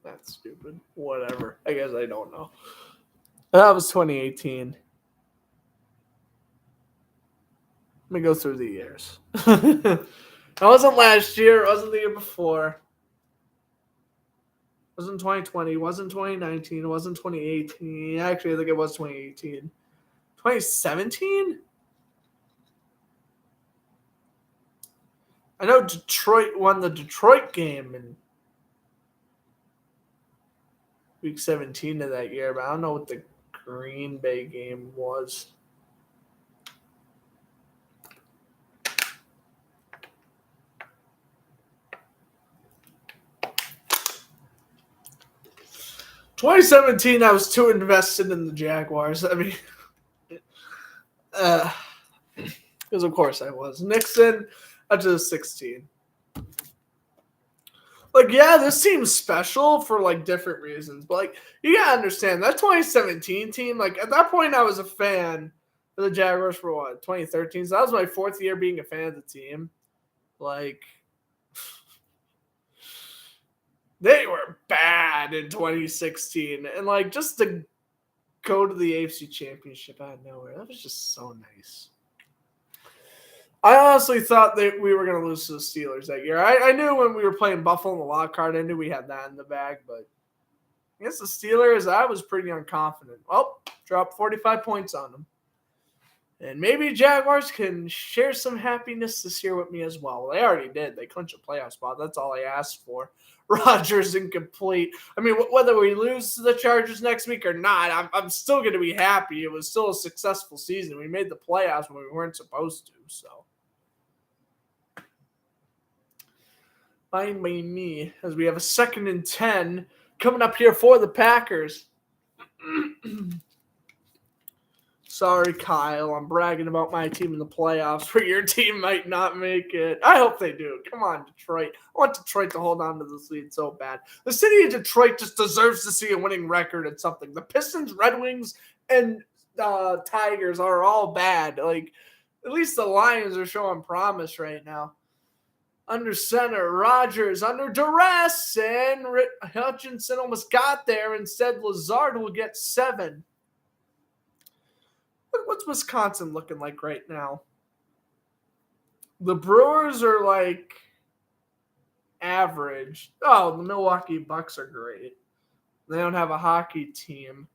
That's stupid. Whatever. I guess I don't know. That was 2018. Let me go through the years. It wasn't last year. It wasn't the year before. It wasn't 2020. It wasn't 2019. It wasn't 2018. Actually, I think it was 2018. 2017? I know Detroit won the Detroit game in week 17 of that year, but I don't know what the Green Bay game was. In 2017, I was too invested in the Jaguars. I mean, because of course I was. Nixon, up to 16. Like, yeah, this team's special for, like, different reasons. But, like, you got to understand, that 2017 team, like, at that point I was a fan of the Jaguars for, 2013? So that was my fourth year being a fan of the team. Like, they were bad in 2016. And, like, just to go to the AFC Championship out of nowhere, that was just so nice. I honestly thought that we were going to lose to the Steelers that year. I knew when we were playing Buffalo in the wild card, I knew we had that in the bag. But against the Steelers, I was pretty unconfident. Well, dropped 45 points on them. And maybe Jaguars can share some happiness this year with me as well. They already did. They clinched a playoff spot. That's all I asked for. Rodgers incomplete. I mean, whether we lose to the Chargers next week or not, I'm still going to be happy. It was still a successful season. We made the playoffs when we weren't supposed to, so. Fine by me, as we have a 2nd and 10 coming up here for the Packers. Sorry, Kyle. I'm bragging about my team in the playoffs, but your team might not make it. I hope they do. Come on, Detroit. I want Detroit to hold on to this lead so bad. The city of Detroit just deserves to see a winning record at something. The Pistons, Red Wings, and Tigers are all bad. Like, at least the Lions are showing promise right now. Under center, Rodgers under duress, and Hutchinson almost got there. Instead, Lazard will get 7. What's Wisconsin looking like right now? The Brewers are like average. Oh, the Milwaukee Bucks are great. They don't have a hockey team.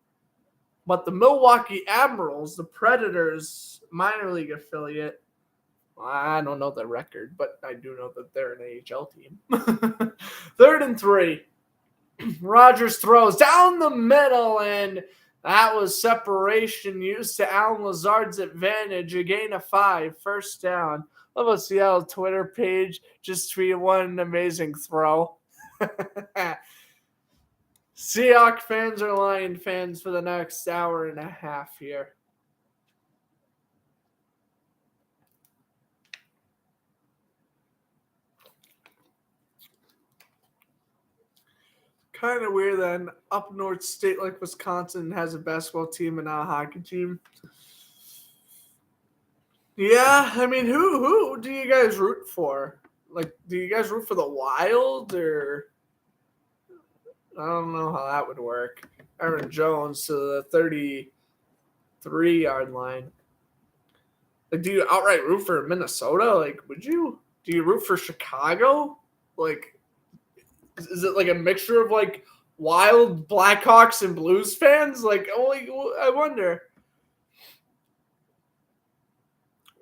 But the Milwaukee Admirals, the Predators minor league affiliate, I don't know the record, but I do know that they're an AHL team. 3rd and 3. Rodgers throws down the middle, and that was separation used to Alan Lazard's advantage. A gain of 5, 1st down. Love a Seattle Twitter page just tweeted one amazing throw. Seahawks fans are Lion fans for the next hour and a half here. Kind of weird that an up north state like Wisconsin has a basketball team and not a hockey team. Yeah, I mean, who do you guys root for? Like, do you guys root for the Wild, or I don't know how that would work. Aaron Jones to the 33-yard line. Like, do you outright root for Minnesota? Like, would you? Do you root for Chicago? Like, is it like a mixture of like Wild, Blackhawks, and Blues fans? Like, I wonder.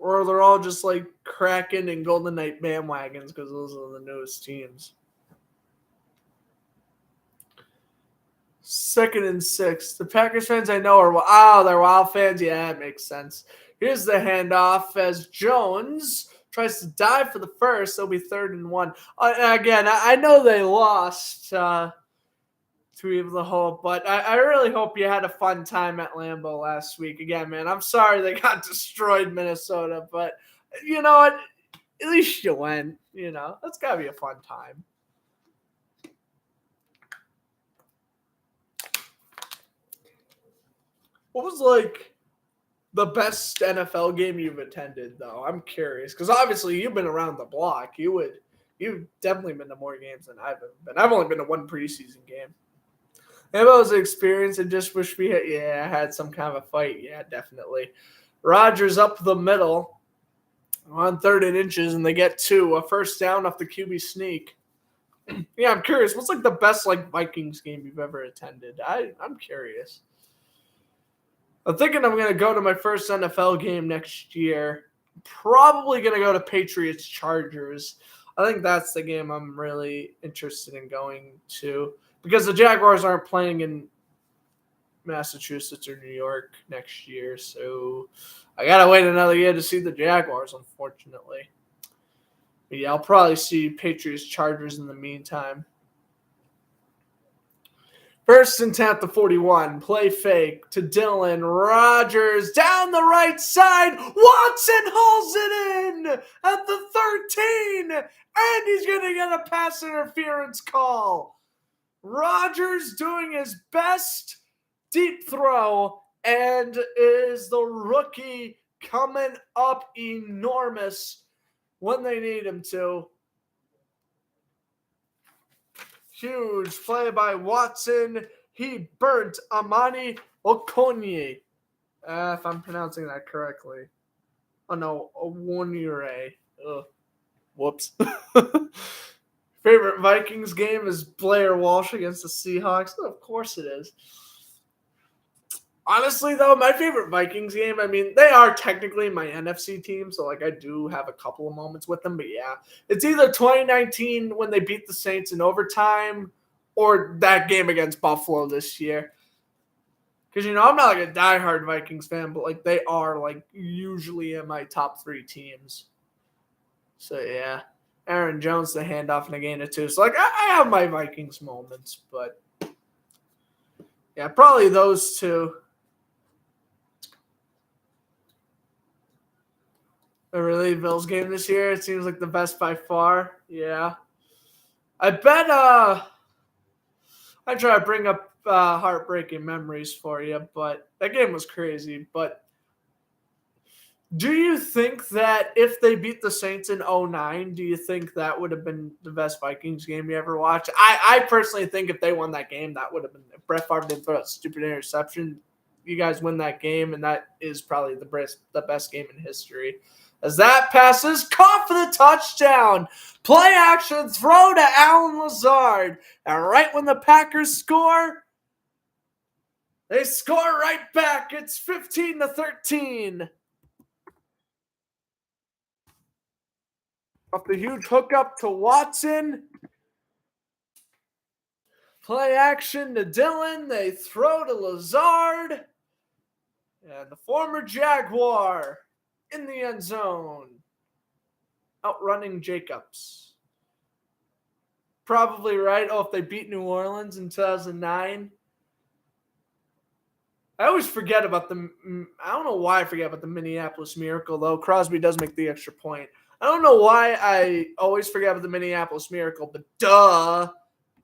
Or they're all just like Kraken and Golden Knight bandwagons because those are the newest teams. 2nd and 6. The Packers fans I know are, they're Wild fans. Yeah, it makes sense. Here's the handoff as Jones tries to dive for the first. It'll be 3rd and 1. Again, I know they lost to be able to hold, but I really hope you had a fun time at Lambeau last week. Again, man, I'm sorry they got destroyed, Minnesota, but you know what? At least you went. You know, that's got to be a fun time. What was like the best NFL game you've attended, though? I'm curious because obviously you've been around the block. You've definitely been to more games than I've been. I've only been to one preseason game. Maybe it was an experience and just wish we had some kind of a fight. Yeah, definitely. Rodgers up the middle on 3rd and inches, and they get 2. A first down off the QB sneak. Yeah, I'm curious. What's like the best like Vikings game you've ever attended? I'm curious. I'm thinking I'm going to go to my first NFL game next year. Probably going to go to Patriots-Chargers. I think that's the game I'm really interested in going to because the Jaguars aren't playing in Massachusetts or New York next year. So I got to wait another year to see the Jaguars, unfortunately. But yeah, I'll probably see Patriots-Chargers in the meantime. 1st and 10 at the 41. Play fake to Dillon. Rodgers down the right side. Watson hauls it in at the 13. And he's going to get a pass interference call. Rodgers doing his best deep throw. And is the rookie coming up enormous when they need him to. Huge play by Watson. He burnt Amani Okonye. If I'm pronouncing that correctly. Oh, no. Onwunire. Whoops. Favorite Vikings game is Blair Walsh against the Seahawks. Of course it is. Honestly, though, my favorite Vikings game, I mean, they are technically my NFC team, so, like, I do have a couple of moments with them, but yeah. It's either 2019 when they beat the Saints in overtime or that game against Buffalo this year. Because, you know, I'm not, like, a diehard Vikings fan, but, like, they are, like, usually in my top 3 teams. So, yeah. Aaron Jones, the handoff in a gain of 2. So, like, I have my Vikings moments, but, yeah, probably those two. The really Bills game this year. It seems like the best by far. Yeah. I bet I try to bring up heartbreaking memories for you, but that game was crazy. But do you think that if they beat the Saints in 2009, do you think that would have been the best Vikings game you ever watched? I personally think if they won that game, that would have been – if Brett Favre didn't throw a stupid interception, you guys win that game, and that is probably the best game in history. As that passes, caught for the touchdown. Play action, throw to Allen Lazard. And right when the Packers score, they score right back. It's 15-13. Off the huge hookup to Watson. Play action to Dillon. They throw to Lazard. And the former Jaguar in the end zone, outrunning Jacobs. Probably right. Oh, if they beat New Orleans in 2009. I always forget about I don't know why I forget about the Minneapolis Miracle, though. Crosby does make the extra point. I don't know why I always forget about the Minneapolis Miracle, but duh.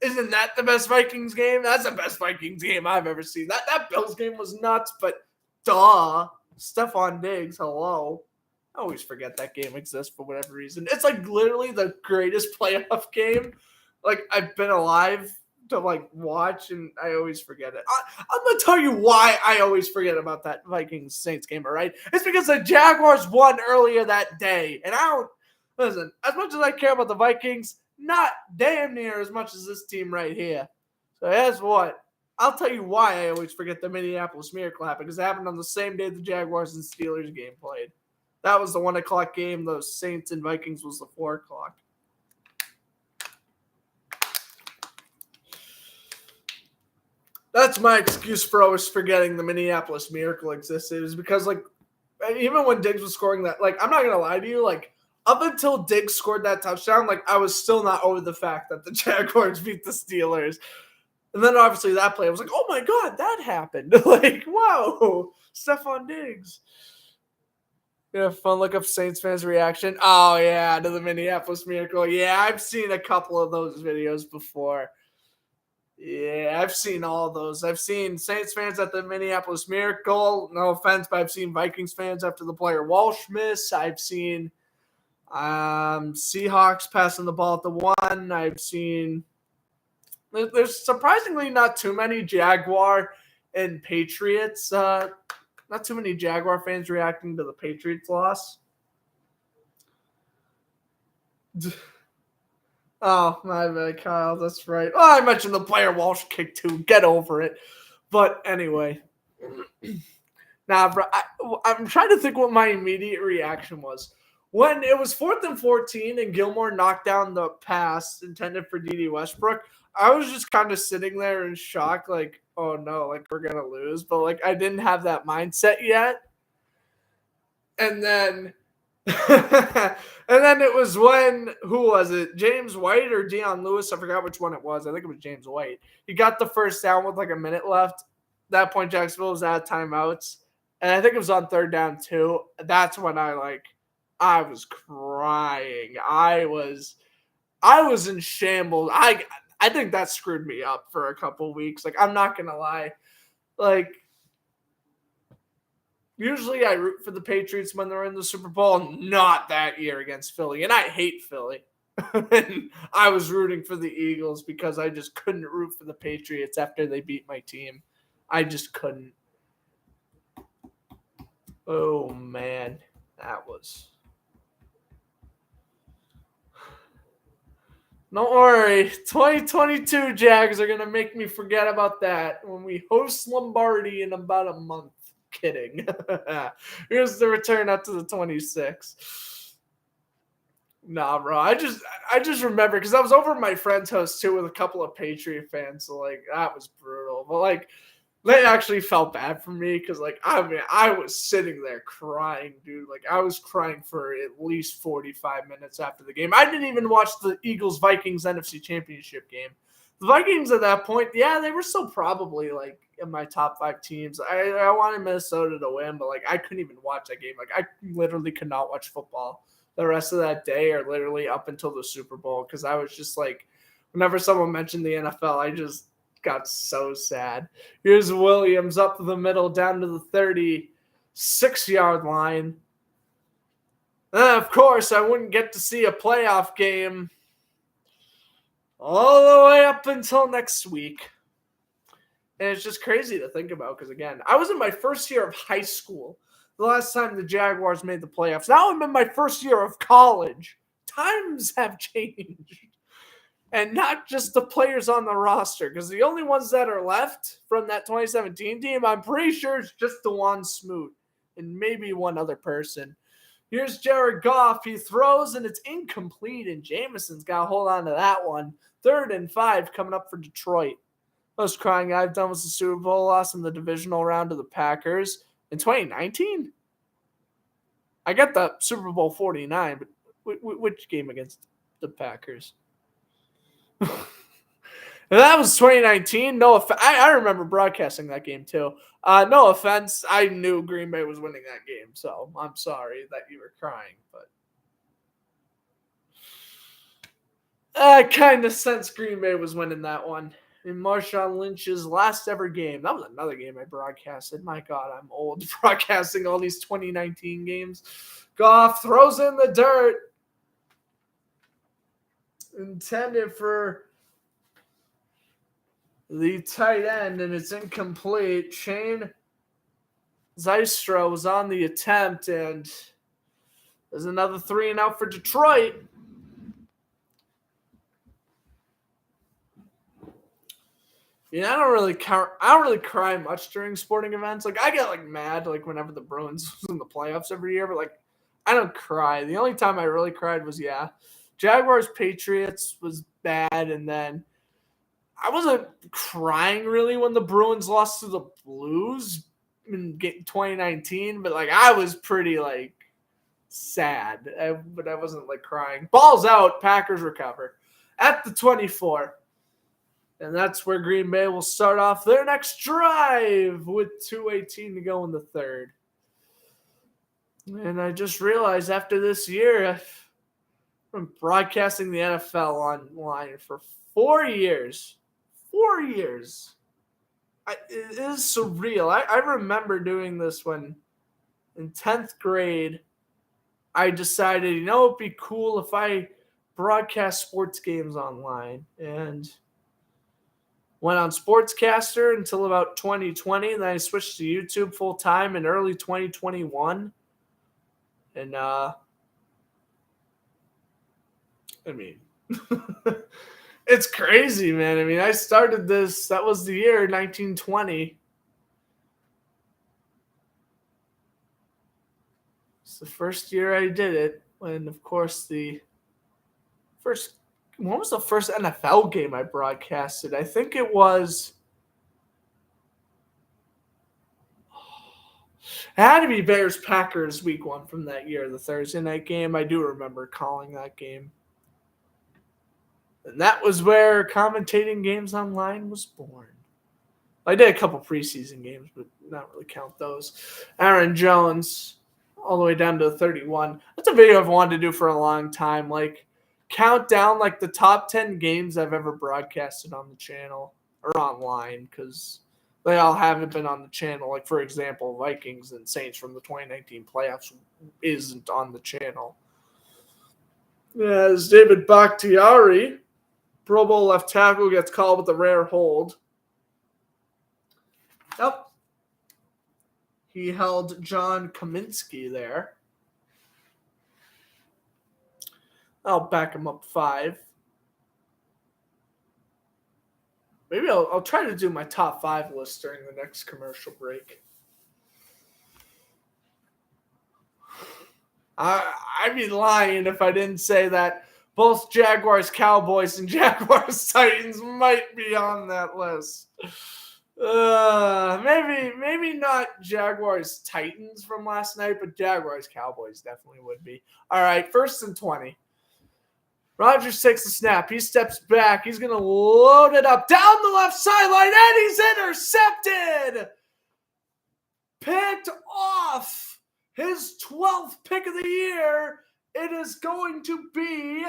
Isn't that the best Vikings game? That's the best Vikings game I've ever seen. That Bills game was nuts, but duh. Stephon Diggs, hello. I always forget that game exists for whatever reason. It's like literally the greatest playoff game like I've been alive to like watch, and I always forget it. I'm going to tell you why I always forget about that Vikings-Saints game, all right? It's because the Jaguars won earlier that day, and I don't – listen, as much as I care about the Vikings, not damn near as much as this team right here. So guess what? I'll tell you why I always forget the Minneapolis Miracle happened, because it happened on the same day the Jaguars and Steelers game played. That was the 1 o'clock game. Those Saints and Vikings was the 4 o'clock. That's my excuse for always forgetting the Minneapolis Miracle existed, is because, like, even when Diggs was scoring that, like, I'm not going to lie to you, like, up until Diggs scored that touchdown, like, I was still not over the fact that the Jaguars beat the Steelers. And then obviously that play, I was like, oh my God, that happened. Like, wow, Stephon Diggs. Yeah, fun look up Saints fans' reaction. Oh, yeah, to the Minneapolis Miracle. Yeah, I've seen a couple of those videos before. Yeah, I've seen all those. I've seen Saints fans at the Minneapolis Miracle. No offense, but I've seen Vikings fans after the Blair Walsh miss. I've seen Seahawks passing the ball at the 1. I've seen there's surprisingly not too many Jaguar and Patriots. Not too many Jaguar fans reacting to the Patriots loss. Oh, my bad, Kyle. That's right. Oh, I mentioned the Blair Walsh kick too. Get over it. But anyway. Now, bro, I'm trying to think what my immediate reaction was. When it was 4th and 14 and Gilmore knocked down the pass intended for Dede Westbrook, I was just kind of sitting there in shock, like, oh no, like, we're going to lose. But, like, I didn't have that mindset yet. And then it was when, who was it? James White or Dion Lewis? I forgot which one it was. I think it was James White. He got the first down with like a minute left. At that point, Jacksonville was out of timeouts. And I think it was on 3rd down too. That's when I was crying. I was in shambles. I think that screwed me up for a couple weeks. Like, I'm not going to lie. Like, usually I root for the Patriots when they're in the Super Bowl, not that year against Philly. And I hate Philly. And I was rooting for the Eagles because I just couldn't root for the Patriots after they beat my team. I just couldn't. Oh, man. That was... Don't worry. 2022 Jags are going to make me forget about that when we host Lombardi in about a month. Kidding. Here's the return up to the 26. Nah, bro. I just remember because I was over at my friend's house too with a couple of Patriot fans. So like that was brutal. But like they actually felt bad for me because like I was sitting there crying, dude. Like I was crying for at least 45 minutes after the game. I didn't even watch the Eagles-Vikings NFC Championship game. The Vikings at that point, yeah, they were still probably like in my top 5 teams. I wanted Minnesota to win, but like I couldn't even watch that game. Like I literally could not watch football the rest of that day or literally up until the Super Bowl because I was just like, whenever someone mentioned the NFL, I just got so sad. Here's Williams up the middle down to the 36-yard line. And of course, I wouldn't get to see a playoff game all the way up until next week. And it's just crazy to think about because, again, I was in my first year of high school the last time the Jaguars made the playoffs. Now I'm in my first year of college. Times have changed. And not just the players on the roster, because the only ones that are left from that 2017 team, I'm pretty sure it's just DeJuan Smoot and maybe one other person. Here's Jared Goff. He throws, and it's incomplete, and Jameson's got to hold on to that one. 3rd and 5 coming up for Detroit. Most crying I've done was the Super Bowl loss in the divisional round to the Packers in 2019. I got the Super Bowl 49, but which game against the Packers? And that was 2019. No offense. I remember broadcasting that game too. No offense. I knew Green Bay was winning that game, so I'm sorry that you were crying. But I kind of sensed Green Bay was winning that one. In Marshawn Lynch's last ever game. That was another game I broadcasted. My God, I'm old broadcasting all these 2019 games. Goff throws in the dirt. Intended for the tight end, and it's incomplete. Shane Zystra was on the attempt, and there's another 3 and out for Detroit. Yeah, I don't really cry much during sporting events. Like I get like mad like whenever the Bruins was in the playoffs every year, but like I don't cry. The only time I really cried was, Jaguars Patriots was bad, and then I wasn't crying really when the Bruins lost to the Blues in 2019, but like I was pretty like sad, but I wasn't like crying. Balls out, Packers recover at the 24. And that's where Green Bay will start off their next drive with 2:18 to go in the third. And I just realized after this year, I've been broadcasting the NFL online for 4 years. 4 years. It is surreal. I remember doing this when in 10th grade, I decided, it'd be cool if I broadcast sports games online. And went on Sportscaster until about 2020. And then I switched to YouTube full time in early 2021. And, it's crazy, man. I started this, that was the year 1920. It's the first year I did it. When, of course, when was the first NFL game I broadcasted? I think it was. It had to be Bears Packers week 1 from that year, the Thursday night game. I do remember calling that game. And that was where commentating games online was born. I did a couple preseason games, but not really count those. Aaron Jones, all the way down to 31. That's a video I've wanted to do for a long time. Like, count down like the top 10 games I've ever broadcasted on the channel or online, because they all haven't been on the channel. Like, for example, Vikings and Saints from the 2019 playoffs isn't on the channel. As David Bakhtiari, Pro Bowl left tackle, gets called with a rare hold. Yep. He held John Kaminsky there. I'll back him up 5. Maybe I'll try to do my top 5 list during the next commercial break. I'd be lying if I didn't say that both Jaguars Cowboys and Jaguars Titans might be on that list. Maybe not Jaguars Titans from last night, but Jaguars Cowboys definitely would be. All right, 1st and 20. Rodgers takes the snap. He steps back. He's going to load it up down the left sideline, and he's intercepted. Picked off. His 12th pick of the year. It is going to be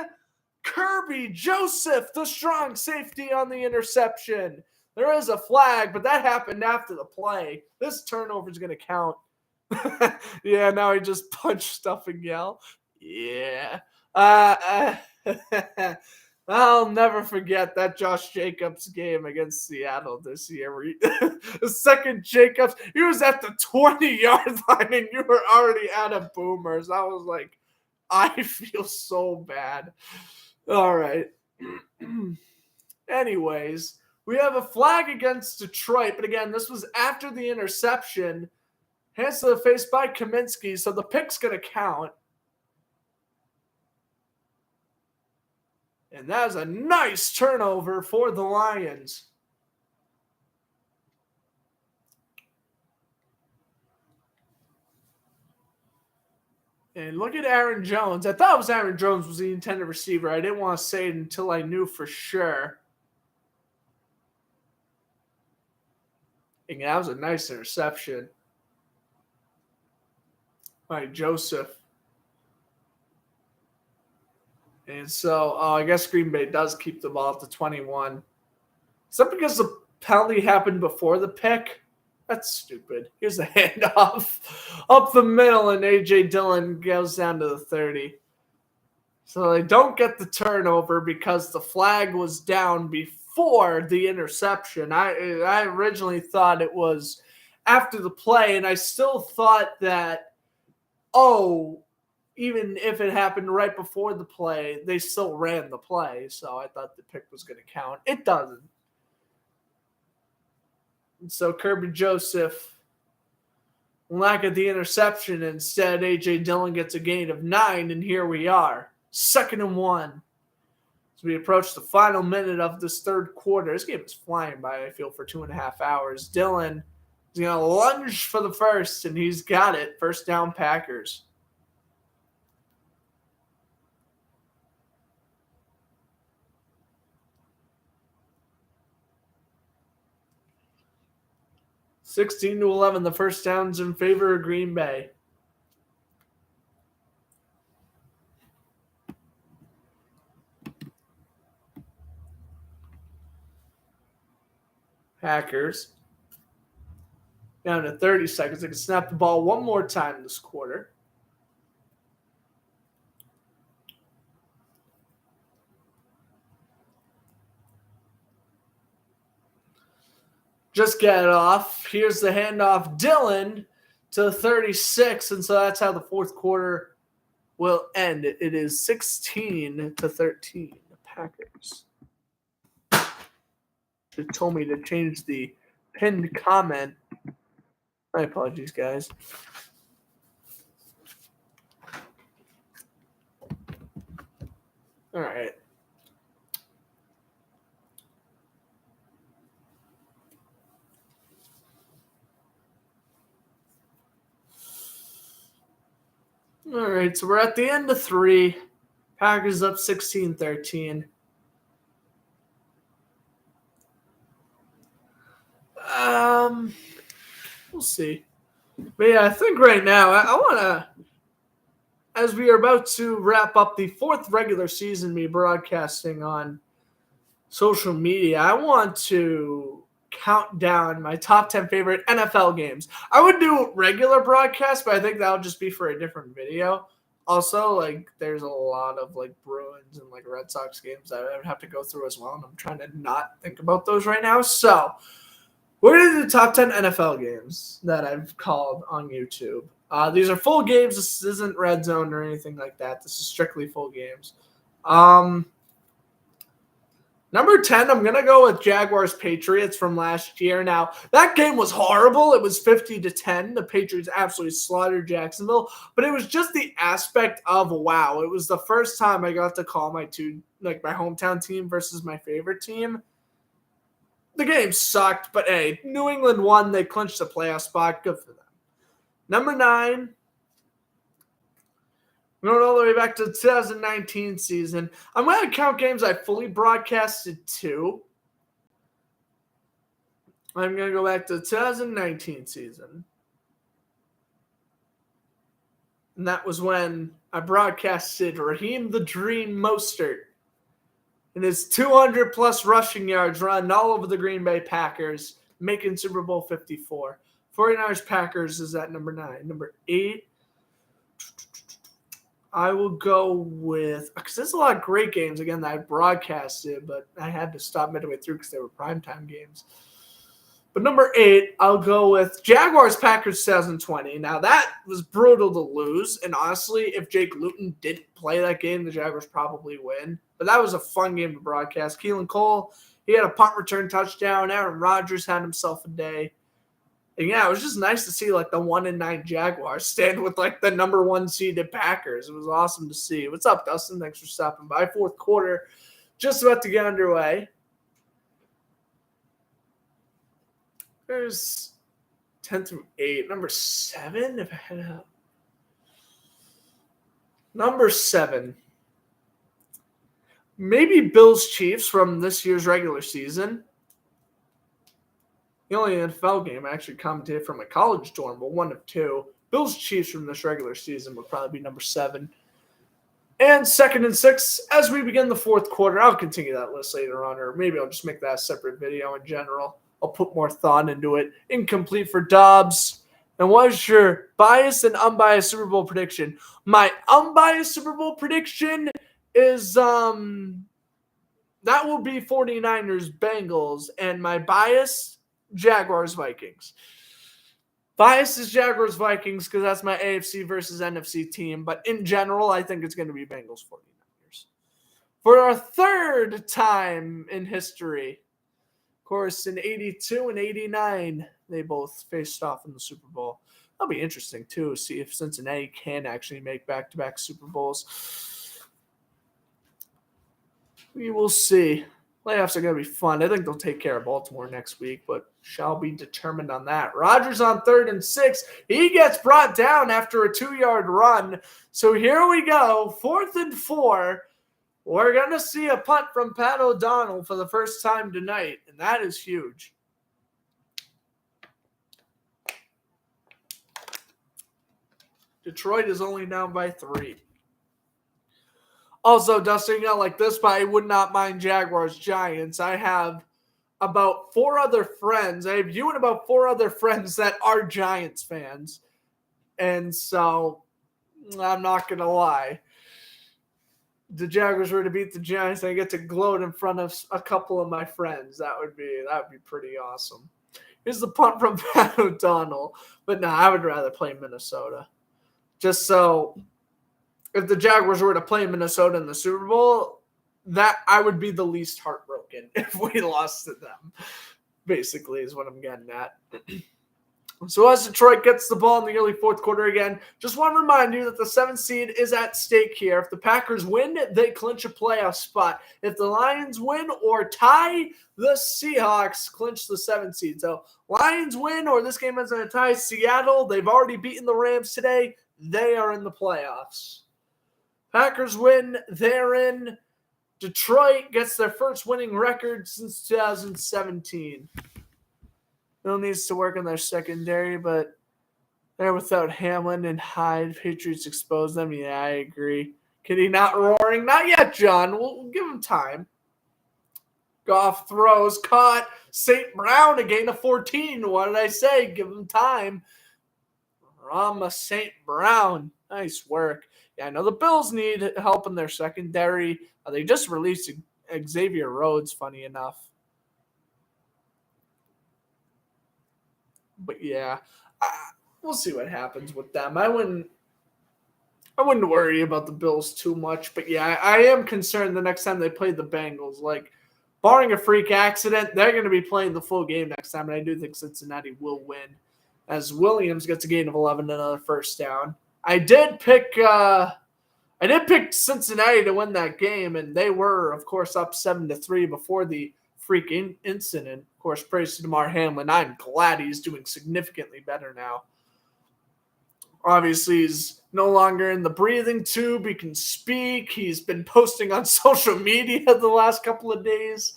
Kirby Joseph, the strong safety, on the interception. There is a flag, but that happened after the play. This turnover is going to count. Yeah, now he just punched Stuffing Yell. Yeah. I'll never forget that Josh Jacobs game against Seattle this year. The second Jacobs, he was at the 20-yard line and you were already out of boomers. I was like, I feel so bad. All right. Anyways, we have a flag against Detroit, but again, this was after the interception. Hands to the face by Kaminsky, so the pick's going to count. And that is a nice turnover for the Lions. And look at Aaron Jones. I thought it was Aaron Jones was the intended receiver. I didn't want to say it until I knew for sure. And that was a nice interception by Joseph. And so I guess Green Bay does keep the ball at the 21. Is that because the penalty happened before the pick? That's stupid. Here's a handoff up the middle, and A.J. Dillon goes down to the 30. So they don't get the turnover because the flag was down before the interception. I originally thought it was after the play, and I still thought that, even if it happened right before the play, they still ran the play. So I thought the pick was going to count. It doesn't. And so Kirby Joseph will not get the interception. Instead, A.J. Dillon gets a gain of 9, and here we are. 2nd and 1. As we approach the final minute of this third quarter, this game is flying by, I feel, for 2.5 hours. Dillon is going to lunge for the first, and he's got it. First down, Packers. (16-11), the first down's in favor of Green Bay. Packers down to 30 seconds. They can snap the ball one more time this quarter. Just get it off. Here's the handoff. Dillon to 36, and so that's how the fourth quarter will end. It is 16-13. The Packers. It told me to change the pinned comment. My apologies, guys. All right. All right, so we're at the end of 3. Packers up 16-13. We'll see. But yeah, I think right now I want to, as we are about to wrap up the 4th regular season, me broadcasting on social media, I want to count down my top 10 favorite NFL games. I would do regular broadcasts, but I think that'll just be for a different video. Also, like, there's a lot of like Bruins and like Red Sox games that I would have to go through as well, and I'm trying to not think about those right now. So we're going to do the top 10 NFL games that I've called on YouTube. These are full games. This isn't red zone or anything like that. This is strictly full games. Number 10, I'm going to go with Jaguars-Patriots from last year. Now, that game was horrible. It was 50-10. The Patriots absolutely slaughtered Jacksonville. But it was just the aspect of, wow, it was the first time I got to call my hometown team versus my favorite team. The game sucked, but hey, New England won. They clinched the playoff spot. Good for them. Number 9, going all the way back to the 2019 season. I'm going to count games I fully broadcasted too. I'm going to go back to the 2019 season. And that was when I broadcasted Raheem the Dream Mostert and his 200-plus rushing yards run all over the Green Bay Packers, making Super Bowl 54. 49ers Packers is at number 9. Number 8, I will go with, because there's a lot of great games, again, that I broadcasted, but I had to stop midway through because they were primetime games. But number 8, I'll go with Jaguars-Packers 2020. Now, that was brutal to lose, and honestly, if Jake Luton didn't play that game, the Jaguars probably win. But that was a fun game to broadcast. Keelan Cole, he had a punt return touchdown. Aaron Rodgers had himself a day. And yeah, it was just nice to see like the 1-9 Jaguars stand with like the number 1 seeded Packers. It was awesome to see. What's up, Dustin? Thanks for stopping by. Fourth quarter, just about to get underway. There's 10 through 8. Number 7, if I had a... Number 7. Maybe Bills Chiefs from this year's regular season. The only NFL game I actually commentated from a college dorm, but 1 of 2. Bills Chiefs from this regular season would probably be number 7. And 2nd and 6, as we begin the fourth quarter, I'll continue that list later on, or maybe I'll just make that a separate video in general. I'll put more thought into it. Incomplete for Dobbs. And what is your biased and unbiased Super Bowl prediction? My unbiased Super Bowl prediction is that will be 49ers Bengals, and my bias, Jaguars Vikings. Bias is Jaguars Vikings because that's my AFC versus NFC team, but in general, I think it's going to be Bengals 49ers. For our third time in history, of course, in 82 and 89, they both faced off in the Super Bowl. That'll be interesting, too, see if Cincinnati can actually make back-to-back Super Bowls. We will see. Playoffs are going to be fun. I think they'll take care of Baltimore next week, but shall be determined on that. Rodgers on 3rd and 6. He gets brought down after a 2-yard run. So here we go. 4th and 4. We're going to see a punt from Pat O'Donnell for the first time tonight, and that is huge. Detroit is only down by 3. Also, Dustin, like this, but I would not mind Jaguars-Giants. I have about 4 other friends. I have you and about 4 other friends that are Giants fans. And so, I'm not going to lie. The Jaguars were to beat the Giants, and I get to gloat in front of a couple of my friends. That would be pretty awesome. Here's the punt from Pat O'Donnell. But no, I would rather play Minnesota. Just so if the Jaguars were to play Minnesota in the Super Bowl, that I would be the least heartbroken if we lost to them, basically, is what I'm getting at. So as Detroit gets the ball in the early 4th quarter again, just want to remind you that the 7th seed is at stake here. If the Packers win, they clinch a playoff spot. If the Lions win or tie, the Seahawks clinch the 7th seed. So Lions win or this game ends in a tie. Seattle, they've already beaten the Rams today. They are in the playoffs. Packers win, they're in. Detroit gets their first winning record since 2017. Still needs to work on their secondary, but they're without Hamlin and Hyde. Patriots expose them. Yeah, I agree. Kitty not roaring. Not yet, John. We'll give him time. Goff throws. Caught. St. Brown, a gain of 14. What did I say? Give him time. Rama St. Brown. Nice work. Yeah, I know the Bills need help in their secondary. They just released Xavier Rhodes, funny enough. But yeah, we'll see what happens with them. I wouldn't worry about the Bills too much. But yeah, I am concerned the next time they play the Bengals. Like, barring a freak accident, they're going to be playing the full game next time. And I do think Cincinnati will win, as Williams gets a gain of 11 and another first down. I did pick Cincinnati to win that game, and they were, of course, up 7-3 before the freak incident. Of course, praise to Damar Hamlin. I'm glad he's doing significantly better now. Obviously, he's no longer in the breathing tube. He can speak. He's been posting on social media the last couple of days.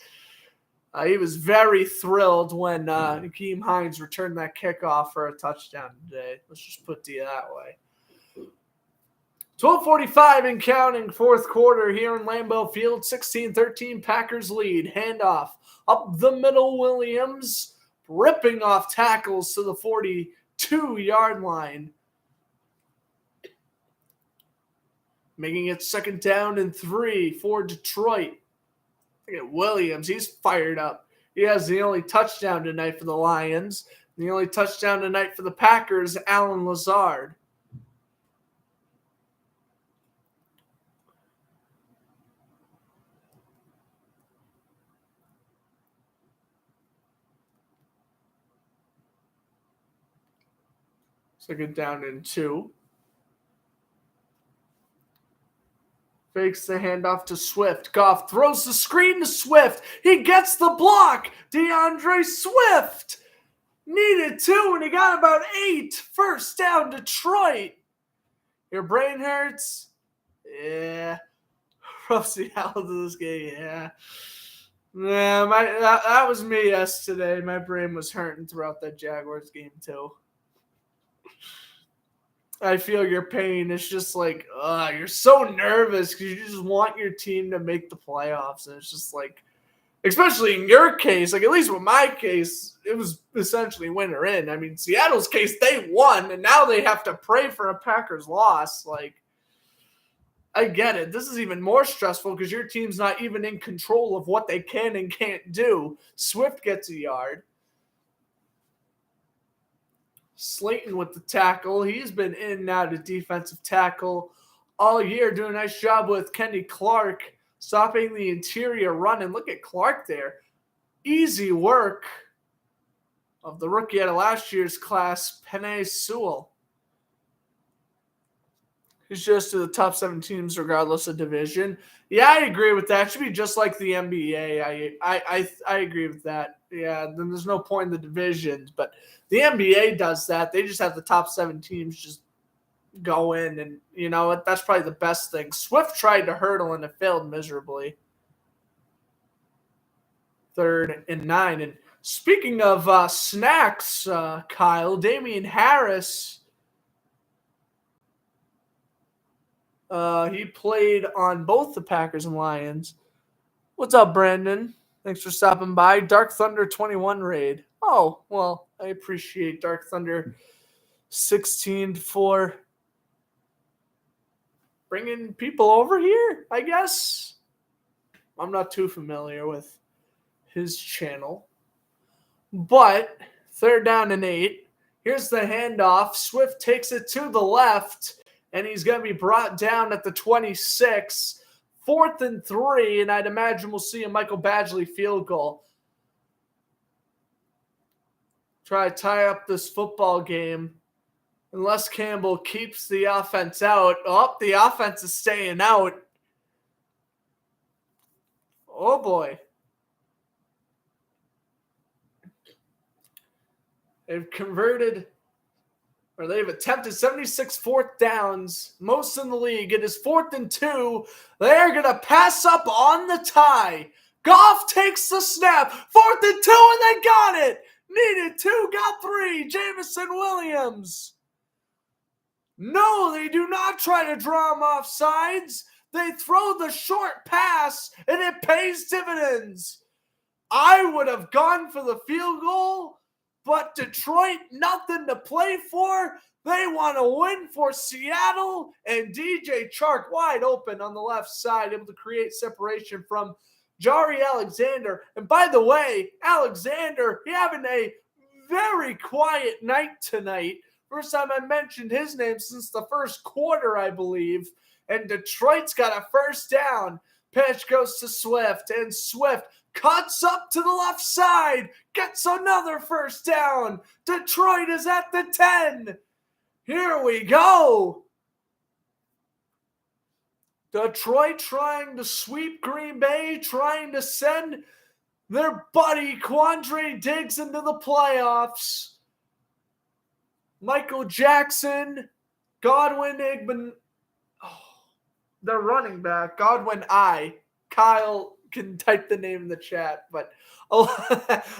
He was very thrilled when Nyheim Hines returned that kickoff for a touchdown today. Let's just put it that way. 12:45 and counting, 4th quarter here in Lambeau Field. 16-13 Packers lead. Handoff up the middle. Williams ripping off tackles to the 42-yard line. Making it 2nd down and 3 for Detroit. Look at Williams. He's fired up. He has the only touchdown tonight for the Lions. The only touchdown tonight for the Packers, Allen Lazard. Second down and 2. Fakes the handoff to Swift. Goff throws the screen to Swift. He gets the block. DeAndre Swift needed 2, and he got about 8. First down, Detroit. Your brain hurts? Yeah. Rough Seattle to this game, yeah. Yeah, that was me yesterday. My brain was hurting throughout that Jaguars game, too. I feel your pain. It's just like, you're so nervous because you just want your team to make the playoffs. And it's just like, especially in your case, like at least with my case, it was essentially win or in. I mean, Seattle's case, they won, and now they have to pray for a Packers loss. Like, I get it. This is even more stressful because your team's not even in control of what they can and can't do. Swift gets a yard. Slayton with the tackle. He's been in and out of defensive tackle all year, doing a nice job with Kenny Clark, stopping the interior run. And look at Clark there. Easy work of the rookie out of last year's class, Penei Sewell. It's just to the top 7 teams regardless of division. Yeah, I agree with that. It should be just like the NBA. I agree with that. Yeah, then there's no point in the divisions, but the NBA does that. They just have the top 7 teams just go in, and that's probably the best thing. Swift tried to hurdle and it failed miserably. 3rd and 9. And speaking of snacks, Kyle, Damian Harris. He played on both the Packers and Lions. What's up, Brandon? Thanks for stopping by. Dark Thunder 21 raid. Oh, well, I appreciate Dark Thunder 16 for bringing people over here, I guess. I'm not too familiar with his channel. But 3rd down and 8. Here's the handoff. Swift takes it to the left, and he's going to be brought down at the 26. 4th and 3, and I'd imagine we'll see a Michael Badgley field goal. Try to tie up this football game. Unless Campbell keeps the offense out. Oh, the offense is staying out. Oh, boy. They've attempted 76 4th downs, most in the league. It is 4th and 2. They're going to pass up on the tie. Goff takes the snap. 4th and 2, and they got it. Needed 2, got 3. Jameson Williams. No, they do not try to draw him off sides. They throw the short pass, and it pays dividends. I would have gone for the field goal, but Detroit, nothing to play for. They want to win for Seattle, and DJ Chark wide open on the left side, able to create separation from Jari Alexander. And by the way, Alexander, he having a very quiet night tonight. First time I mentioned his name since the first quarter, I believe. And Detroit's got a 1st down. Pitch goes to Swift, and Swift cuts up to the left side, gets another 1st down. Detroit is at the 10. Here we go. Detroit trying to sweep Green Bay, trying to send their buddy Quandre Diggs into the playoffs. Michael Jackson, Godwin Igben. The running back, Godwin I. Kyle can type the name in the chat, but a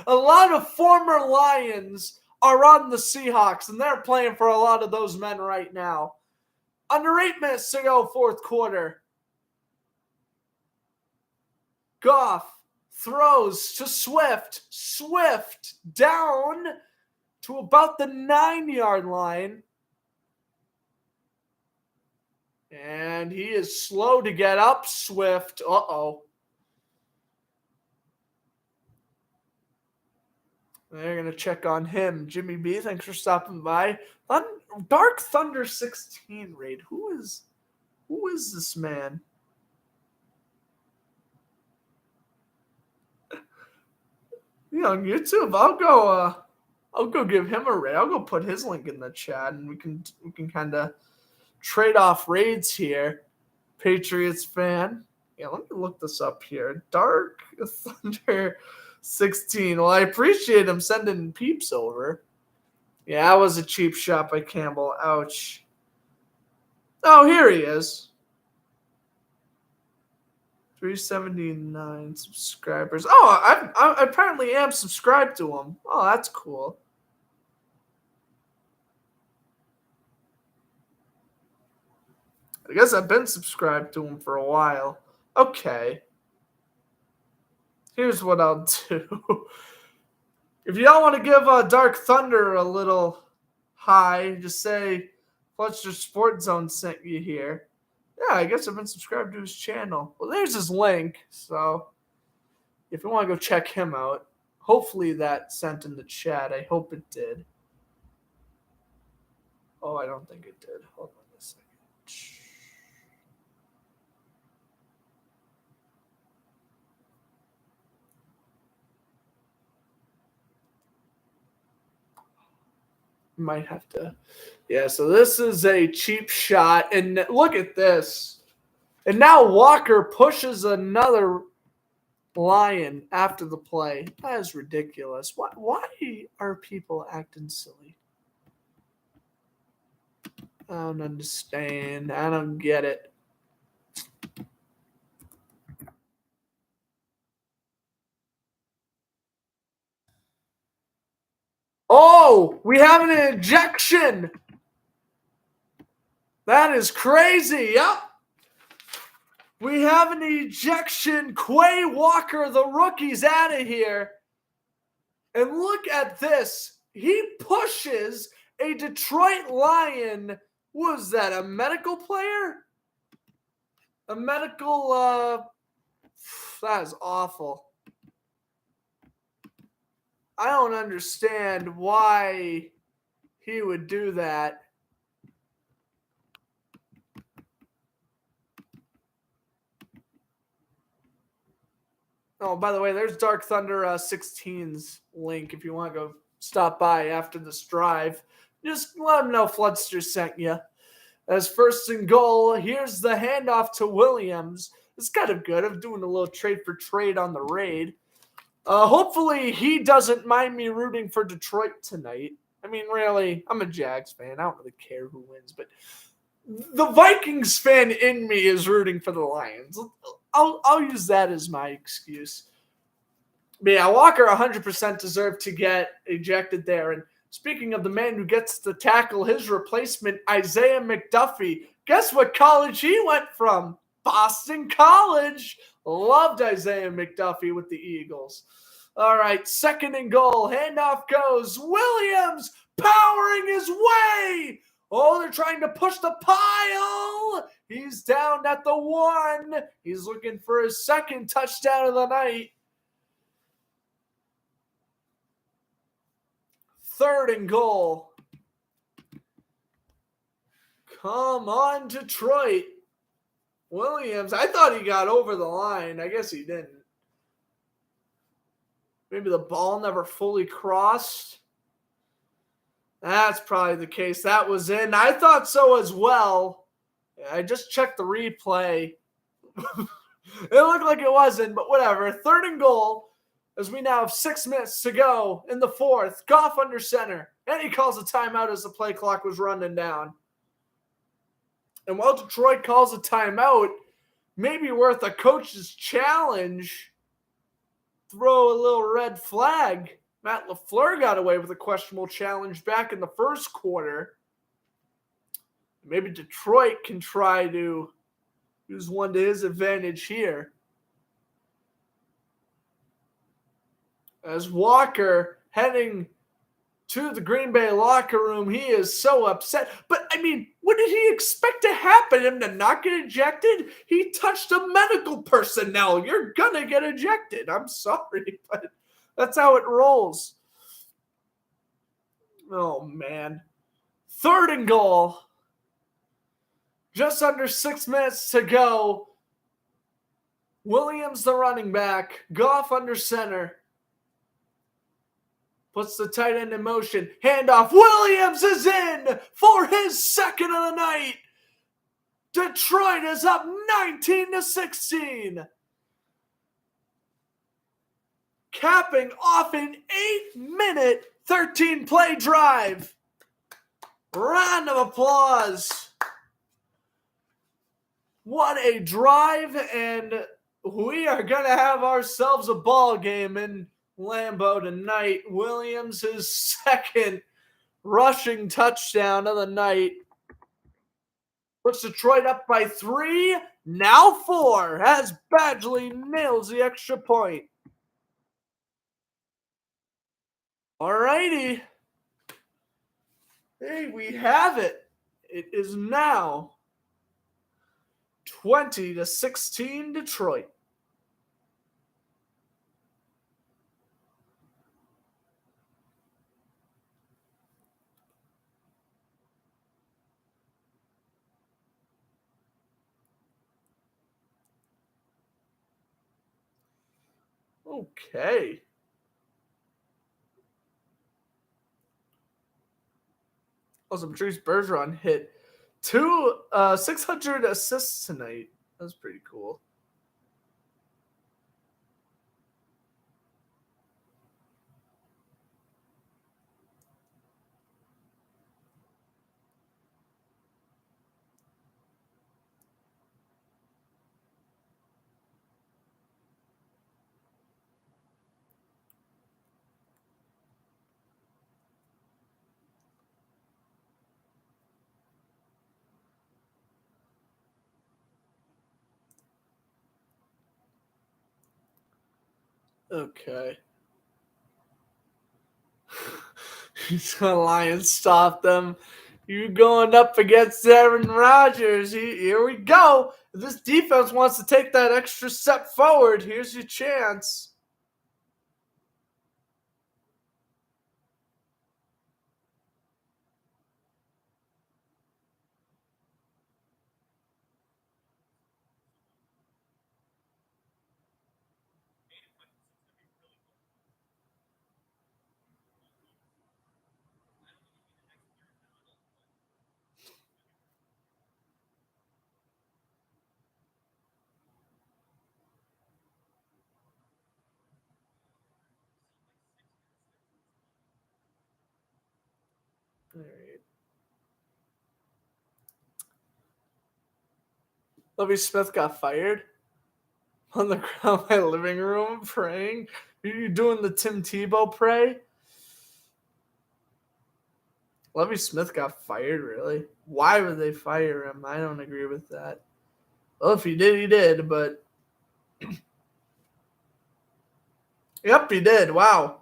lot of former Lions are on the Seahawks, and they're playing for a lot of those men right now. Under 8 minutes to go, 4th quarter. Goff throws to Swift. Swift down to about the 9-yard line. And he is slow to get up, Swift. Uh-oh. They're going to check on him. Jimmy B, thanks for stopping by. Dark Thunder 16 raid. Who is this man? On YouTube, I'll go give him a raid. I'll go put his link in the chat, and we can kind of trade off raids here. Patriots fan. Yeah, let me look this up here. Dark Thunder 16. Well, I appreciate him sending peeps over. Yeah, that was a cheap shot by Campbell. Ouch. Oh, here he is. 379 subscribers. Oh, I apparently am subscribed to him. Oh, that's cool. I guess I've been subscribed to him for a while. Okay. Here's what I'll do. If y'all want to give Dark Thunder a little hi, just say Fletcher Sports Zone sent you here. Yeah, I guess I've been subscribed to his channel. Well, there's his link. So if you want to go check him out, hopefully that sent in the chat. I hope it did. Oh, I don't think it did. Hold on a second. Might have to. Yeah, so this is a cheap shot. And look at this. And now Walker pushes another Lion after the play. That is ridiculous. Why are people acting silly? I don't understand. I don't get it. Oh, we have an ejection. That is crazy. Yep. We have an ejection. Quay Walker, the rookie's out of here. And look at this. He pushes a Detroit Lion. Was that a medical player? A medical, that is awful. I don't understand why he would do that. Oh, by the way, there's Dark Thunder 16's link if you want to go stop by after this drive. Just let them know Floodster sent you. As first and goal, here's the handoff to Williams. It's kind of good. I'm doing a little trade for trade on the raid. Hopefully he doesn't mind me rooting for Detroit tonight. I mean, really, I'm a Jags fan. I don't really care who wins, but the Vikings fan in me is rooting for the Lions. I'll use that as my excuse. But yeah, Walker 100% deserved to get ejected there. And speaking of the man who gets to tackle his replacement, Isaiah McDuffie, guess what college he went from? Boston College. Loved Isaiah McDuffie with the Eagles. All right, second and goal. Handoff goes. Williams powering his way. Oh, they're trying to push the pile. He's down at the 1. He's looking for his second touchdown of the night. Third and goal. Come on, Detroit. Williams, I thought he got over the line. I guess he didn't. Maybe the ball never fully crossed. That's probably the case. That was in. I thought so as well. I just checked the replay. It looked like it wasn't, but whatever. Third and goal, as we now have 6 minutes to go in the fourth. Goff under center. And he calls a timeout as the play clock was running down. And while Detroit calls a timeout, maybe worth a coach's challenge, throw a little red flag. Matt LaFleur got away with a questionable challenge back in the first quarter. Maybe Detroit can try to use one to his advantage here. As Walker heading to the Green Bay locker room, he is so upset. But, I mean, what did he expect to happen? Him to not get ejected? He touched a medical personnel. You're going to get ejected. I'm sorry, but that's how it rolls. Oh, man. Third and goal. Just under 6 minutes to go. Williams, the running back. Goff under center. Puts the tight end in motion. Handoff. Williams is in for his second of the night. Detroit is up 19-16. Capping off an 8-minute, 13-play drive. Round of applause. What a drive, and we are going to have ourselves a ball game in Lambeau tonight. Williams, his second rushing touchdown of the night. Puts Detroit up by 3, now 4, as Badgley nails the extra point. All righty. Hey, we have it. It is now 20-16 Detroit. Okay. Also, Patrice Bergeron hit 600 assists tonight. That's pretty cool. Okay. The Lions stop them. You going up against Aaron Rodgers. Here we go. If this defense wants to take that extra step forward, here's your chance. All right. Lovie Smith got fired on the ground in my living room praying. Are you doing the Tim Tebow pray? Lovie Smith got fired, really? Why would they fire him? I don't agree with that. Well, if he did, he did, but. Yep, he did. Wow.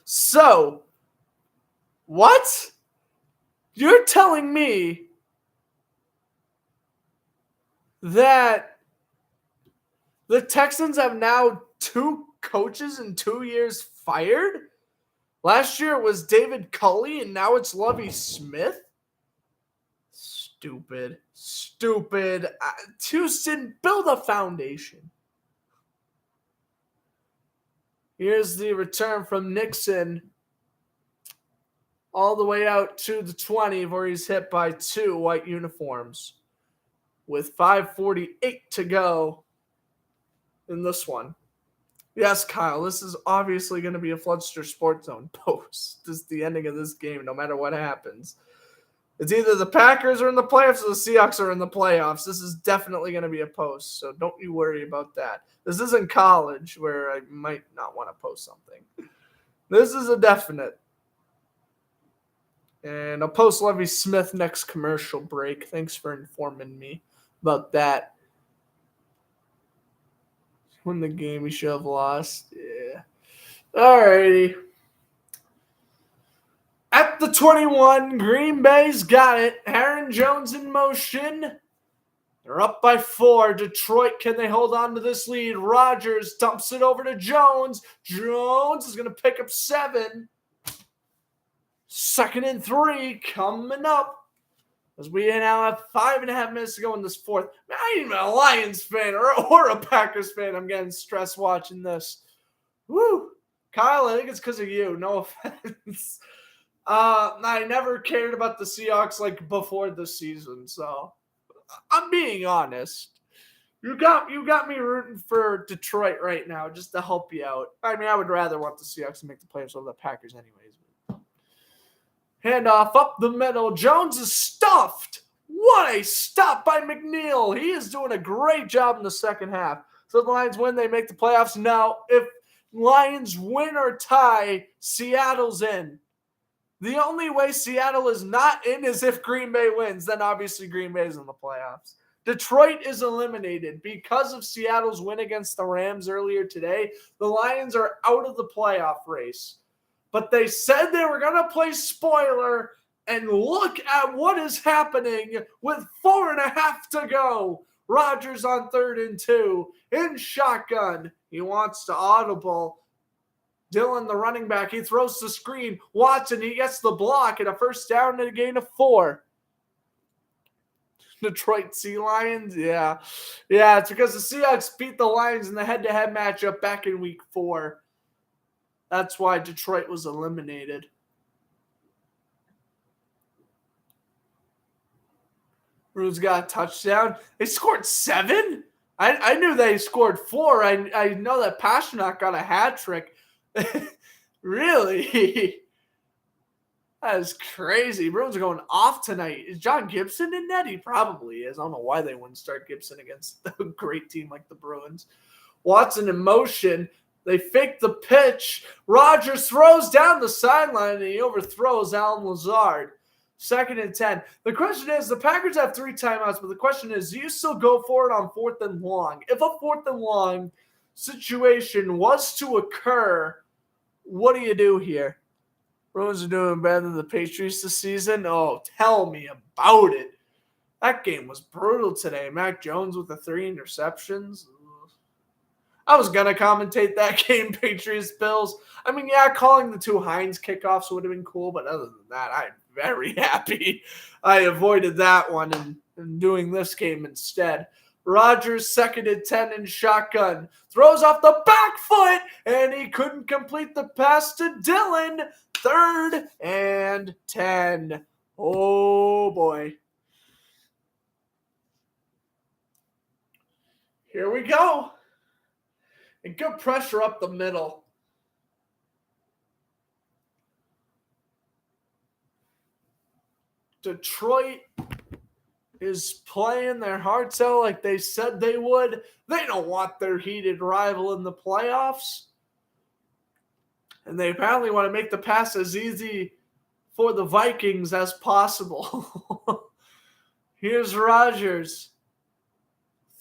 So, what? You're telling me that the Texans have now 2 coaches in 2 years fired? Last year it was David Culley, and now it's Lovie Smith? Stupid. Houston, build a foundation. Here's the return from Nixon all the way out to the 20 where he's hit by 2 white uniforms with 5:48 to go in this one. Yes, Kyle, this is obviously going to be a Floodster Sports Zone post. This is the ending of this game, no matter what happens. It's either the Packers are in the playoffs or the Seahawks are in the playoffs. This is definitely going to be a post, so don't you worry about that. This isn't college where I might not want to post something. This is a definite. And I'll post Lovie Smith next commercial break. Thanks for informing me about that. Win the game we should have lost. Yeah. Alrighty. At the 21, Green Bay's got it. Aaron Jones in motion. They're up by 4. Detroit, can they hold on to this lead? Rodgers dumps it over to Jones. Jones is going to pick up 7. 2nd and 3 coming up. As we now have 5.5 minutes to go in this fourth. Man, I ain't even a Lions fan or a Packers fan. I'm getting stressed watching this. Woo. Kyle, I think it's because of you. No offense. I never cared about the Seahawks like before the season, so I'm being honest. You got me rooting for Detroit right now just to help you out. I mean, I would rather want the Seahawks to make the playoffs over the Packers anyways. Handoff up the middle. Jones is stuffed. What a stop by McNeil. He is doing a great job in the second half. So the Lions win. They make the playoffs. Now, if Lions win or tie, Seattle's in. The only way Seattle is not in is if Green Bay wins. Then obviously Green Bay is in the playoffs. Detroit is eliminated because of Seattle's win against the Rams earlier today. The Lions are out of the playoff race. But they said they were going to play spoiler, and look at what is happening with 4.5 to go. Rodgers on 3rd and 2 in shotgun. He wants to audible. Dillon, the running back, he throws the screen. Watson, he gets the block and a first down and a gain of 4. Detroit Sea Lions, yeah. It's because the Seahawks beat the Lions in the head-to-head matchup back in week 4. That's why Detroit was eliminated. Bruins got a touchdown. They scored 7? I knew they scored 4. I know that Pastrnak got a hat trick. Really? That is crazy. Bruins are going off tonight. Is John Gibson in net? He probably is. I don't know why they wouldn't start Gibson against a great team like the Bruins. Watson in motion. They fake the pitch. Rogers throws down the sideline and he overthrows Alan Lazard. 2nd and 10. The question is, the Packers have 3 timeouts, but the question is, do you still go for it on 4th and long? If a 4th and long situation was to occur, what do you do here? Bruins are doing better than the Patriots this season? Oh, tell me about it. That game was brutal today. Mac Jones with the 3 interceptions. I was going to commentate that game, Patriots-Bills. I mean, yeah, calling the 2 Hines kickoffs would have been cool, but other than that, I'm very happy I avoided that one and doing this game instead. Rodgers 2nd and 10 in shotgun. Throws off the back foot, and he couldn't complete the pass to Dillon. 3rd and 10. Oh, boy. Here we go. And good pressure up the middle. Detroit is playing their hearts out like they said they would. They don't want their heated rival in the playoffs. And they apparently want to make the pass as easy for the Vikings as possible. Here's Rodgers.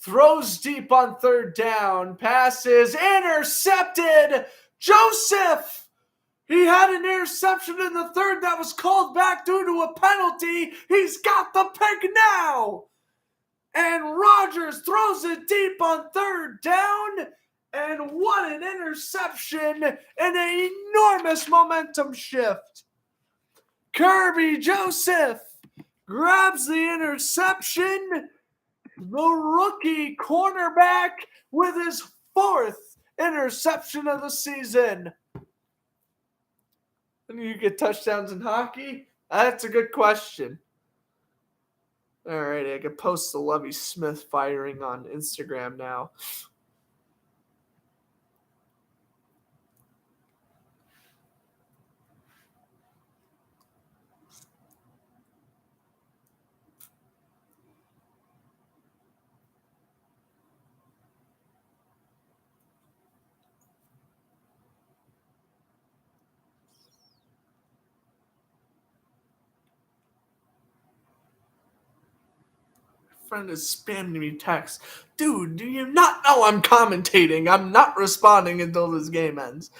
Throws deep on 3rd down. Passes intercepted. Joseph! He had an interception in the 3rd that was called back due to a penalty. He's got the pick now. And Rodgers throws it deep on 3rd down. And what an interception and an enormous momentum shift. Kirby Joseph grabs the interception. The rookie cornerback with his 4th interception of the season. And you get touchdowns in hockey? That's a good question. All right, I can post the Lovie Smith firing on Instagram now. Friend is spamming me texts. Dude, do you not know I'm commentating? I'm not responding until this game ends.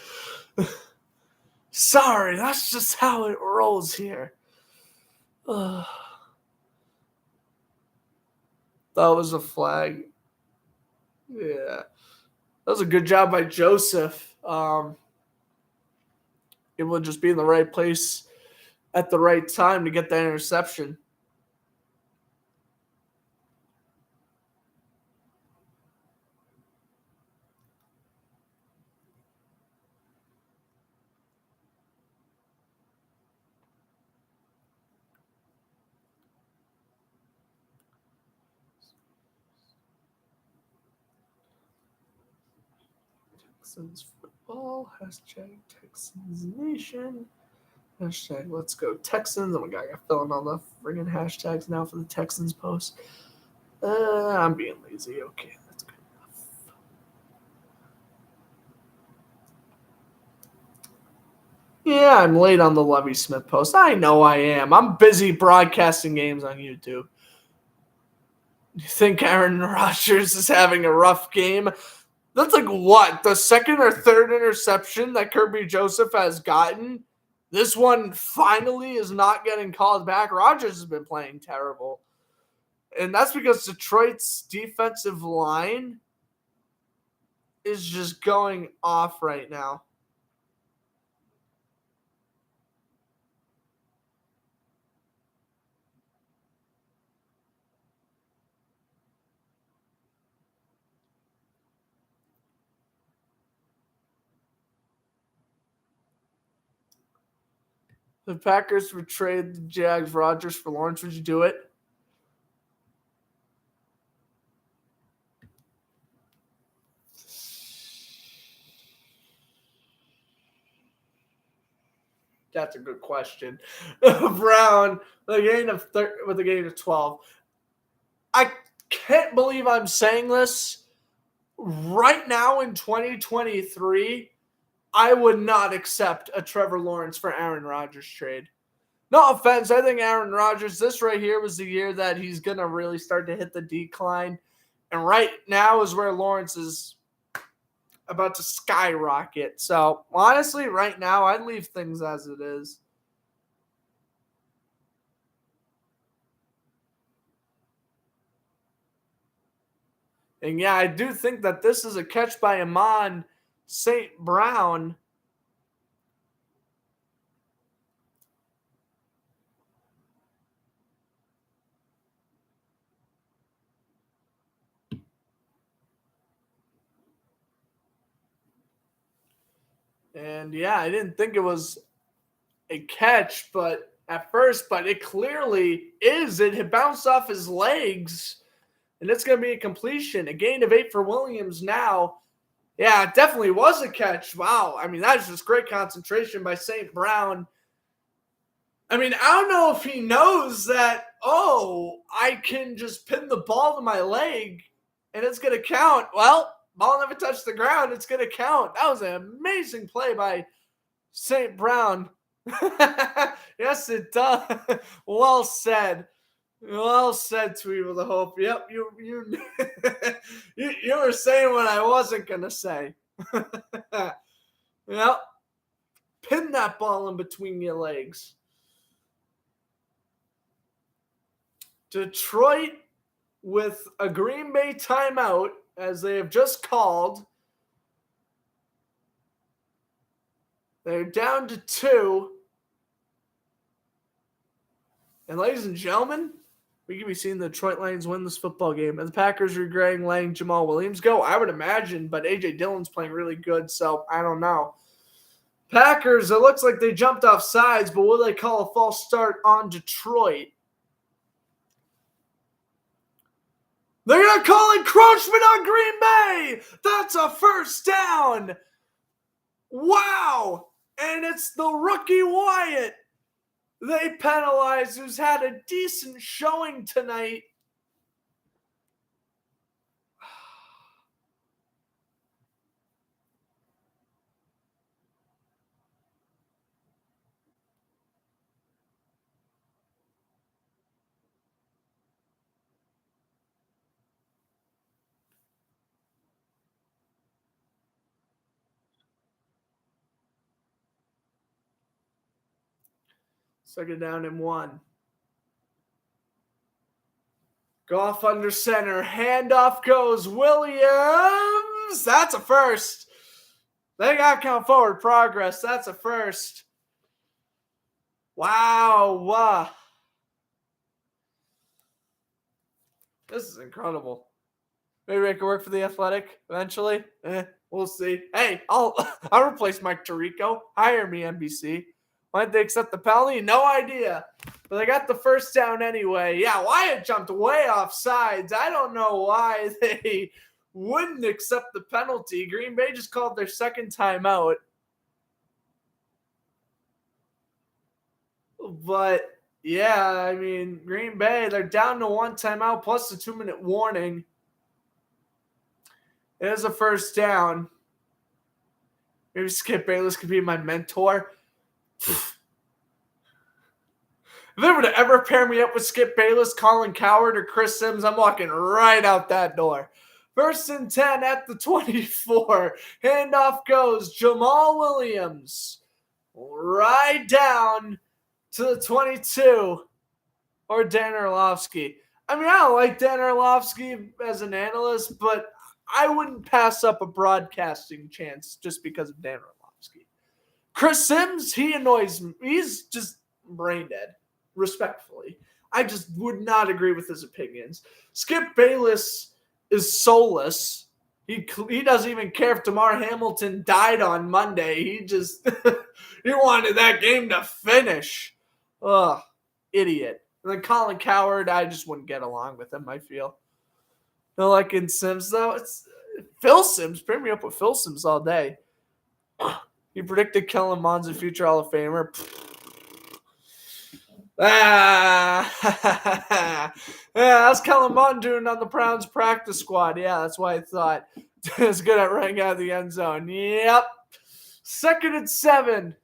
Sorry, that's just how it rolls here. That was a flag. Yeah. That was a good job by Joseph. It would just be in the right place at the right time to get that interception. Texans football, hashtag Texans Nation, hashtag let's go Texans. Oh my god, I got filling all the friggin' hashtags now for the Texans post. I'm being lazy. Okay, that's good enough. Yeah, I'm late on the Lovie Smith post. I know I am. I'm busy broadcasting games on YouTube. You think Aaron Rodgers is having a rough game? That's like what? The 2nd or 3rd interception that Kirby Joseph has gotten? This one finally is not getting called back. Rodgers has been playing terrible. And that's because Detroit's defensive line is just going off right now. The Packers would trade the Jags Rodgers for Lawrence. Would you do it? That's a good question. Brown with a gain of 12. I can't believe I'm saying this. Right now in 2023, I would not accept a Trevor Lawrence for Aaron Rodgers trade. No offense, I think Aaron Rodgers, this right here was the year that he's going to really start to hit the decline. And right now is where Lawrence is about to skyrocket. So, honestly, right now, I'd leave things as it is. And yeah, I do think that this is a catch by Amon St. Brown. And yeah, I didn't think it was a catch, but at first, but it clearly is. It had bounced off his legs, and it's going to be a completion. A gain of 8 for Williams now. Yeah, it definitely was a catch. Wow. I mean, that's just great concentration by St. Brown. I mean, I don't know if he knows that, I can just pin the ball to my leg and it's going to count. Well, ball never touched the ground. It's going to count. That was an amazing play by St. Brown. Yes, it does. Well said. Well said, Tweedle the Hope. Yep, you you were saying what I wasn't gonna say. Yep. Pin that ball in between your legs. Detroit with a Green Bay timeout, as they have just called. They're down to 2. And ladies and gentlemen, we could be seeing the Detroit Lions win this football game. And the Packers regretting letting Jamal Williams go, I would imagine, but A.J. Dillon's playing really good, so I don't know. Packers, it looks like they jumped off sides, but will they call a false start on Detroit? They're going to call encroachment on Green Bay. That's a first down. Wow. And it's the rookie Wyatt they penalize, who's had a decent showing tonight. Second down and 1. Goff under center. Handoff goes Williams. That's a first. They got count forward progress. That's a first. Wow. This is incredible. Maybe I can work for the Athletic eventually. We'll see. Hey, I'll replace Mike Tirico. Hire me, NBC. Why did they accept the penalty? No idea. But they got the first down anyway. Yeah, Wyatt jumped way off sides. I don't know why they wouldn't accept the penalty. Green Bay just called their second timeout. But, yeah, I mean, Green Bay, they're down to 1 timeout plus the 2-minute warning. It is a first down. Maybe Skip Bayless could be my mentor. If they were to ever pair me up with Skip Bayless, Colin Cowherd, or Chris Sims, I'm walking right out that door. First and 10 at the 24. Handoff goes Jamal Williams. Right down to the 22. Or Dan Orlovsky. I mean, I don't like Dan Orlovsky as an analyst, but I wouldn't pass up a broadcasting chance just because of Dan Orlovsky. Chris Sims, he annoys me. He's just brain dead, respectfully. I just would not agree with his opinions. Skip Bayless is soulless. He doesn't even care if Damar Hamilton died on Monday. He just he wanted that game to finish. Ugh, idiot. And then Colin Cowherd, I just wouldn't get along with him, I feel. No, like in Sims, though, it's Phil Sims. Pair me up with Phil Sims all day. He predicted Kellen Mond's a future Hall of Famer. Yeah, how's Kellen Mond doing on the Browns practice squad? Yeah, that's why I thought he was good at running out of the end zone. Yep. 2nd and 7.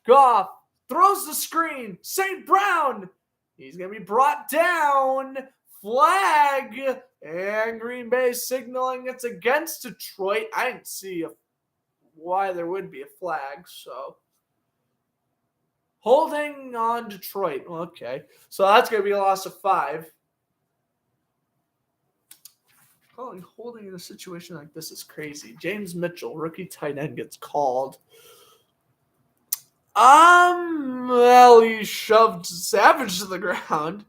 Goff throws the screen. St. Brown. He's going to be brought down. Flag. And Green Bay signaling it's against Detroit. I didn't see why there would be a flag, so. Holding on Detroit. Okay. So that's going to be a loss of 5. Holding in a situation like this is crazy. James Mitchell, rookie tight end, gets called. Well, he shoved Savage to the ground.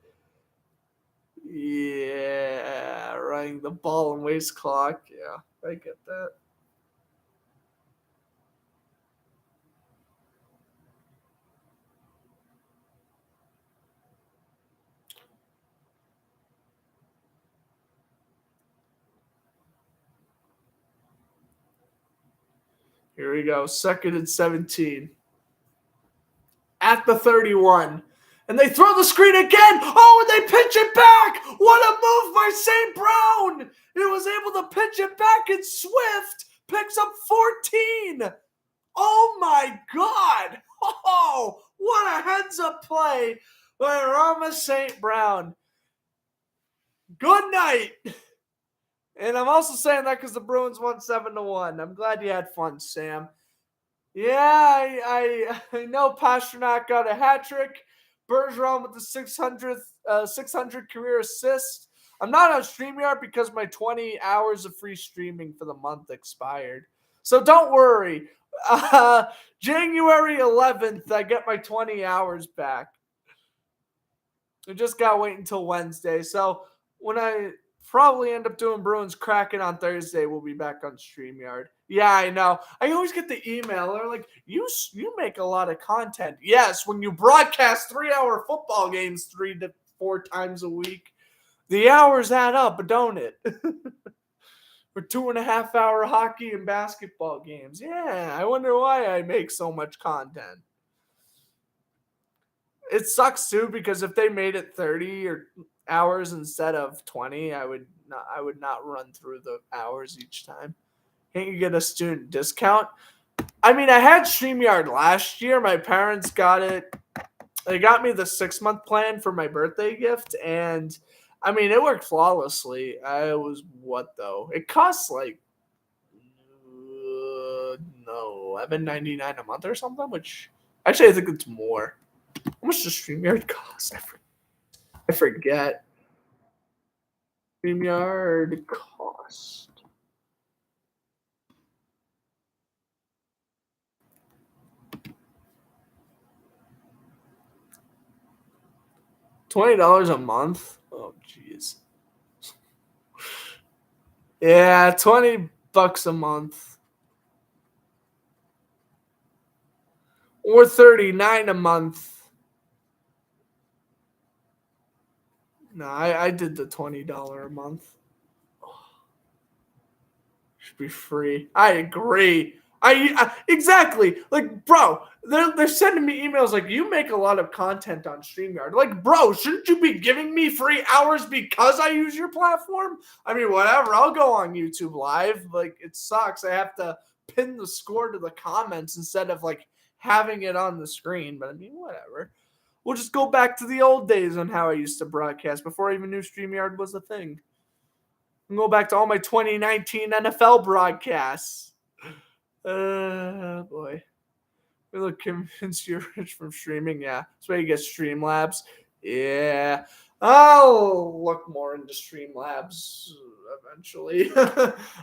Yeah, running the ball and waste clock. Yeah, I get that. Here we go. 2nd and 17. At the 31. And they throw the screen again. Oh, and they pitch it back. What a move by St. Brown. It was able to pitch it back, and Swift picks up 14. Oh, my God. Oh, what a heads-up play by Rama St. Brown. Good night. And I'm also saying that because the Bruins won 7-1. I'm glad you had fun, Sam. Yeah, I know Pasternak got a hat trick. Bergeron with the 600 career assist. I'm not on StreamYard because my 20 hours of free streaming for the month expired. So don't worry. January 11th, I get my 20 hours back. I just got to wait until Wednesday. So when I probably end up doing Bruins Kraken on Thursday, we'll be back on StreamYard. Yeah, I know. I always get the email. They're like, you make a lot of content. Yes, when you broadcast 3-hour football games 3 to 4 times a week, the hours add up, don't it? For 2.5-hour hockey and basketball games. Yeah, I wonder why I make so much content. It sucks too because if they made it 30 hours instead of 20, I would not run through the hours each time. Can't you get a student discount? I mean, I had StreamYard last year. My parents got it. They got me the 6-month plan for my birthday gift, and I mean, it worked flawlessly. It costs like $11.99 a month or something, which actually I think it's more. How much does StreamYard cost? I forget. StreamYard cost. $20 a month? Oh, jeez. Yeah, $20 a month. Or $39 a month. No, I did the $20 a month. Should be free. I agree. Exactly. Like, bro, they're sending me emails like, you make a lot of content on StreamYard. Like, bro, shouldn't you be giving me free hours because I use your platform? I mean, whatever. I'll go on YouTube Live. Like, it sucks. I have to pin the score to the comments instead of, like, having it on the screen. But, I mean, whatever. We'll just go back to the old days on how I used to broadcast before I even knew StreamYard was a thing. And go back to all my 2019 NFL broadcasts. Boy. We look convinced you're rich from streaming. Yeah. That's why you get Streamlabs. Yeah. I'll look more into Streamlabs eventually.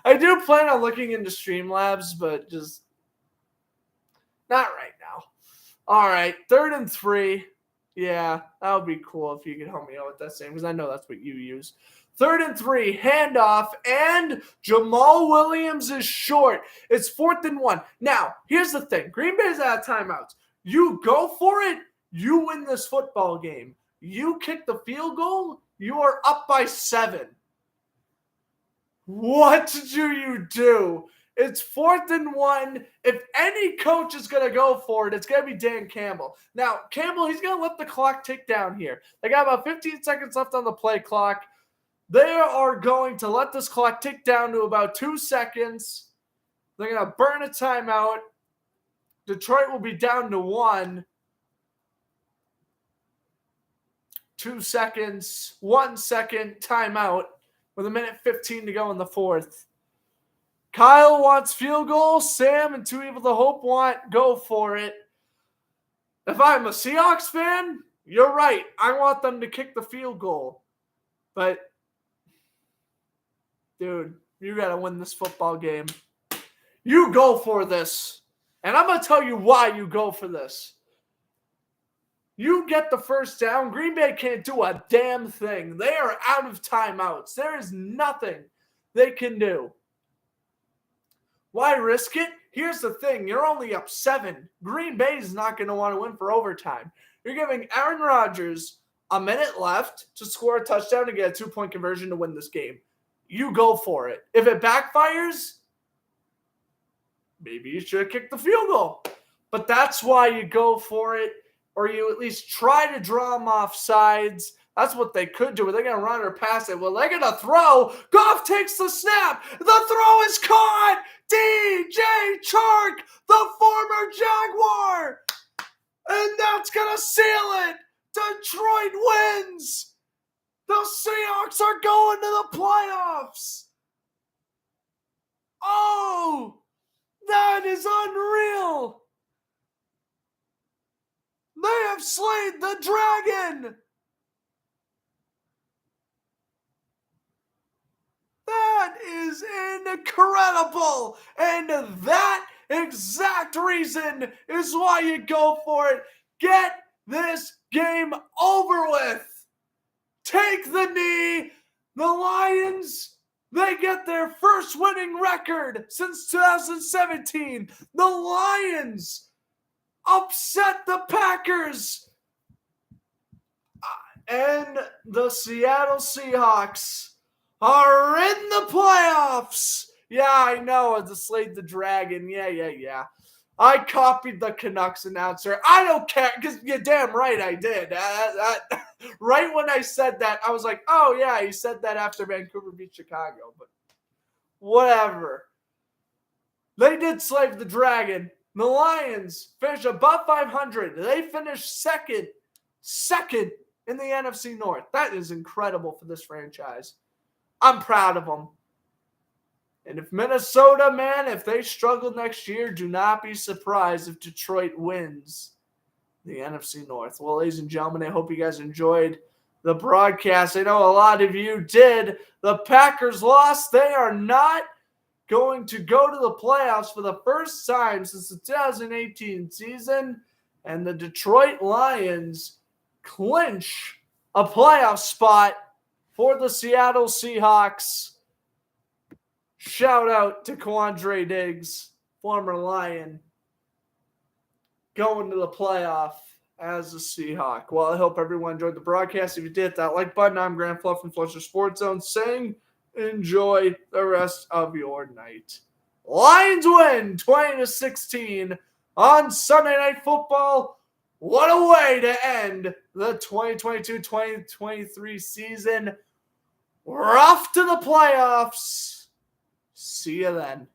I do plan on looking into Streamlabs, but just not right now. All right. 3rd and 3. Yeah, that would be cool if you could help me out with that same, because I know that's what you use. 3rd and 3, handoff, and Jamal Williams is short. It's 4th and 1. Now, here's the thing. Green Bay's out of timeouts. You go for it, you win this football game. You kick the field goal, you are up by 7. What do you do? It's 4th and 1. If any coach is going to go for it, it's going to be Dan Campbell. Now, Campbell, he's going to let the clock tick down here. They got about 15 seconds left on the play clock. They are going to let this clock tick down to about 2 seconds. They're going to burn a timeout. Detroit will be down to 1. 2 seconds, 1 second, timeout with 1:15 to go in the 4th. Kyle wants field goal. Sam and Too Evil to Hope want go for it. If I'm a Seahawks fan, you're right. I want them to kick the field goal. But, dude, you got to win this football game. You go for this. And I'm going to tell you why you go for this. You get the first down. Green Bay can't do a damn thing. They are out of timeouts. There is nothing they can do. Why risk it? Here's the thing. You're only up 7. Green Bay is not going to want to win for overtime. You're giving Aaron Rodgers a minute left to score a touchdown and get a 2-point conversion to win this game. You go for it. If it backfires, maybe you should have kicked the field goal. But that's why you go for it, or you at least try to draw them off sides. That's what they could do. Are they going to run or pass it? Well, they're going to throw. Goff takes the snap. The throw is caught. DJ Chark, the former Jaguar. And that's going to seal it. Detroit wins. The Seahawks are going to the playoffs. Oh, that is unreal. They have slayed the dragon. That is incredible. And that exact reason is why you go for it. Get this game over with. Take the knee. The Lions, they get their first winning record since 2017. The Lions upset the Packers. And the Seattle Seahawks are in the playoffs. Yeah, I know. The Slade the Dragon. Yeah. I copied the Canucks announcer. I don't care, because you're damn right I did. Right when I said that, I was like, oh, yeah, he said that after Vancouver beat Chicago. But whatever. They did slay the Dragon. The Lions finished above 500. They finished second in the NFC North. That is incredible for this franchise. I'm proud of them. And if Minnesota, man, if they struggle next year, do not be surprised if Detroit wins the NFC North. Well, ladies and gentlemen, I hope you guys enjoyed the broadcast. I know a lot of you did. The Packers lost. They are not going to go to the playoffs for the first time since the 2018 season. And the Detroit Lions clinch a playoff spot for the Seattle Seahawks. Shout out to Quandre Diggs, former Lion, going to the playoff as a Seahawk. Well, I hope everyone enjoyed the broadcast. If you did, hit that like button. I'm Grant Fluff from Flusher Sports Zone saying enjoy the rest of your night. Lions win 20-16 on Sunday Night Football. What a way to end the 2022-2023 season. We're off to the playoffs. See you then.